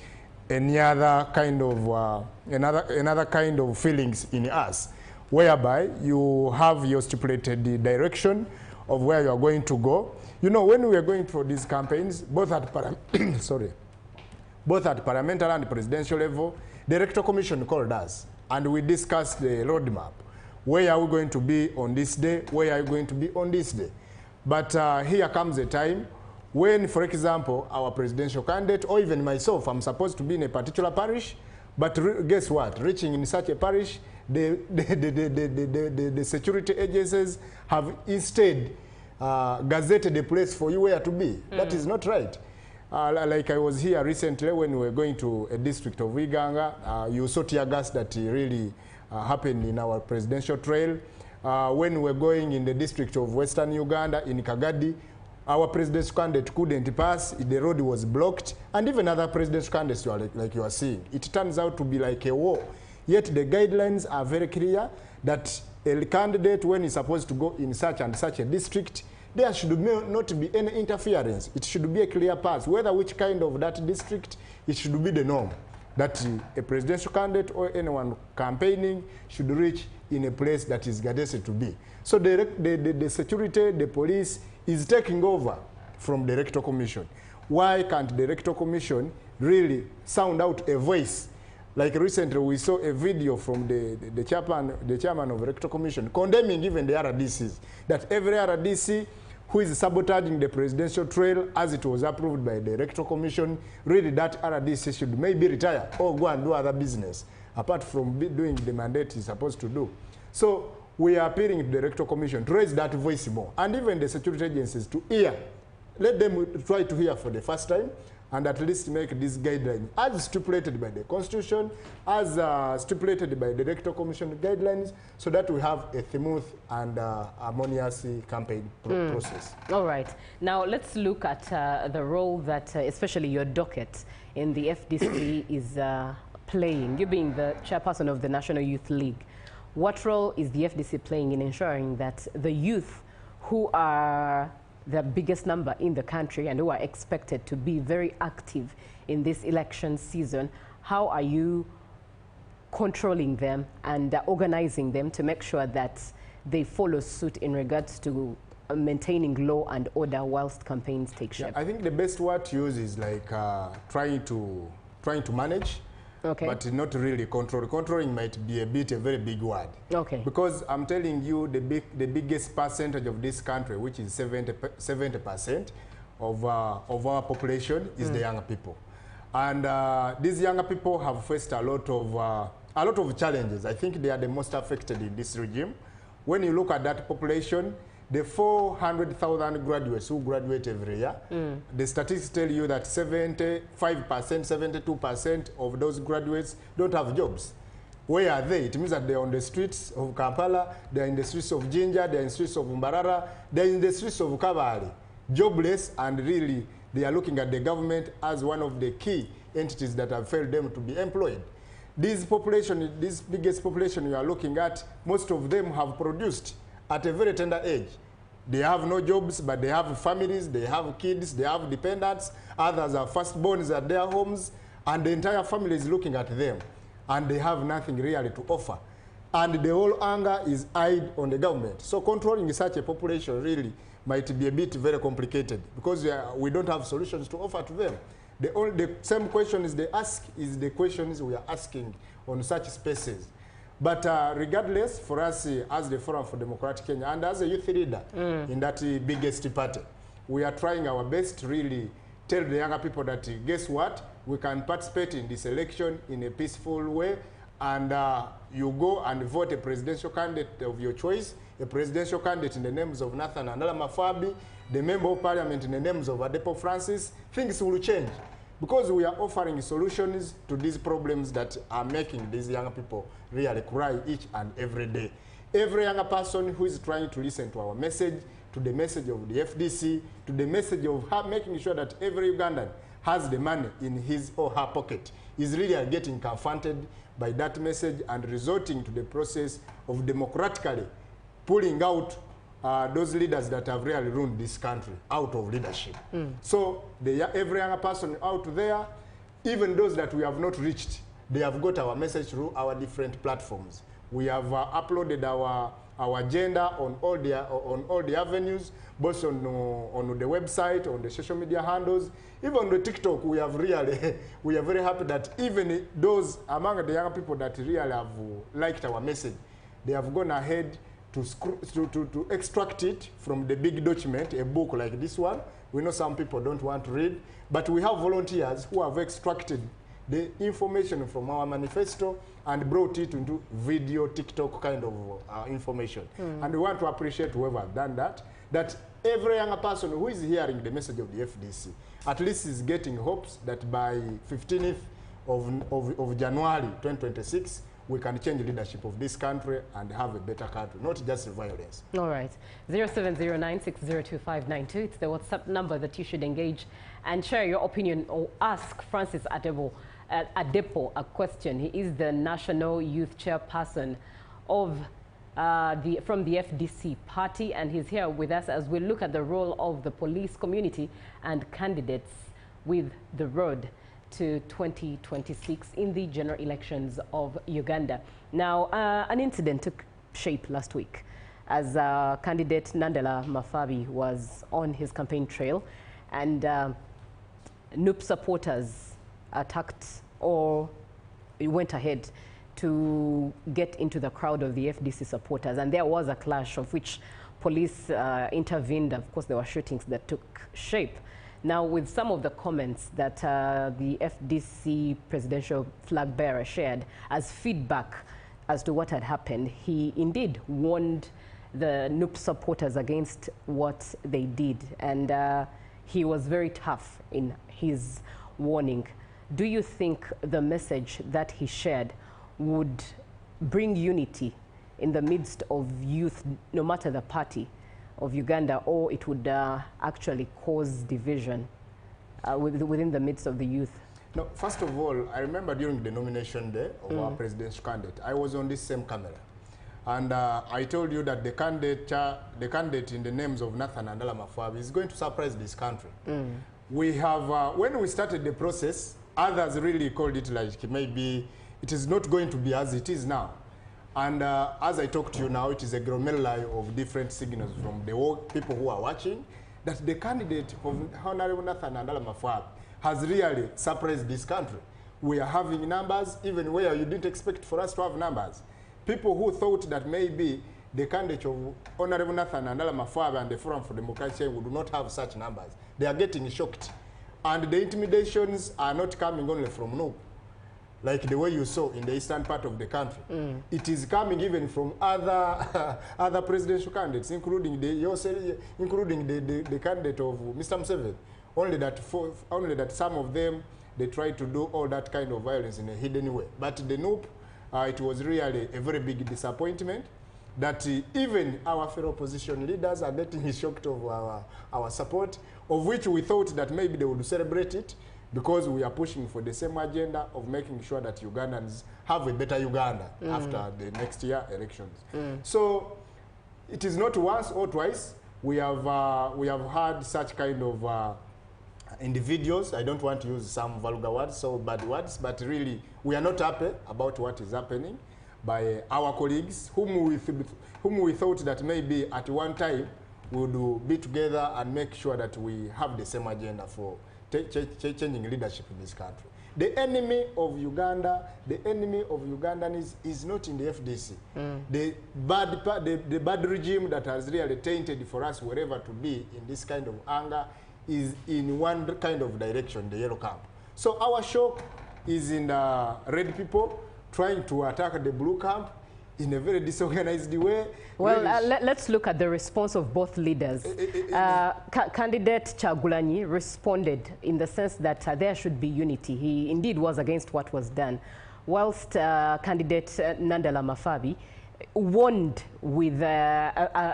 any other kind of another kind of feelings in us, whereby you have your stipulated direction of where you are going to go. You know, when we are going for these campaigns, both at parliamentary and presidential level, the Electoral Commission called us and we discussed the roadmap. Where are we going to be on this day? Where are you going to be on this day? But here comes a time when, for example, our presidential candidate, or even myself, I'm supposed to be in a particular parish, but guess what? Reaching in such a parish, the security agencies have instead gazetted a place for you where to be. That is not right. Like I was here recently when we were going to a district of Uganda, you saw tear gas that really happened in our presidential trail. When we were going in the district of Western Uganda, in Kagadi, our presidential candidate couldn't pass, the road was blocked, and even other presidential candidates, like you are seeing. It turns out to be like a war. Yet the guidelines are very clear that a candidate, when he's supposed to go in such and such a district, there should not be any interference. It should be a clear path. Whether which kind of that district, it should be the norm. That a presidential candidate or anyone campaigning should reach in a place that is guaranteed to be. So the security, the police is taking over from the Electoral Commission. Why can't the Electoral Commission really sound out a voice? Like recently we saw a video from the chairman of the Electoral Commission condemning even the RDCs, that every RDC who is sabotaging the presidential trail as it was approved by the Electoral Commission, really that RDC should maybe retire or go and do other business, apart from doing the mandate he's supposed to do. So we are appealing to the Electoral Commission to raise that voice more, and even the security agencies to hear. Let them try to hear for the first time, and at least make this guideline as stipulated by the Constitution, as stipulated by the Electoral Commission guidelines, so that we have a smooth and harmonious campaign process. All right. Now let's look at the role that especially your docket in the FDC is playing. You being the chairperson of the National Youth League, what role is the FDC playing in ensuring that the youth, who are the biggest number in the country and who are expected to be very active in this election season, how are you controlling them and organizing them to make sure that they follow suit in regards to maintaining law and order whilst campaigns take shape? I think the best word to use is like trying to manage, but not really control. Controlling might be a very big word. Okay. Because I'm telling you, the biggest percentage of this country, which is 70% of our population, is the younger people, and these younger people have faced a lot of challenges. I think they are the most affected in this regime. When you look at that population, the 400,000 graduates who graduate every year, the statistics tell you that 75%, 72% of those graduates don't have jobs. Where are they? It means that they're on the streets of Kampala, they're in the streets of Jinja, they're in the streets of Mbarara, they're in the streets of Kabale, jobless, and really they are looking at the government as one of the key entities that have failed them to be employed. This biggest population you are looking at, most of them have produced at a very tender age. They have no jobs, but they have families, they have kids, they have dependents, others are firstborns at their homes, and the entire family is looking at them, and they have nothing really to offer. And the whole anger is eyed on the government. So controlling such a population really might be a bit very complicated, because we don't have solutions to offer to them. The same questions they ask is the questions we are asking on such spaces. But regardless, for us as the Forum for Democratic Kenya and as a youth leader in that biggest party, we are trying our best to really tell the younger people that, guess what, we can participate in this election in a peaceful way, and you go and vote a presidential candidate of your choice, a presidential candidate in the names of Nathan Andala Mafabi, the Member of Parliament in the names of Adepo Francis. Things will change, because we are offering solutions to these problems that are making these young people really cry each and every day. Every younger person who is trying to listen to our message, to the message of the FDC, to the message of making sure that every Ugandan has the money in his or her pocket, is really getting confronted by that message and resorting to the process of democratically pulling out those leaders that have really ruined this country out of leadership. So every younger person out there, even those that we have not reached, they have got our message through our different platforms. We have uploaded our agenda on all the avenues, both on the website, on the social media handles, even on the TikTok. We have really we are very happy that even those among the young people that really have liked our message, they have gone ahead to extract it from the big document, a book like this one. We know some people don't want to read, but we have volunteers who have extracted the information from our manifesto and brought it into video, TikTok kind of information. And we want to appreciate whoever has done that, that every younger person who is hearing the message of the FDC at least is getting hopes that by 15th of January 2026, we can change the leadership of this country and have a better country, not just violence. All right. 0709602592. It's the WhatsApp number that you should engage and share your opinion or ask Francis Adepo a question. He is the National Youth Chairperson of from the FDC party, and he's here with us as we look at the role of the police community and candidates with the road to 2026 in the general elections of Uganda. Now, an incident took shape last week as candidate Nandela Mafabi was on his campaign trail, and NUP supporters attacked or went ahead to get into the crowd of the FDC supporters, and there was a clash of which police intervened. Of course, there were shootings that took shape. Now, with some of the comments that the FDC presidential flag bearer shared as feedback as to what had happened, he indeed warned the NUP supporters against what they did, and he was very tough in his warning. Do you think the message that he shared would bring unity in the midst of youth, no matter the party of Uganda, or it would actually cause division within the midst of the youth? No, first of all, I remember during the nomination day of our presidential candidate, I was on this same camera. And I told you that the candidate in the names of Nathan Nandela Mafabi is going to surprise this country. We have, when we started the process, others really called it like maybe it is not going to be as it is now. And as I talk to you now, it is a glomeruli of different signals from the people who are watching that the candidate of Honorable Nathan Nandela Mafabi has really surprised this country. We are having numbers even where you didn't expect for us to have numbers. People who thought that maybe the candidate of Honorable Nathan Nandela Mafabi and the Forum for Democracy would not have such numbers. They are getting shocked. And the intimidations are not coming only from NUP, like the way you saw in the eastern part of the country. It is coming even from other other presidential candidates, including the candidate of Mr. Museveni. Only that some of them, they try to do all that kind of violence in a hidden way. But the NUP, it was really a very big disappointment that even our fellow opposition leaders are getting shocked of our support, of which we thought that maybe they would celebrate it because we are pushing for the same agenda of making sure that Ugandans have a better Uganda after the next year elections. So it is not once or twice we have had such kind of individuals. I don't want to use some vulgar words, so bad words, but really we are not happy about what is happening by our colleagues whom we thought that maybe at one time we would be together and make sure that we have the same agenda for changing leadership in this country. The enemy of Uganda, the enemy of Ugandans is not in the FDC. The bad regime that has really tainted for us wherever to be in this kind of anger is in one kind of direction, the yellow camp. So our shock is in the red people trying to attack the blue camp in a very disorganized way. Well, let's look at the response of both leaders. Candidate Kyagulanyi responded in the sense that there should be unity. He indeed was against what was done, whilst candidate Nandela Mafabi warned with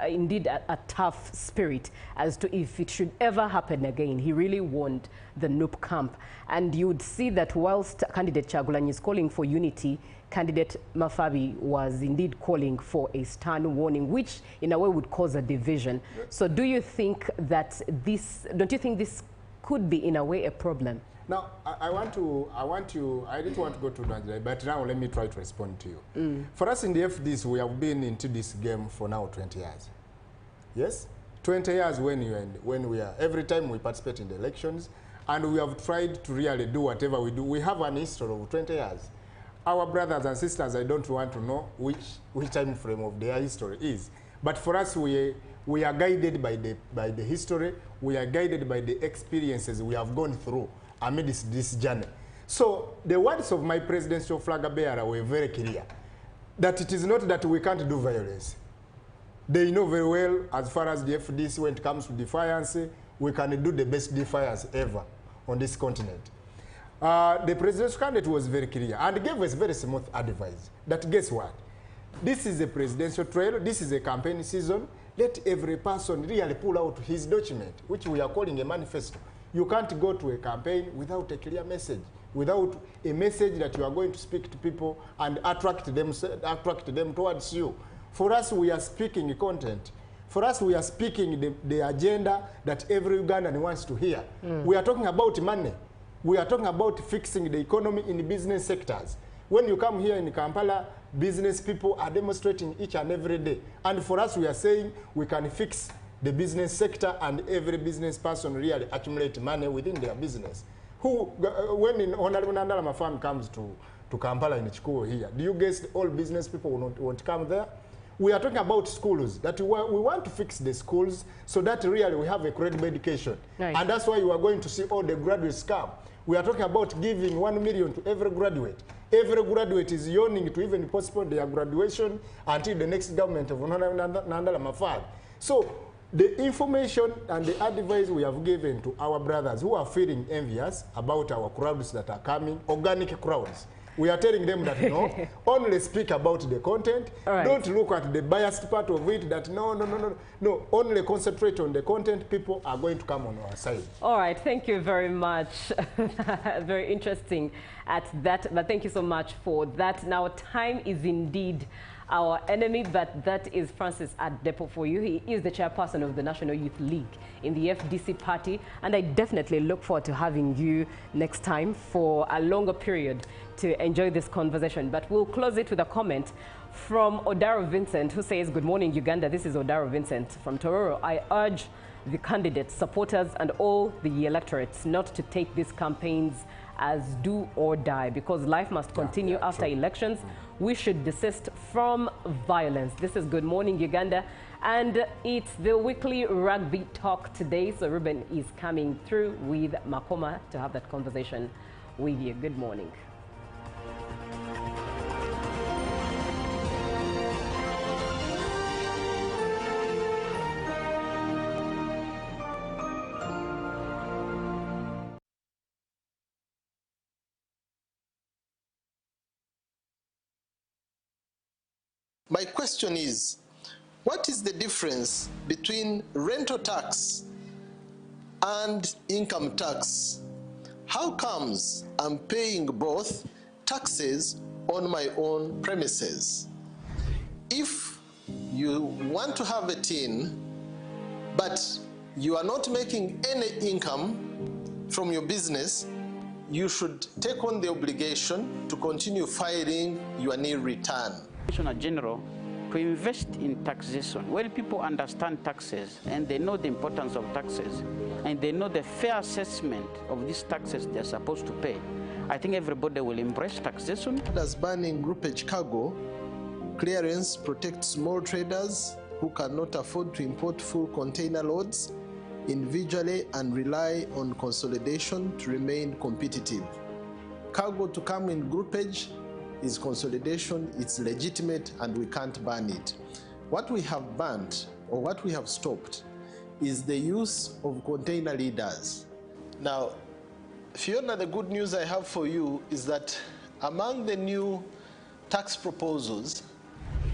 indeed a tough spirit as to if it should ever happen again. He really warned the NUP camp. And you would see that whilst candidate Kyagulanyi is calling for unity, candidate Mafabi was indeed calling for a stern warning, which in a way would cause a division. So do you think that don't you think this could be in a way a problem? Now, I didn't want to go to Nigeria, but now let me try to respond to you. For us in the FDC, we have been into this game for now 20 years. Yes? 20 years when we are, every time we participate in the elections, and we have tried to really do whatever we do. We have an history of 20 years. Our brothers and sisters, I don't want to know which time frame of their history is. But for us, we are guided by the history. We are guided by the experiences we have gone through amidst this journey. So the words of my presidential flag bearer were very clear, that it is not that we can't do violence. They know very well, as far as the FDC, when it comes to defiance, we can do the best defiance ever on this continent. The presidential candidate was very clear and gave us very smooth advice that guess what? This is a presidential trail, this is a campaign season. Let every person really pull out his document, which we are calling a manifesto. You can't go to a campaign without a clear message, without a message that you are going to speak to people and attract them towards you. For us, we are speaking content. For us, we are speaking the agenda that every Ugandan wants to hear. We are talking about money. We are talking about fixing the economy in the business sectors. When you come here in Kampala, business people are demonstrating each and every day. And for us, we are saying we can fix the business sector and every business person really accumulate money within their business. When Honorable Nandalama Farm comes to Kampala in Chikuo here, do you guess all business people won't come there? We are talking about schools, that we want to fix the schools so that really we have a credible education. Right. And that's why you are going to see all the graduates come. We are talking about giving 1 million to every graduate. Every graduate is yearning to even postpone their graduation until the next government of Nandalama Farm. So the information and the advice we have given to our brothers who are feeling envious about our crowds that are coming, organic crowds, we are telling them that no, only speak about the content. Right. Don't look at the biased part of it, that no, only concentrate on the content. People are going to come on our side. All right, thank you very much. Very interesting at that, but thank you so much for that. Now, time is indeed our enemy, but that is Francis Adepo for you. He is the chairperson of the National Youth League in the FDC party, and I definitely look forward to having you next time for a longer period to enjoy this conversation. But we'll close it with a comment from Odaro Vincent, who says, "Good morning, Uganda." This is Odaro Vincent from Tororo. "I urge the candidates, supporters, and all the electorates not to take these campaigns as do or die, because life must continue after elections. We should desist from violence." This is Good Morning Uganda, and it's the weekly rugby talk today. So Ruben is coming through with Makoma to have that conversation with you. Good morning. My question is, what is the difference between rental tax and income tax? How comes I'm paying both taxes on my own premises? If you want to have a tin, but you are not making any income from your business, you should take on the obligation to continue filing your nil return. Commissioner General, to invest in taxation. When people understand taxes and they know the importance of taxes and they know the fair assessment of these taxes they're supposed to pay, I think everybody will embrace taxation. As banning groupage cargo clearance protects small traders who cannot afford to import full container loads individually and rely on consolidation to remain competitive. Cargo to come in groupage is consolidation, it's legitimate, and we can't ban it. What we have banned, or what we have stopped, is the use of container leaders. Now, Fiona, the good news I have for you is that among the new tax proposals,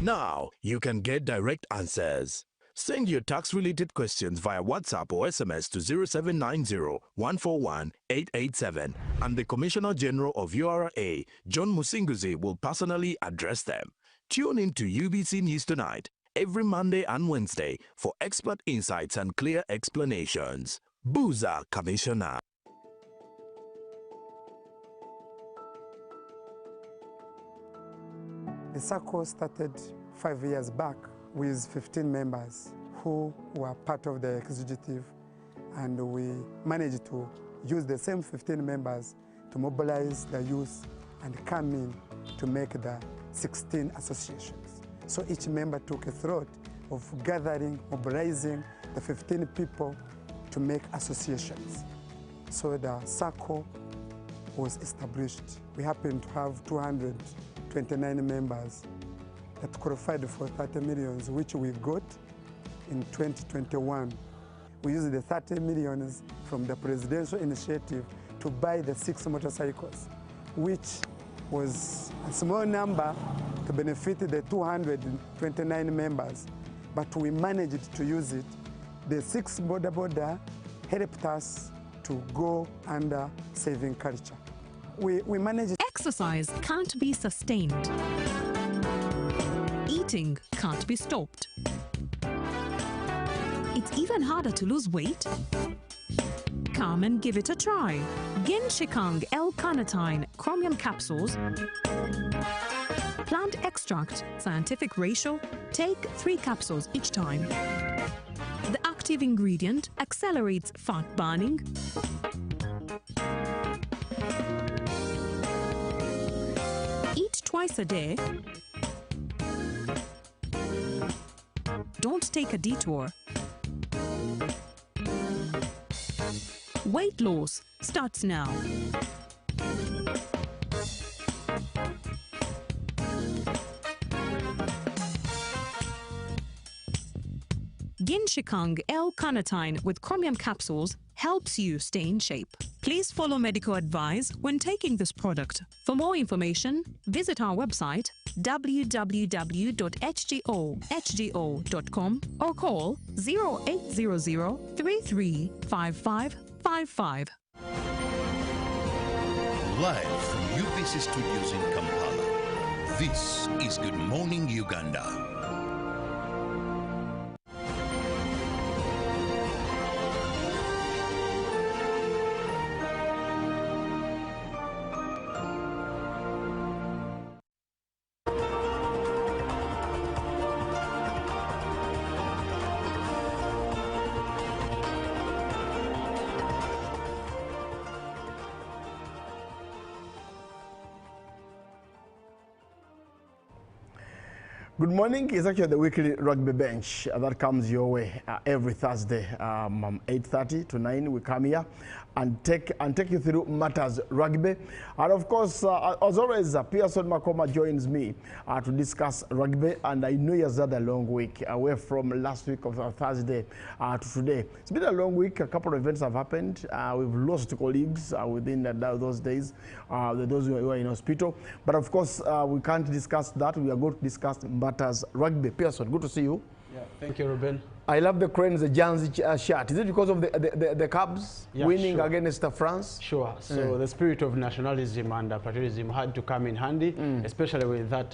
now you can get direct answers. Send your tax-related questions via WhatsApp or SMS to 0790-141-887, and the Commissioner General of URA, John Musinguzi, will personally address them. Tune in to UBC News Tonight every Monday and Wednesday for expert insights and clear explanations. Buza Commissioner. The circle started 5 years back with 15 members who were part of the executive, and we managed to use the same 15 members to mobilize the youth and come in to make the 16 associations. So each member took a thought of gathering, mobilizing the 15 people to make associations. So the circle was established. We happened to have 229 members that qualified for 30 millions, which we got in 2021. We used the 30 millions from the presidential initiative to buy the 6 motorcycles, which was a small number to benefit the 229 members, but we managed to use it. The 6 border helped us to go under saving culture. We managed. Exercise can't be sustained Eating can't be stopped. It's even harder to lose weight. Come and give it a try. Genshikang L-carnitine chromium capsules. Plant extract, scientific ratio. Take 3 capsules each time. The active ingredient accelerates fat burning. Eat twice a day. Don't take a detour. Weight loss starts now. Genshikang L-carnitine with chromium capsules helps you stay in shape. Please follow medical advice when taking this product. For more information, visit our website www.hgo.com or call 0800 335555. Live from UBC Studios in Kampala, this is Good Morning Uganda. Good morning. It's actually the weekly rugby bench that comes your way every Thursday, 8:30 to 9. We come here and take you through matters rugby. And of course, as always, Pearson Makoma joins me to discuss rugby. And I know he has had a long week away from last week of Thursday to today. It's been a long week. A couple of events have happened. We've lost colleagues within those days, those who are in hospital. But of course, we can't discuss that. We are going to discuss matters rugby. Pearson, good to see you. Yeah, thank you, Ruben. I love the Cranes, the Janzi shirt. Is it because of the Cubs winning against France? Sure. So the spirit of nationalism and patriotism had to come in handy, especially with that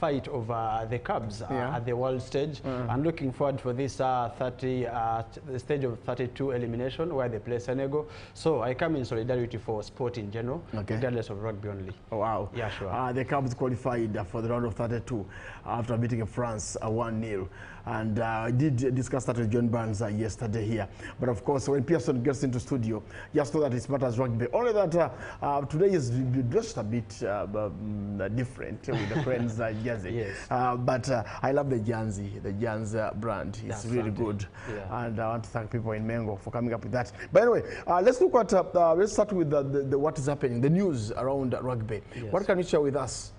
fight over the Cubs at the world stage. I'm looking forward for this the stage of 32 elimination where they play Senegal. So I come in solidarity for sport in general, regardless of rugby only. Oh, wow. Yeah, sure. The Cubs qualified for the round of 32 after beating France 1-0. And I did discuss that with John Barnes yesterday here. But of course, when Pearson gets into studio, just know that it's matters rugby. Only that today is just a bit different with the Cranes jersey. Yes. But I love the Janzi, the Janzi brand. It's That's really something. good. Yeah. And I want to thank people in Mengo for coming up with that. But anyway, let's look at, let's start with what is happening, the news around rugby. Yes. What can you share with us?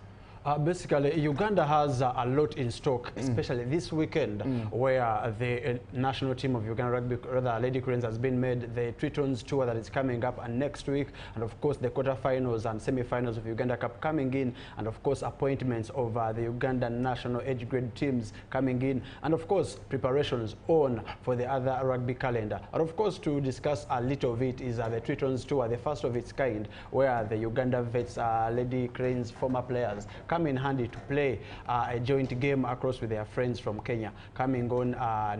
Basically, Uganda has a lot in stock, especially this weekend, where the national team of Uganda Rugby, rather Lady Cranes, has been made the Tritons tour that is coming up, and next week, and of course the quarterfinals and semi-finals of Uganda Cup coming in, and of course appointments of the Uganda national age grade teams coming in, and of course preparations on for the other rugby calendar. And of course, to discuss a little of it is the Tritons tour, the first of its kind, where the Uganda Vets Lady Cranes former players come in handy to play a joint game across with their friends from Kenya, coming on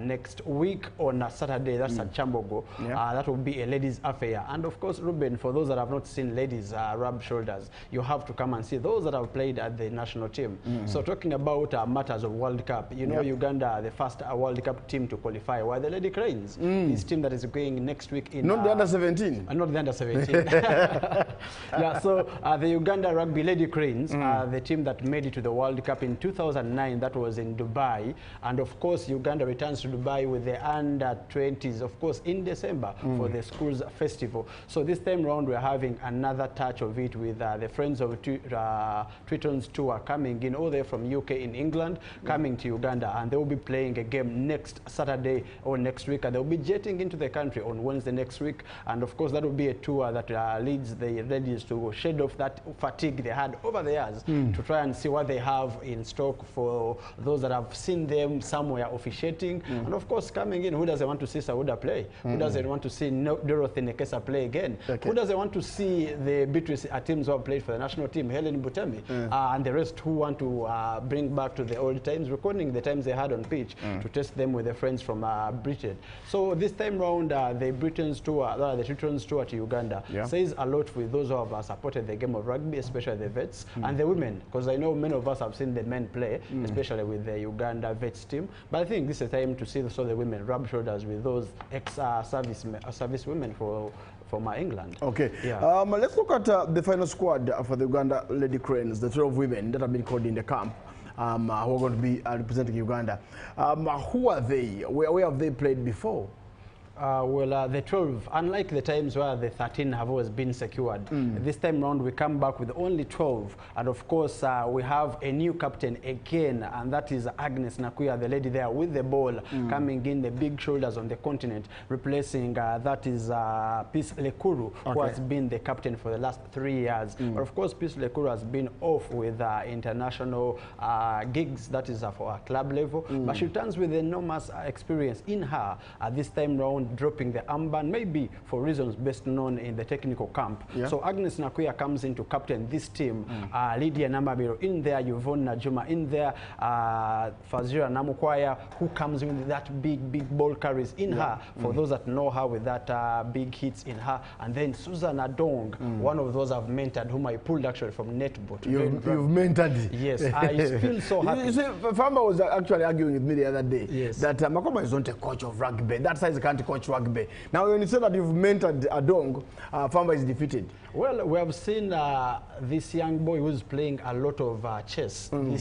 next week on Saturday. That's at Chambogo. That will be a ladies affair. And of course, Ruben, for those that have not seen ladies rub shoulders, you have to come and see those that have played at the national team. So talking about matters of World Cup, you know, Uganda, the first World Cup team to qualify, were the Lady Cranes. This team that is going next week in... Not the under-17? Not the under-17. Yeah, so the Uganda Rugby Lady Cranes, the team that made it to the World Cup in 2009, that was in Dubai. And of course, Uganda returns to Dubai with the under-20s, of course, in December for the schools festival. So this time round, we're having another touch of it with the Friends of Tritons tour coming in all the way from UK in England, coming to Uganda. And they will be playing a game next Saturday or next week. And they'll be jetting into the country on Wednesday next week. And of course, that will be a tour that leads the ladies to shed off that fatigue they had over the years to try try and see what they have in stock for those that have seen them somewhere officiating. And of course, coming in, who doesn't want to see Sauda play? Who doesn't want to see Dorothy Nekesa play again? Who doesn't want to see the Beatrice teams who have played for the national team, Helen Butemi, and the rest who want to bring back to the old times, recording the times they had on pitch to test them with their friends from Britain. So this time round, the Britain's tour, the Children's tour to Uganda says a lot with those who have supported the game of rugby, especially the vets and the women, because I know many of us have seen the men play, especially with the Uganda vets team. But I think this is a time to see the women rub shoulders with those ex-service women for my England. Okay. Yeah. Let's look at the final squad for the Uganda Lady Cranes, the 12 women that have been called in the camp, who are going to be representing Uganda. Who are they? Where have they played before? The 12, unlike the times where the 13 have always been secured, this time round we come back with only 12. And of course, we have a new captain again, and that is Agnes Nakuya, the lady there with the ball, coming in, the big shoulders on the continent, replacing, that is Peace Lekuru, who has been the captain for the last 3 years. But of course, Peace Lekuru has been off with international gigs, that is for a club level. But she returns with enormous experience in her this time round, dropping the armband, maybe for reasons best known in the technical camp. So Agnes Nakuya comes in to captain this team. Lydia Namabiro in there, Yvonne Najuma in there, Fazira Namukwaya, who comes in with that big ball carries in her, for those that know her with that big hits in her. And then Susan Adong, one of those I've mentored, whom I pulled actually from netball. You've mentored? Yes, I feel so happy. You see, Famba was actually arguing with me the other day that Makoma is not a coach of rugby. That size can't coach rugby. Now, when you say that you've mentored Adong, Famba is defeated. Well, we have seen this young boy who's playing a lot of chess. This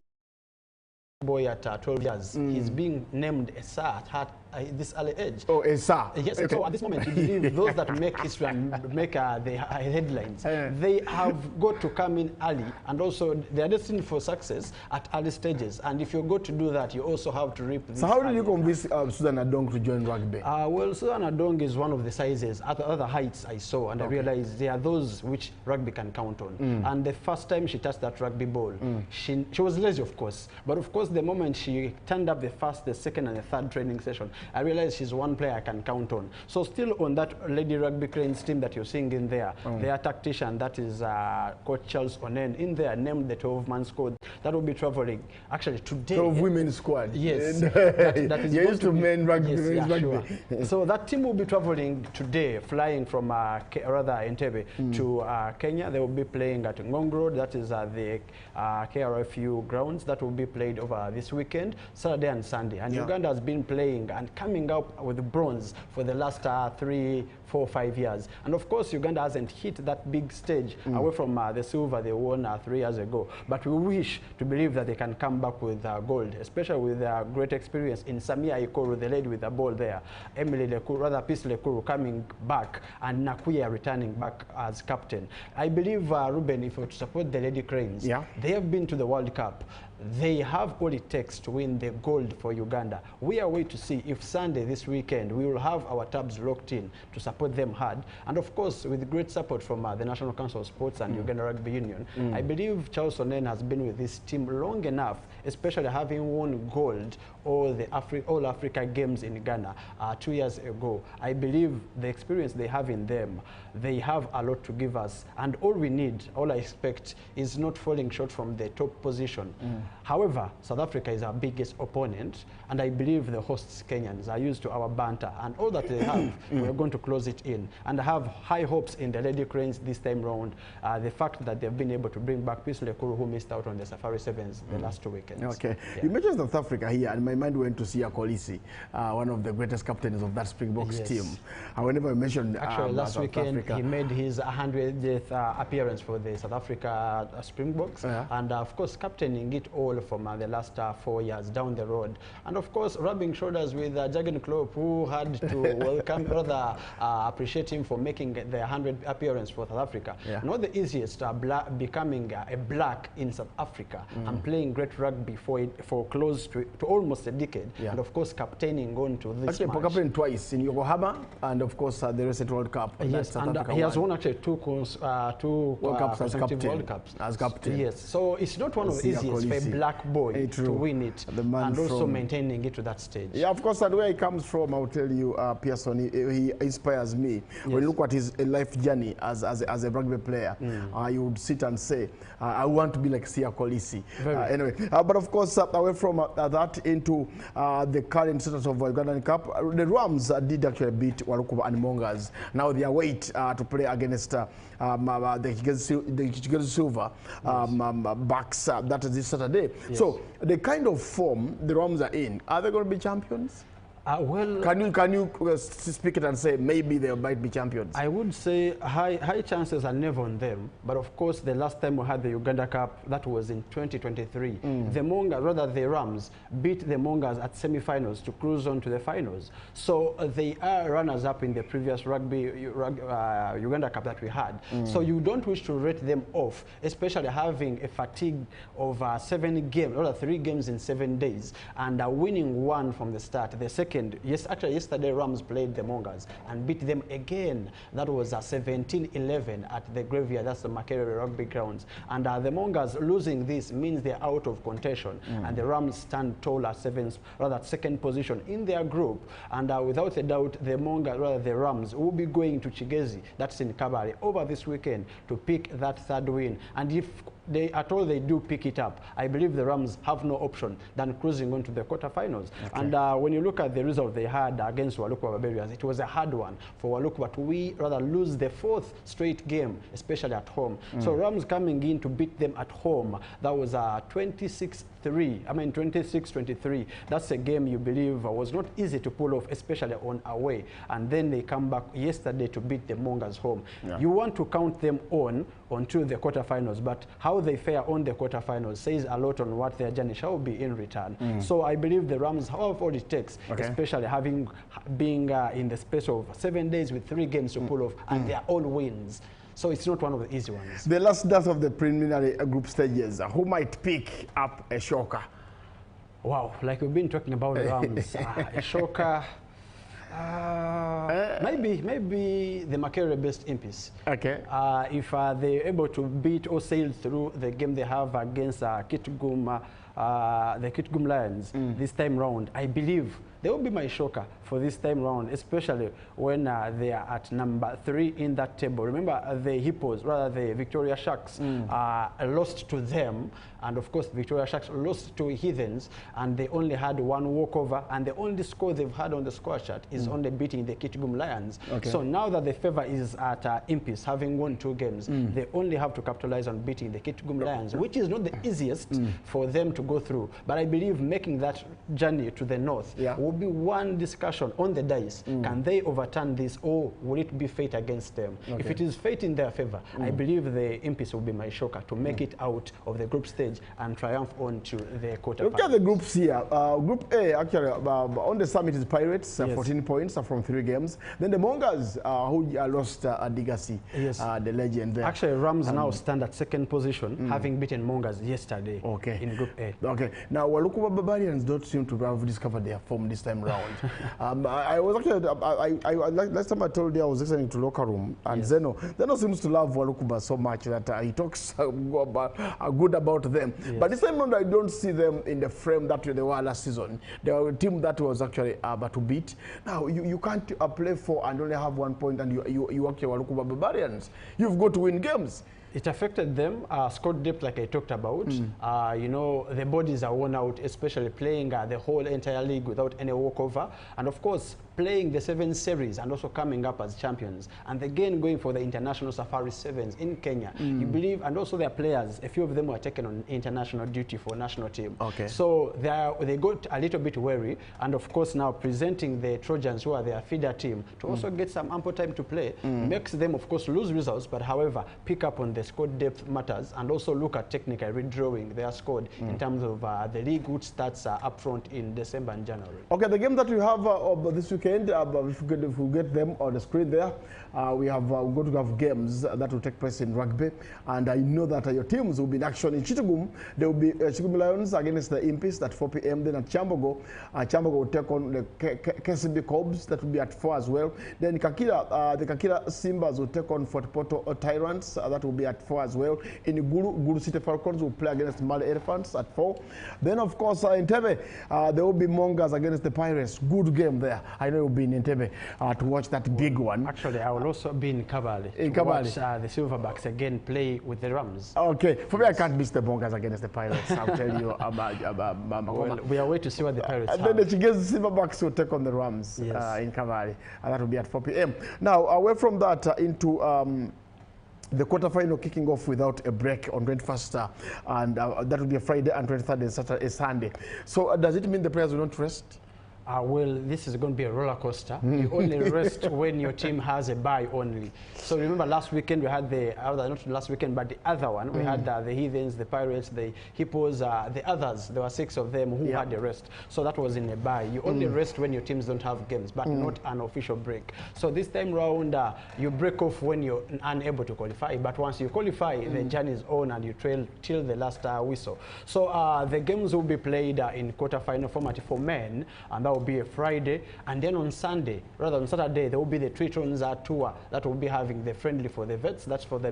boy at 12 years, he's being named a sir at this early age. Oh, a sir. Yes, so at this moment, you believe those that make history and make the headlines, they have got to come in early, and also they are destined for success at early stages. And if you're going to do that, you also have to reap this. So how did you convince Susan Adong to join rugby? Well, Susan Adong is one of the sizes at the other heights I saw, and I realized there are those which rugby can count on. And the first time she touched that rugby ball, she was lazy, of course, but of course the moment she turned up the first, the second, and the third training session, I realized she's one player I can count on. So still on that Lady Rugby Cranes team that you're seeing in there, their tactician, that is Coach Charles Onen, in there, named the 12-man squad that will be traveling actually today. 12 women's squad. Yes. that is used to men rugby. Yes, rugby. Sure. So that team will be traveling today, flying from Entebbe to Kenya. They will be playing at Ngong Road, that is the KRFU grounds. That will be played over this weekend, Saturday and Sunday. And Uganda has been playing and coming up with bronze for the last 3, 4, 5 years. And of course, Uganda hasn't hit that big stage away from the silver they won 3 years ago. But we wish to believe that they can come back with gold, especially with great experience in Samia Ikoru, the lady with the ball there, Emily Lekuru, rather Peace Lekuru coming back, and Nakuya returning back as captain. I believe, Ruben, if we to support the Lady Cranes, they have been to the World Cup. They have all it takes to win the gold for Uganda. We are waiting to see if Sunday, this weekend, we will have our tabs locked in to support them hard. And of course, with great support from the National Council of Sports and Uganda Rugby Union, I believe Charles Onen has been with this team long enough, especially having won gold all Africa Games in Ghana 2 years ago. I believe the experience they have in them, they have a lot to give us. And all we need, all I expect, is not falling short from the top position. However, South Africa is our biggest opponent, and I believe the hosts Kenyans are used to our banter, and all that they have, we're going to close it in. And I have high hopes in the Lady Cranes this time round. The fact that they've been able to bring back Peace Lekuru, who missed out on the Safari Sevens the last 2 weekends. Okay. You mentioned South Africa here, and my mind went to Siya Kolisi, one of the greatest captains of that Springboks team. Whenever I mentioned actually last South weekend, Africa, he made his 100th appearance for the South Africa Springboks, and of course captaining it all from the last 4 years down the road, and of course rubbing shoulders with Jurgen Klopp, who had to welcome, rather appreciate him for making the 100th appearance for South Africa. Yeah. Not the easiest, becoming a black in South Africa and playing great rugby for close to almost a decade. Yeah. And of course, captaining on to this Actually, match. captain twice in Yokohama and of course the recent World Cup. Yes, and he has won actually two World Cups as captain. World Cups. As captain. Yes, so it's not one of the easiest for a black boy to win it and also maintaining it to that stage. Yeah, of course, and where he comes from, I'll tell you, Pearson, he inspires me. Yes. When you look at his life journey as a rugby player, you would sit and say, I want to be like Sia Kolisi. Anyway, but of course, away from that into the current status of Ugandan Cup, the Rams did actually beat Walukuba and Mongas. Now they await to play against the Kigezi Silver backs that is this Saturday. Yes. So the kind of form the Rams are in, are they going to be champions? Well, can you speak it and say maybe they might be champions? I would say high chances are never on them. But of course, the last time we had the Uganda Cup, that was in 2023. The Mongas, rather the Rams, beat the Mongas at semi-finals to cruise on to the finals. So they are runners-up in the previous Uganda Cup that we had. So you don't wish to rate them off, especially having a fatigue of 7 games, or 3 games in 7 days, and winning one from the start. The second, yes, actually yesterday Rams played the Mongas and beat them again. That was 17-11 at the Graveyard, that's the Makerere Rugby Grounds. And the Mongas losing this means they're out of contention, and the Rams stand tall at second position in their group. And without a doubt, the Rams will be going to Kigezi, that's in Kabale, over this weekend to pick that 3rd win. And if they do pick it up, I believe the Rams have no option than cruising on to the quarterfinals. Okay. And when you look at the result they had against Walukuba Barbarians, it was a hard one for Walukuba to lose the 4th straight game, especially at home. So Rams coming in to beat them at home, that was 26-23. That's a game you believe was not easy to pull off, especially on away. And then they come back yesterday to beat the Mongas home. Yeah. You want to count them onto the quarterfinals, but how they fare on the quarterfinals says a lot on what their journey shall be in return. So I believe the Rams have all it takes, especially being in the space of 7 days with 3 games to pull off, and they are all wins. So it's not one of the easy ones. The last dance of the preliminary group stages, who might pick up a shocker? Wow, like we've been talking about the Rams, a shocker. Maybe the Makerere-based Impis. Okay. If they're able to beat or sail through the game they have against the Kitgum Lions this time round, I believe they will be my shocker for this time round, especially when they are at number 3 in that table. Remember, the Hippos, rather the Victoria Sharks, lost to them, and of course Victoria Sharks lost to Heathens, and they only had 1 walkover, and the only score they've had on the score chart is only beating the Kitgum Lions. Okay. So now that the favor is at Impis, having won 2 games, they only have to capitalize on beating the Kitgum Lions, which is not the easiest for them to go through. But I believe making that journey to the north will be one discussion on the dice. Can they overturn this, or will it be fate against them? Okay. If it is fate in their favor, I believe the Impis will be my shocker to make it out of the group stage and triumph on to the quarterfinals. Look at the groups here. Group A, actually, on the summit is Pirates, 14 points from 3 games. Then the Mongas, who lost Digasi, the legend there. Actually, Rams now stand at 2nd position, having beaten Mongas yesterday in Group A. Okay. Now, Walukuba Barbarians don't seem to have discovered their form this time round. I was actually, last time I told you I was listening to Locker Room, and Zeno seems to love Walukuba so much that he talks good about them. Yes. But this time around, I don't see them in the frame that they were last season. They were a team that was actually to beat. Now, you can't play 4 and only have 1 point, and you actually Walukuba Barbarians. You've got to win games. It affected them. Squad depth, like I talked about. You know, the bodies are worn out, especially playing the whole entire league without any walkover. And of course, playing the 7 series and also coming up as champions, and again going for the international Safari Sevens in Kenya. You believe, and also their players, a few of them were taken on international duty for national team. Okay. So they got a little bit wary, and of course now presenting the Trojans, who are their feeder team, to also get some ample time to play, makes them of course lose results, but however pick up on the squad depth matters, and also look at technically redrawing their squad in terms of the league, which starts up front in December and January. Okay, the game that we have this weekend, if we get them on the screen there, we're going to have games that will take place in rugby, and I know that your teams will be in action in Chitugum. There will be Chitugum Lions against the Impis at 4 p.m. Then at Chambogo, Chambogo will take on the KCB Cobs, that will be at 4 as well. Then Kakira, the Kakira Simbas will take on Fort Porto Tyrants, that will be at 4 as well. In Guru City Falcons will play against Mali Elephants at 4. Then of course in Tebe, there will be Mongas against the Pirates. Good game there. I know you'll be in Tebe to watch that big one. Actually, I will also be in Kabale watch the Silverbacks again play with the Rams. Okay, for me I can't miss the Mongas against the Pirates. I'll tell you about well, we are waiting to see what the Pirates have. And then the Silverbacks will take on the Rams in Kabale, and that will be at 4 p.m. Now, away from that into the quarterfinal kicking off without a break on 21st, and that will be a Friday and 23rd and Saturday, Sunday. So does it mean the players will not rest? Well, this is going to be a roller coaster. You only rest when your team has a bye only. So remember last weekend we had not last weekend, but the other one, we had the Heathens, the Pirates, the Hippos, the others. There were 6 of them who had a rest. So that was in a bye. You only rest when your teams don't have games, but not an official break. So this time round, you break off when you're unable to qualify. But once you qualify, the journey is on and you trail till the last whistle. So the games will be played in quarterfinal format for men, and that will be a Friday, and then on Sunday, rather on Saturday, there will be the Tritons tour that will be having the friendly for the vets, that's for the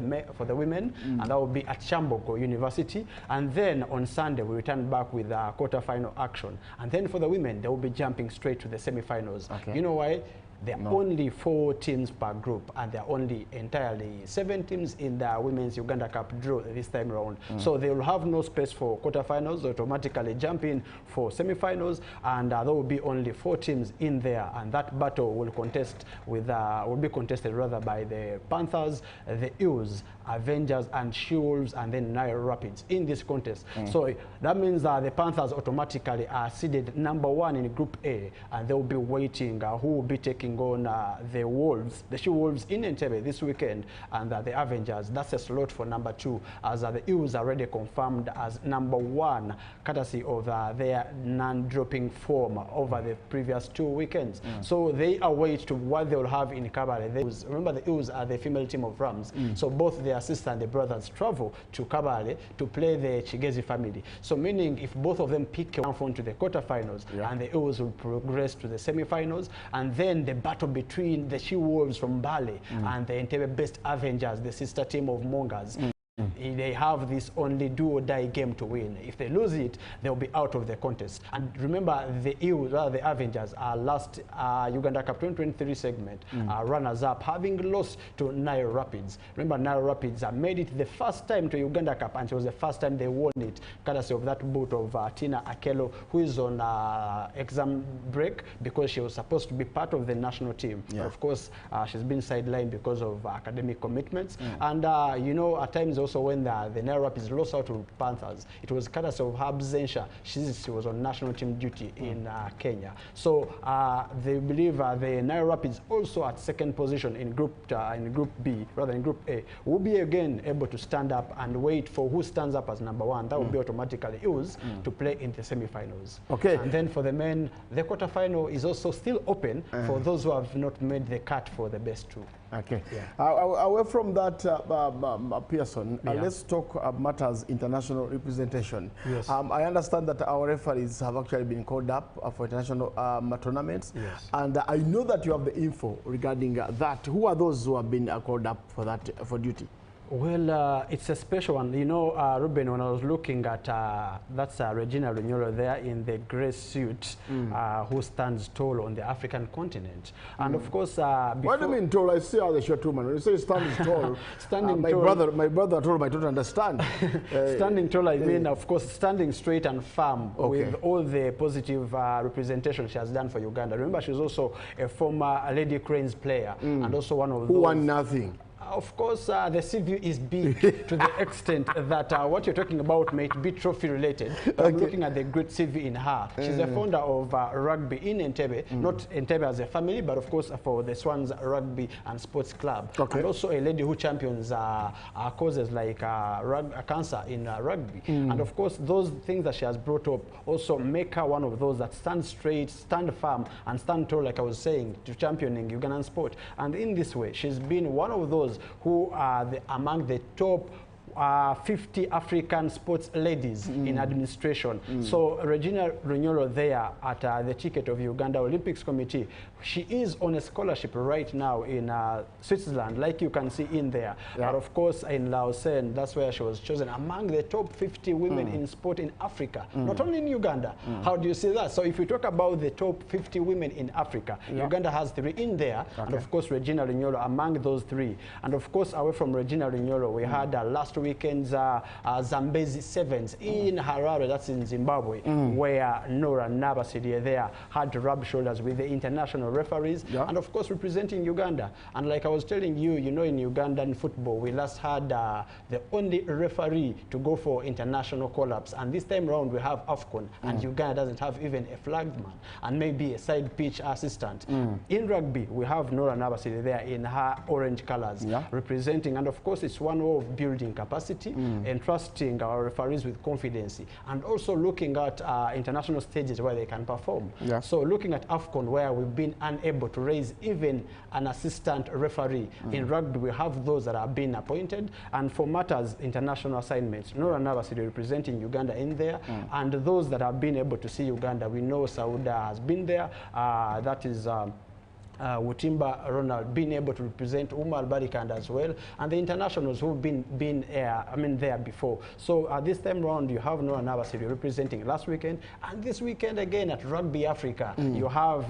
women, and that will be at Chambogo University. And then on Sunday, we return back with quarterfinal action. And then for the women, they will be jumping straight to the semifinals. Okay. You know why? There are only 4 teams per group, and there are only entirely 7 teams in the Women's Uganda Cup draw this time around. So they will have no space for quarterfinals, automatically jump in for semifinals, and there will be only 4 teams in there, and that battle will be contested rather by the Panthers, the Eels, Avengers, and She-Wolves, and then Nile Rapids in this contest. So that means that the Panthers automatically are seeded #1 in Group A, and they will be waiting who will be taking on the Wolves, the She-Wolves in Entebbe this weekend, and the Avengers. That's a slot for #2, as the Eels are already confirmed as #1, courtesy of their non-dropping form over the previous 2 weekends. So they await to what they will have in Kabale. Remember, the Eels are the female team of Rams, so both their sister and the brothers travel to Kabale to play the Chigezi family. So meaning if both of them pick one phone to the quarterfinals, and the Eels will progress to the semifinals, and then the battle between the She-Wolves from Bali and the Entebbe-based Avengers, the sister team of Mongas. They have this only do-or-die game to win. If they lose it, they'll be out of the contest. And remember, the Eels, the Avengers, are last Uganda Cup 2023 segment runners-up, having lost to Nile Rapids. Remember, Nile Rapids made it the first time to Uganda Cup, and it was the first time they won it, courtesy of that boot of Tina Akelo, who is on exam break because she was supposed to be part of the national team. But of course, she's been sidelined because of academic commitments. And, you know, at times also when the Nile Rapids lost out to Panthers, it was courtesy of Herb Zensha. She was on national team duty in Kenya. So they believe the Nile Rapids, also at second position in Group B, rather in Group A, will be again able to stand up and wait for who stands up as #1. That will be automatically used to play in the semifinals. Okay. And then for the men, the quarterfinal is also still open for those who have not made the cut for the best 2. Okay. Away from that, Pearson, let's talk matters international representation. Yes. I understand that our referees have actually been called up for international tournaments. Yes. And I know that you have the info regarding that. Who are those who have been called up for that, for duty? Well, it's a special one. You know, Ruben, when I was looking at, that's Regina Runyolo there in the grey suit, who stands tall on the African continent. And of course, what do you mean tall? I see how the short woman. When you say standing tall, standing my tall. My brother told me I don't understand. Standing tall, I mean, of course, standing straight and firm with all the positive representation she has done for Uganda. Remember, she's also a former Lady Cranes player and also one of those. Who won nothing. Of course, the CV is big to the extent that what you're talking about might be trophy related. I'm looking at the great CV in her. She's a founder of rugby in Entebbe, not Entebbe as a family, but of course for the Swans Rugby and Sports Club. And also a lady who champions causes like cancer in rugby. And of course, those things that she has brought up also make her one of those that stand straight, stand firm, and stand tall, like I was saying, to championing Ugandan sport. And in this way, she's been one of those who are among the top 50 African sports ladies in administration. So Regina Runyolo there at the ticket of Uganda Olympics Committee, she is on a scholarship right now in Switzerland, like you can see in there. But of course in Lausanne, that's where she was chosen among the top 50 women in sport in Africa, not only in Uganda. How do you see that? So if we talk about the top 50 women in Africa, Uganda has 3 in there, and of course Regina Runyolo among those 3. And of course away from Regina Runyolo, we had last weekend's Zambezi Sevens in Harare, that's in Zimbabwe, where Nora Nabasidi there had to rub shoulders with the international referees, and of course representing Uganda. And like I was telling you, you know, in Ugandan football, we last had the only referee to go for international call-ups, and this time round we have AFCON, and Uganda doesn't have even a flagsman and maybe a side pitch assistant. In rugby, we have Nora Nabasidi there in her orange colors representing, and of course it's one way of building capacity, entrusting our referees with confidence, and also looking at international stages where they can perform. So looking at AFCON, where we've been unable to raise even an assistant referee. In rugby, we have those that have been appointed, and for matters international assignments, Nora Nabasidi representing Uganda in there, and those that have been able to see Uganda, we know Sauda has been there, that is Wutimba Ronald being able to represent Umar Barikand as well, and the internationals who've been there before. So this time round, you have Nora Nabasidi representing last weekend, and this weekend again at Rugby Africa, you have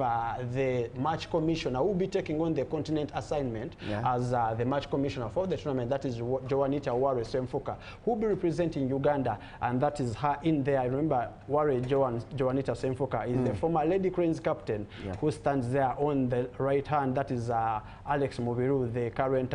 the match commissioner who will be taking on the continent assignment as the match commissioner for the tournament. That is Joanita Ware Semfuka, who will be representing Uganda, and that is her in there. Remember, Ware Joanita Semfuka is the former Lady Cranes captain who stands there on the right hand. That is Alex Mubiru, the current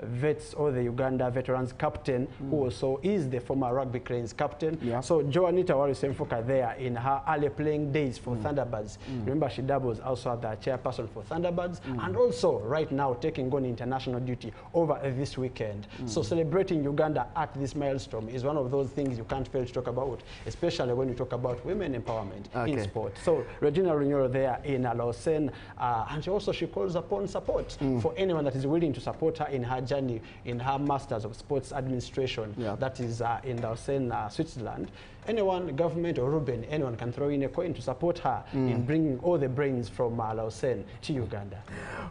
vets or the Uganda veterans captain, who also is the former Rugby Cranes captain. So Joanita Wari Semfuka there in her early playing days for Thunderbirds. Remember, she doubles also the chairperson for Thunderbirds, and also right now taking on international duty over this weekend. So celebrating Uganda at this milestone is one of those things you can't fail to talk about, especially when you talk about women empowerment in sport. So Regina Runyolo there in Lausanne, and she calls upon support for anyone that is willing to support her in her journey in her Masters of Sports Administration, that is in Lausanne, Switzerland. Anyone, government or Ruben, anyone can throw in a coin to support her in bringing all the brains from Lausanne to Uganda.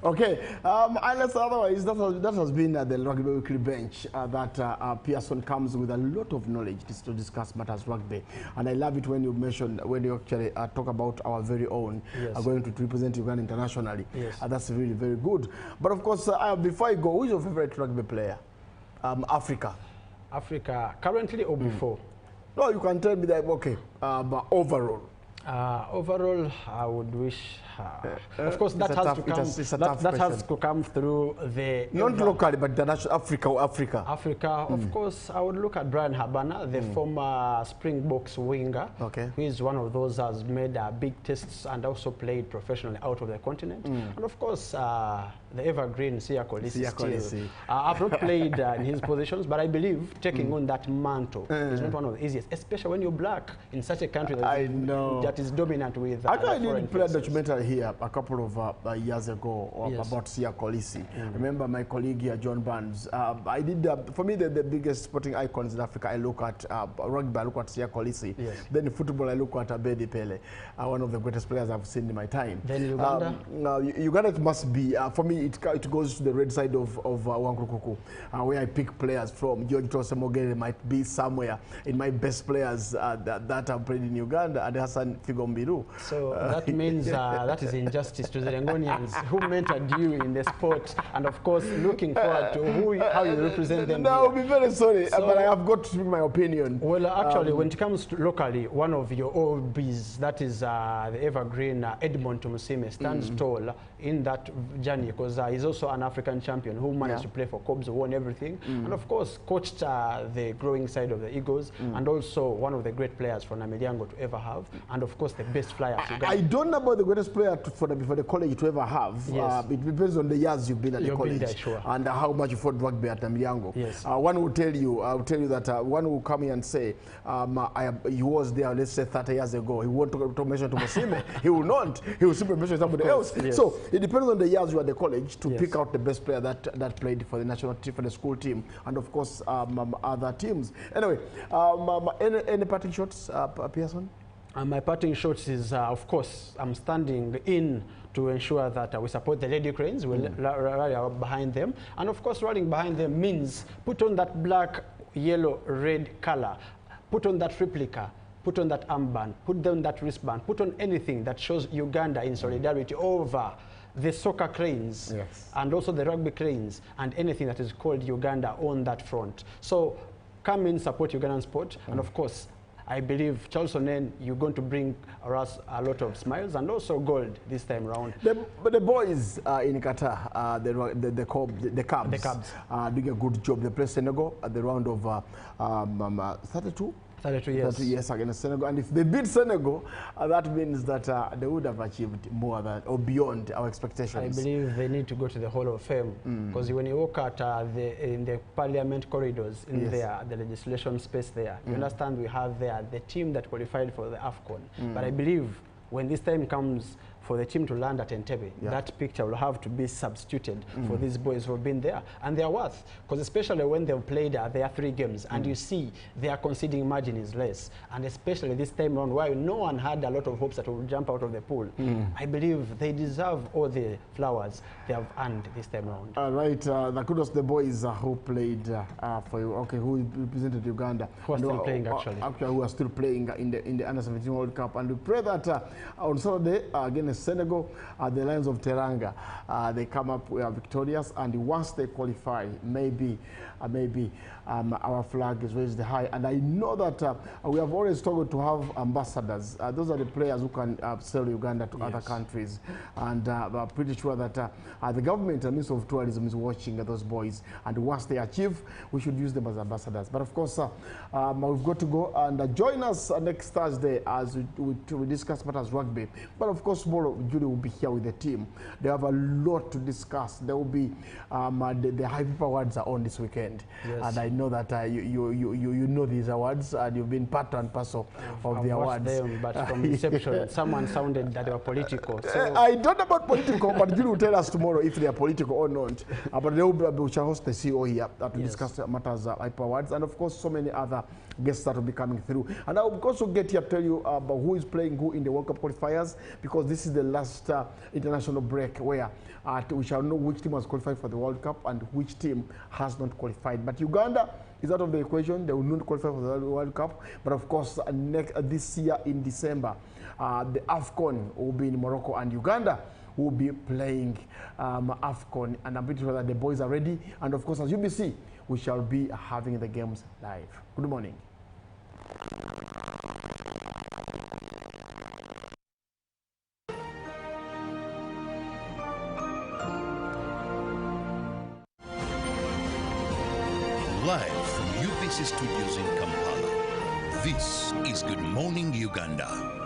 Okay, unless otherwise, that has been the Rugby Weekly Bench, that Pearson comes with a lot of knowledge to discuss matters rugby. And I love it when you mention, when you actually talk about our very own going to represent Uganda internationally. That's really very good. But of course, before I go, who is your favorite rugby player? Africa. Africa, currently or before? No, you can tell me that, okay, but overall. Overall, I would wish, of course, that has to come through the... Not locally, but international Africa. Africa, of course, I would look at Brian Habana, the former Springboks winger, who is one of those that has made big tests and also played professionally out of the continent. And of course, the evergreen Sia Kolisi. I've not played in his positions, but I believe taking on that mantle is not one of the easiest, especially when you're black in such a country that that is dominant with I foreign did play a faces. documentary here a couple of years ago about Sia Kolisi. Remember my colleague here, John Barnes. I did, for me, the biggest sporting icons in Africa, I look at rugby, I look at Sia Kolisi. Then football, I look at Abedi Pele, one of the greatest players I've seen in my time. Then Uganda? Uganda, it must be, for me, it goes to the red side of Wankurukuku, where I pick players from. George Tosemogere might be somewhere in my best players that have played in Uganda, and Hassan Figombiru. So that means that is injustice to the Rengonians who mentored you in the sport, and of course looking forward to how you represent them. No, I'll be very sorry, but I have got to speak my opinion. Well, actually, when it comes to locally, one of your OBs, that is the evergreen Edmond Tumusime, stands tall in that journey because he's also an African champion who managed to play for Cobs, won everything, and of course coached the growing side of the Eagles, and also one of the great players for Namilyango to ever have, and of course the best flyer. I don't know about the greatest player for the college to ever have. Yes. It depends on the years you've been at the college there, sure. and how much you fought rugby at Namilyango. Yes. One will tell you, that one will come here and say, he was there, let's say 30 years ago. He won't to mention to Musime. He will not. He will simply mention somebody else. Yes. So it depends on the years you are at the college to pick out the best player that played for the national team, for the school team, and of course other teams. Anyway, any parting shots, Pearson? My parting shots is, of course, I'm standing in to ensure that we support the Lady Cranes. We'll rally behind them. And of course, rallying behind them means put on that black, yellow, red color. Put on that replica. Put on that armband. Put on that wristband. Put on anything that shows Uganda in solidarity over the soccer cranes and also the rugby cranes and anything that is called Uganda on that front. So come in, support Ugandan sport, and of course, I believe Charles Onen, you're going to bring us a lot of smiles and also gold this time around. But the boys in Qatar, the Cubs, doing a good job. They play Senegal at the round of 32. 32 years. 30 years against Senegal. And if they beat Senegal, that means that they would have achieved more than or beyond our expectations. I believe they need to go to the Hall of Fame because when you walk at in the parliament corridors in there, the legislation space there, you understand we have there the team that qualified for the AFCON. But I believe when this time comes for the team to land at Entebbe, that picture will have to be substituted for these boys who have been there. And they're worth, because especially when they've played their 3 games, and you see their conceding margin is less. And especially this time around, while no one had a lot of hopes that will jump out of the pool, I believe they deserve all the flowers they have earned this time around. All right, the kudos to the boys who played for you, who represented Uganda. Who are still playing, actually. Who are still playing in the Under-17 World Cup. And we pray that on Saturday, against Senegal, the Lions of Teranga, they come up victorious, and once they qualify, maybe our flag is raised high. And I know that we have always struggled to have ambassadors. Those are the players who can sell Uganda to other countries. And I'm pretty sure that the government and Ministry of Tourism is watching those boys. And once they achieve, we should use them as ambassadors. But of course, we've got to go and join us next Thursday as we discuss matters rugby. But of course, tomorrow, Julie will be here with the team. They have a lot to discuss. There will be the High People Awards are on this weekend. Yes. And I know that you know these awards, and you've been part and parcel of the awards. Them, but from inception, someone sounded that they were political. So I don't know about political, but Julie will tell us tomorrow if they are political or not. But we shall host the CEO here to discuss matters High People Awards, and of course, so many other guests that will be coming through. And I will also get here to tell you about who is playing who in the World Cup qualifiers, because this is the last international break where we shall know which team has qualified for the World Cup and which team has not qualified. But Uganda is out of the equation. They will not qualify for the World Cup. But of course, this year in December, the AFCON will be in Morocco, and Uganda will be playing AFCON. And I'm pretty sure that the boys are ready. And of course, as UBC, we shall be having the games live. Good morning. Live from UBC Studios in Kampala, this is Good Morning Uganda.